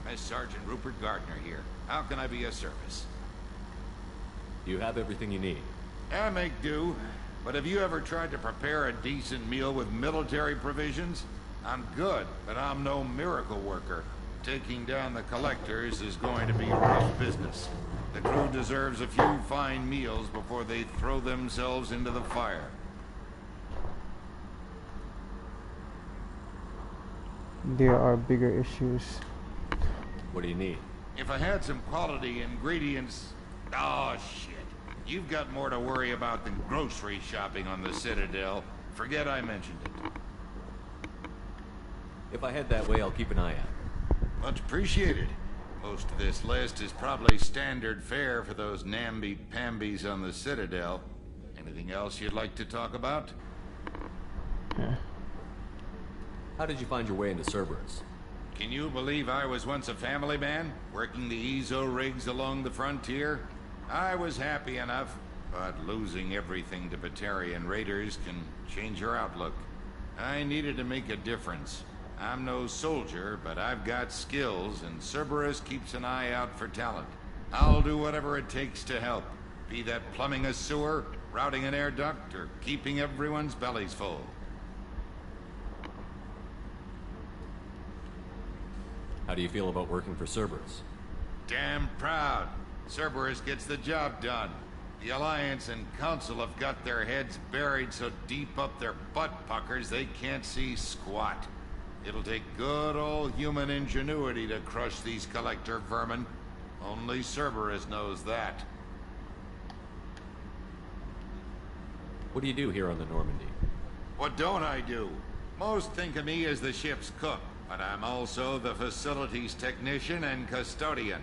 As Sergeant Rupert Gardner here. How can I be of service? You have everything you need. I make do. But have you ever tried to prepare a decent meal with military provisions? I'm good, but I'm no miracle worker. Taking down the collectors is going to be rough business. The crew deserves a few fine meals before they throw themselves into the fire. There are bigger issues. What do you need? If I had some quality ingredients... Oh, shit. You've got more to worry about than grocery shopping on the Citadel. Forget I mentioned it. If I head that way, I'll keep an eye out. Much appreciated. Most of this list is probably standard fare for those namby-pambies on the Citadel. Anything else you'd like to talk about? How did you find your way into Cerberus? Can you believe I was once a family man, working the EZO rigs along the frontier? I was happy enough, but losing everything to Batarian raiders can change your outlook. I needed to make a difference. I'm no soldier, but I've got skills, and Cerberus keeps an eye out for talent. I'll do whatever it takes to help. Be that plumbing a sewer, routing an air duct, or keeping everyone's bellies full. How do you feel about working for Cerberus? Damn proud. Cerberus gets the job done. The Alliance and Council have got their heads buried so deep up their butt puckers they can't see squat. It'll take good old human ingenuity to crush these collector vermin. Only Cerberus knows that. What do you do here on the Normandy? What don't I do? Most think of me as the ship's cook, but I'm also the facilities technician and custodian.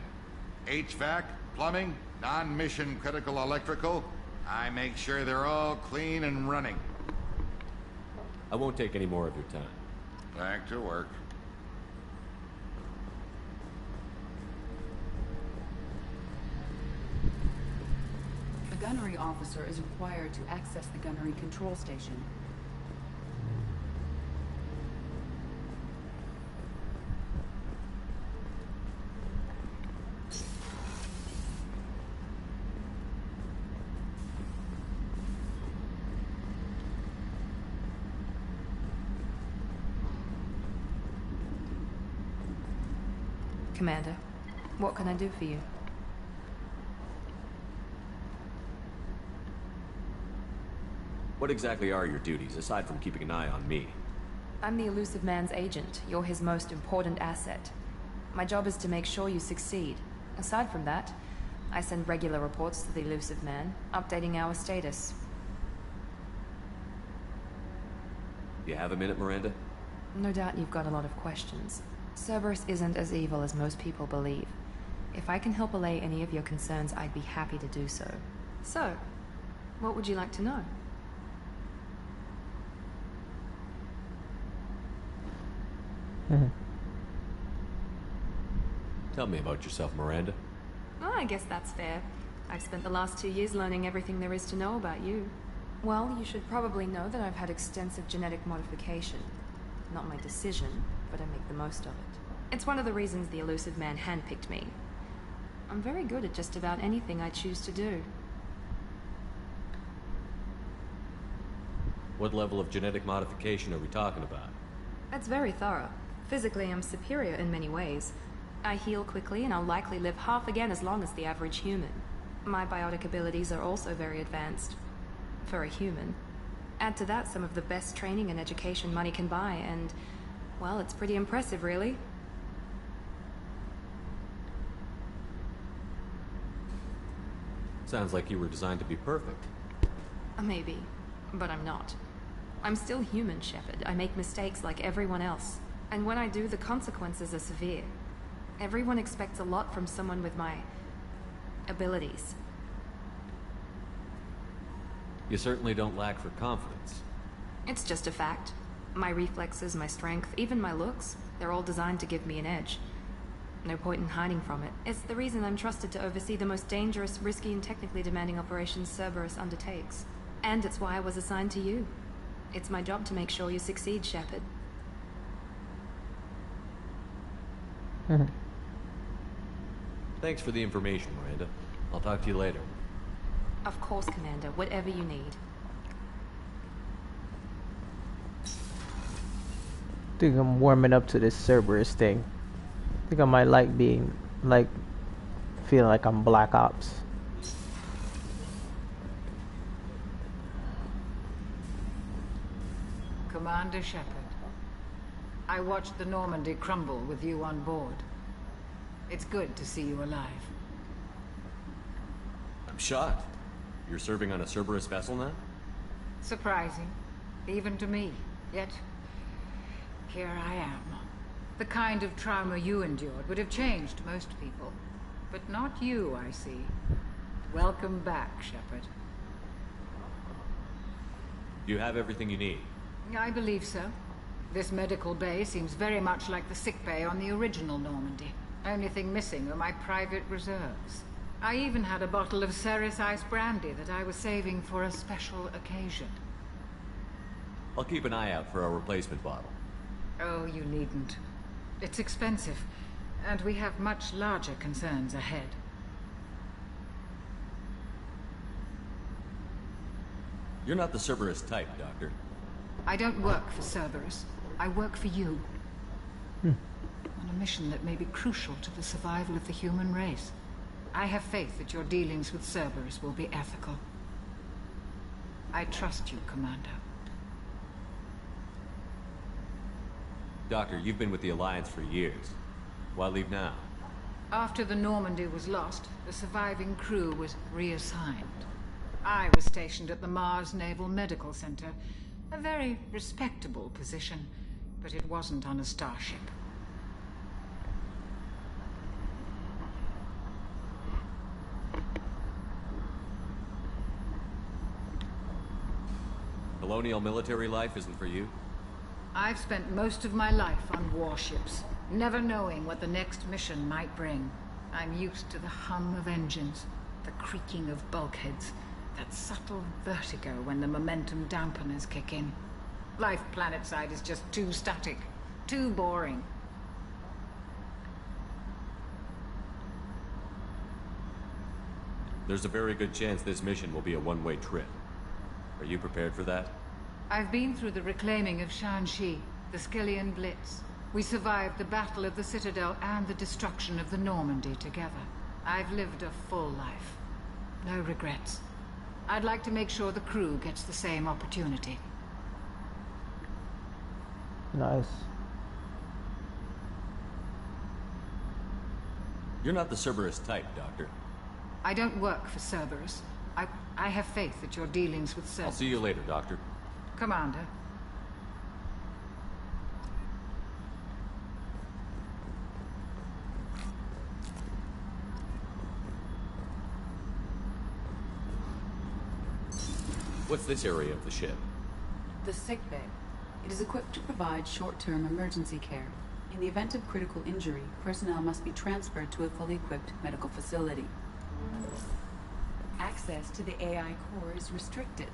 HVAC, plumbing, non-mission critical electrical. I make sure they're all clean and running. I won't take any more of your time. Back to work. The gunnery officer is required to access the gunnery control station. Commander, what can I do for you? What exactly are your duties, aside from keeping an eye on me? I'm the Elusive Man's agent. You're his most important asset. My job is to make sure you succeed. Aside from that, I send regular reports to the Elusive Man, updating our status. You have a minute, Miranda? No doubt you've got a lot of questions. Cerberus isn't as evil as most people believe. If I can help allay any of your concerns, I'd be happy to do so. So, what would you like to know? Tell me about yourself, Miranda. Oh, I guess that's fair. I've spent the last 2 years learning everything there is to know about you. Well, you should probably know that I've had extensive genetic modification. Not my decision, but I make the most of it. It's one of the reasons the Elusive Man handpicked me. I'm very good at just about anything I choose to do. What level of genetic modification are we talking about? That's very thorough. Physically, I'm superior in many ways. I heal quickly, and I'll likely live half again as long as the average human. My biotic abilities are also very advanced. For a human. Add to that some of the best training and education money can buy, and, well, it's pretty impressive, really. Sounds like you were designed to be perfect. Maybe, but I'm not. I'm still human, Shepard. I make mistakes like everyone else. And when I do, the consequences are severe. Everyone expects a lot from someone with my abilities. You certainly don't lack for confidence. It's just a fact. My reflexes, my strength, even my looks, they're all designed to give me an edge. No point in hiding from it. It's the reason I'm trusted to oversee the most dangerous, risky, and technically demanding operations Cerberus undertakes. And it's why I was assigned to you. It's my job to make sure you succeed, Shepard. Thanks for the information, Miranda. I'll talk to you later. Of course, Commander. Whatever you need. I think I'm warming up to this Cerberus thing. I think I might like being, feeling like I'm Black Ops. Commander Shepard, I watched the Normandy crumble with you on board. It's good to see you alive. I'm shocked. You're serving on a Cerberus vessel now? Surprising, even to me. Yet, here I am. The kind of trauma you endured would have changed most people. But not you, I see. Welcome back, Shepard. You have everything you need. I believe so. This medical bay seems very much like the sick bay on the original Normandy. Only thing missing are my private reserves. I even had a bottle of Ceres Ice brandy that I was saving for a special occasion. I'll keep an eye out for a replacement bottle. Oh, you needn't. It's expensive, and we have much larger concerns ahead. You're not the Cerberus type, Doctor. I don't work for Cerberus. I work for you. On a mission that may be crucial to the survival of the human race. I have faith that your dealings with Cerberus will be ethical. I trust you, Commander. Doctor, you've been with the Alliance for years. Why leave now? After the Normandy was lost, the surviving crew was reassigned. I was stationed at the Mars Naval Medical Center. A very respectable position, but it wasn't on a starship. Colonial military life isn't for you? I've spent most of my life on warships, never knowing what the next mission might bring. I'm used to the hum of engines, the creaking of bulkheads, that subtle vertigo when the momentum dampeners kick in. Life planetside is just too static, too boring. There's a very good chance this mission will be a one-way trip. Are you prepared for that? I've been through the reclaiming of Shanxi, the Skillian Blitz. We survived the Battle of the Citadel and the destruction of the Normandy together. I've lived a full life. No regrets. I'd like to make sure the crew gets the same opportunity. Nice. You're not the Cerberus type, Doctor. I don't work for Cerberus. I have faith that your dealings with Cerberus... I'll see you later, Doctor. Commander. What's this area of the ship? The sickbay. It is equipped to provide short-term emergency care. In the event of critical injury, personnel must be transferred to a fully equipped medical facility. Access to the AI core is restricted.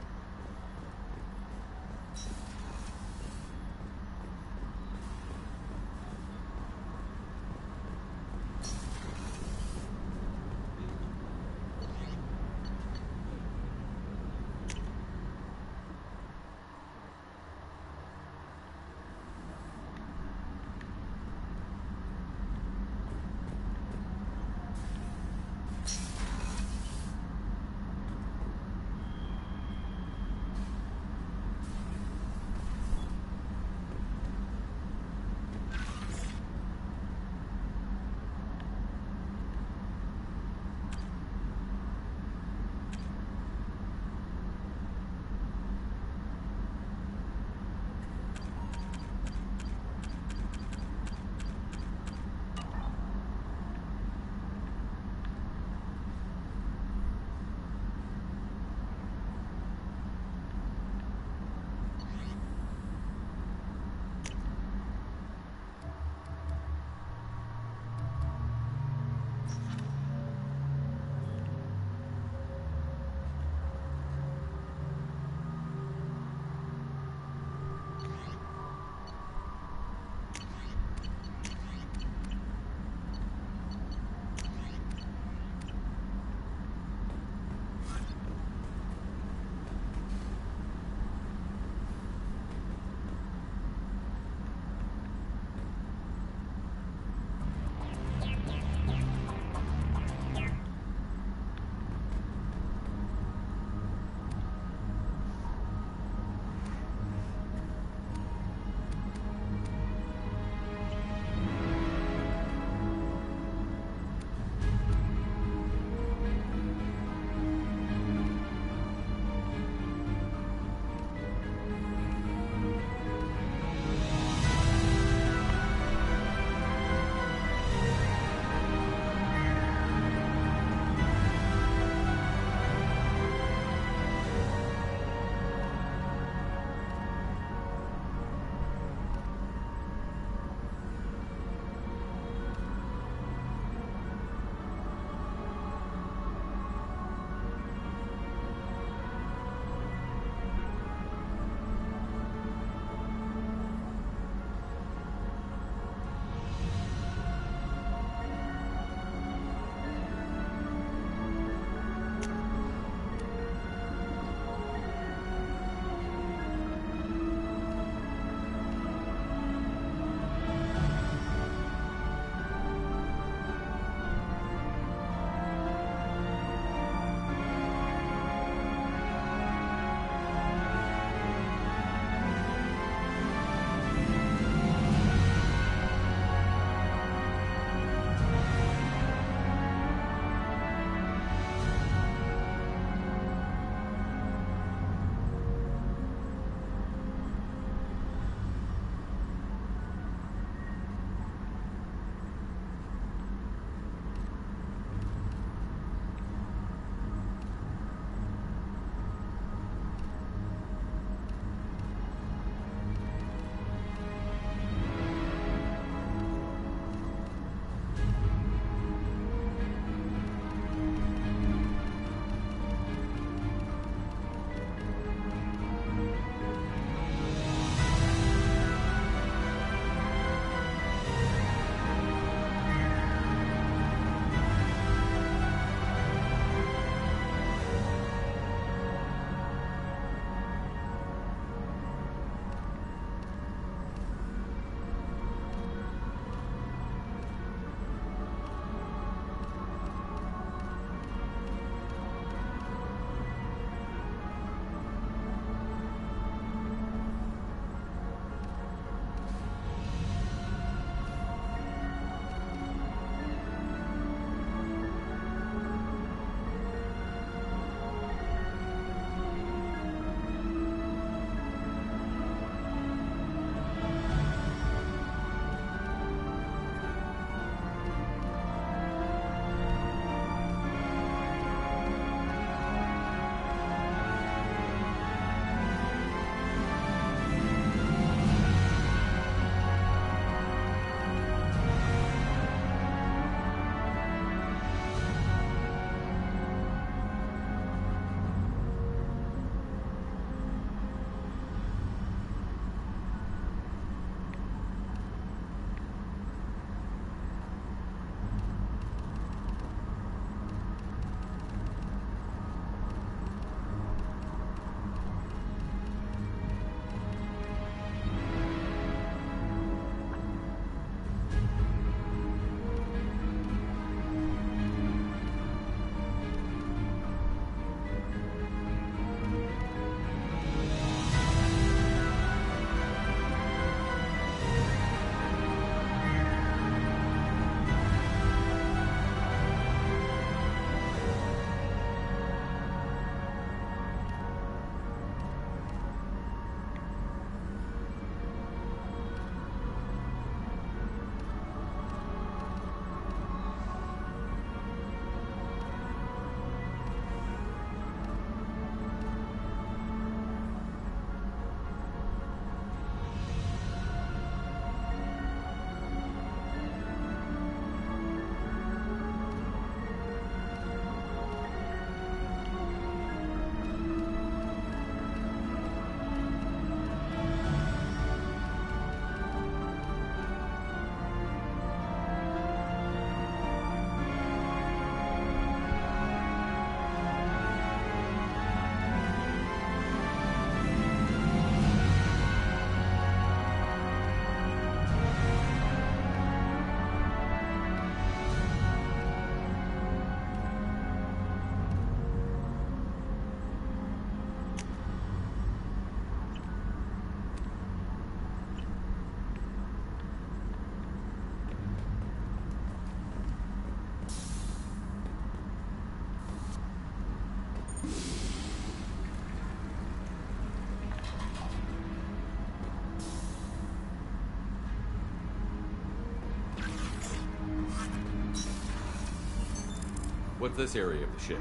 What's this area of the ship?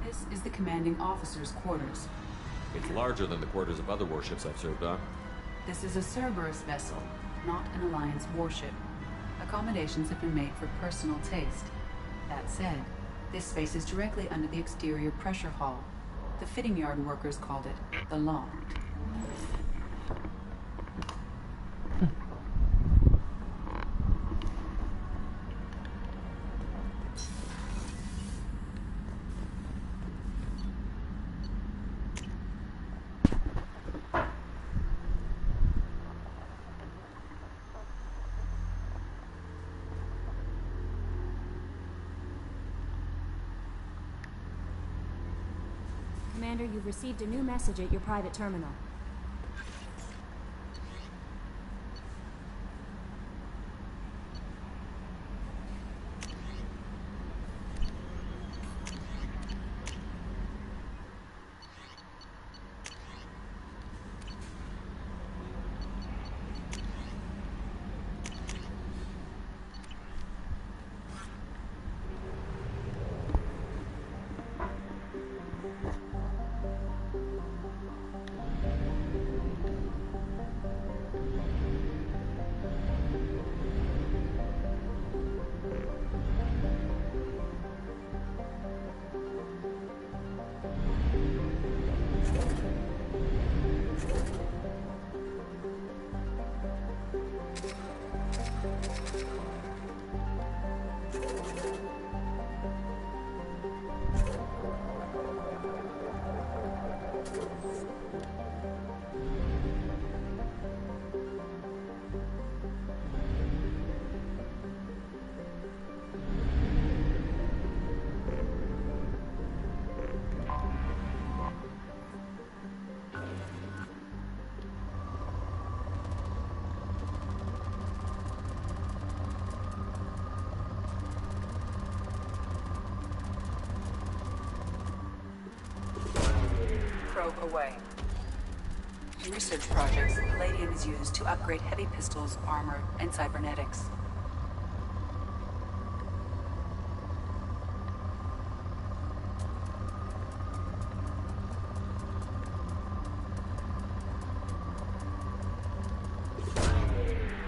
This is the commanding officer's quarters. It's larger than the quarters of other warships I've served on. This is a Cerberus vessel, not an Alliance warship. Accommodations have been made for personal taste. That said, this space is directly under the exterior pressure hull. The fitting yard workers called it the loft. Commander, you've received a new message at your private terminal. Probe away. In research projects, palladium is used to upgrade heavy pistols, armor, and cybernetics.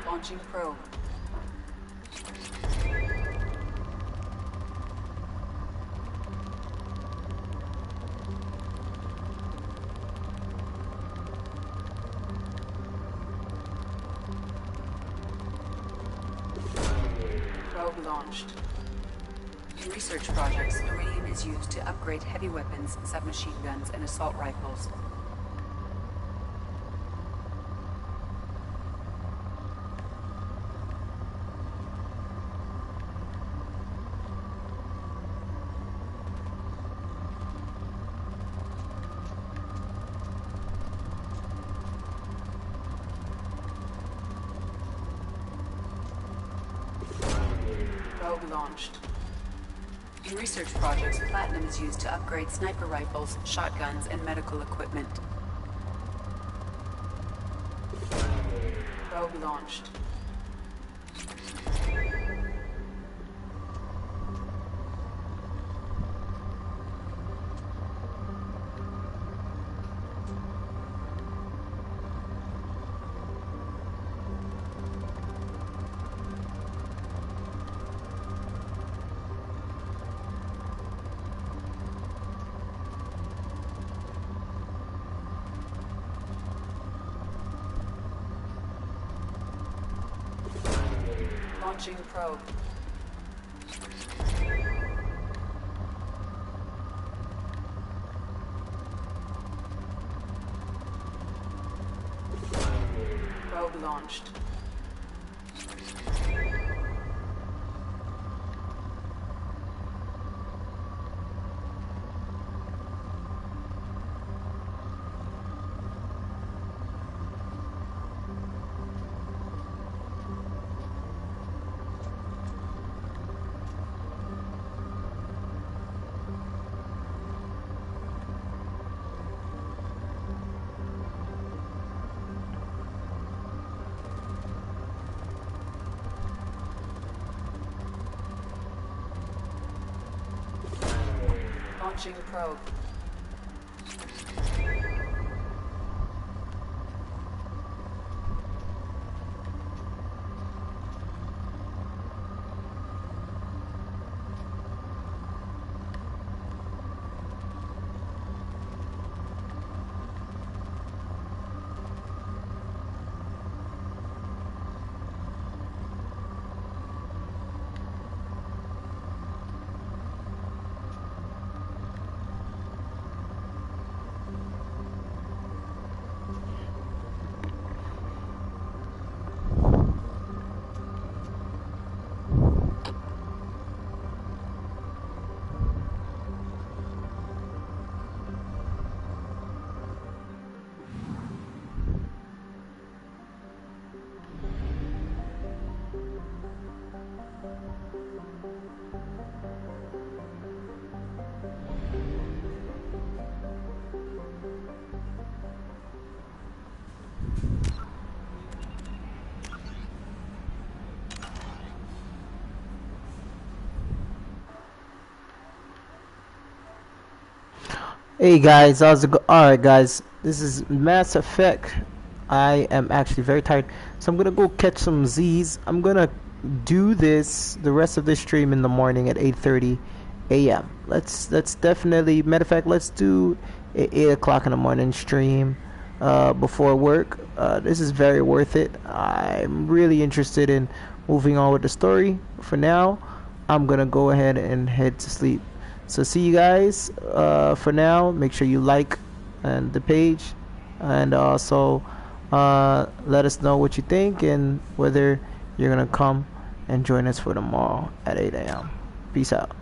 Launching probe. Probe launched. In research projects, iridium is used to upgrade heavy weapons, submachine guns, and assault rifles. Probe launched. In research projects, platinum is used to upgrade sniper rifles, shotguns, and medical equipment. Probe launched. Launching probe. Probe launched. launching the probe. Hey guys, how's it go? Alright guys, this is Mass Effect. I am actually very tired, so I'm gonna go catch some Z's. I'm gonna do the rest of this stream in the morning at 8:30 a.m. Let's definitely, matter of fact, let's do a 8 o'clock in the morning stream before work. This is very worth it. I'm really interested in moving on with the story. For now, I'm gonna go ahead and head to sleep. So see you guys. For now, make sure you like the page, and also let us know what you think and whether you're gonna come and join us for tomorrow at 8 a.m. Peace out.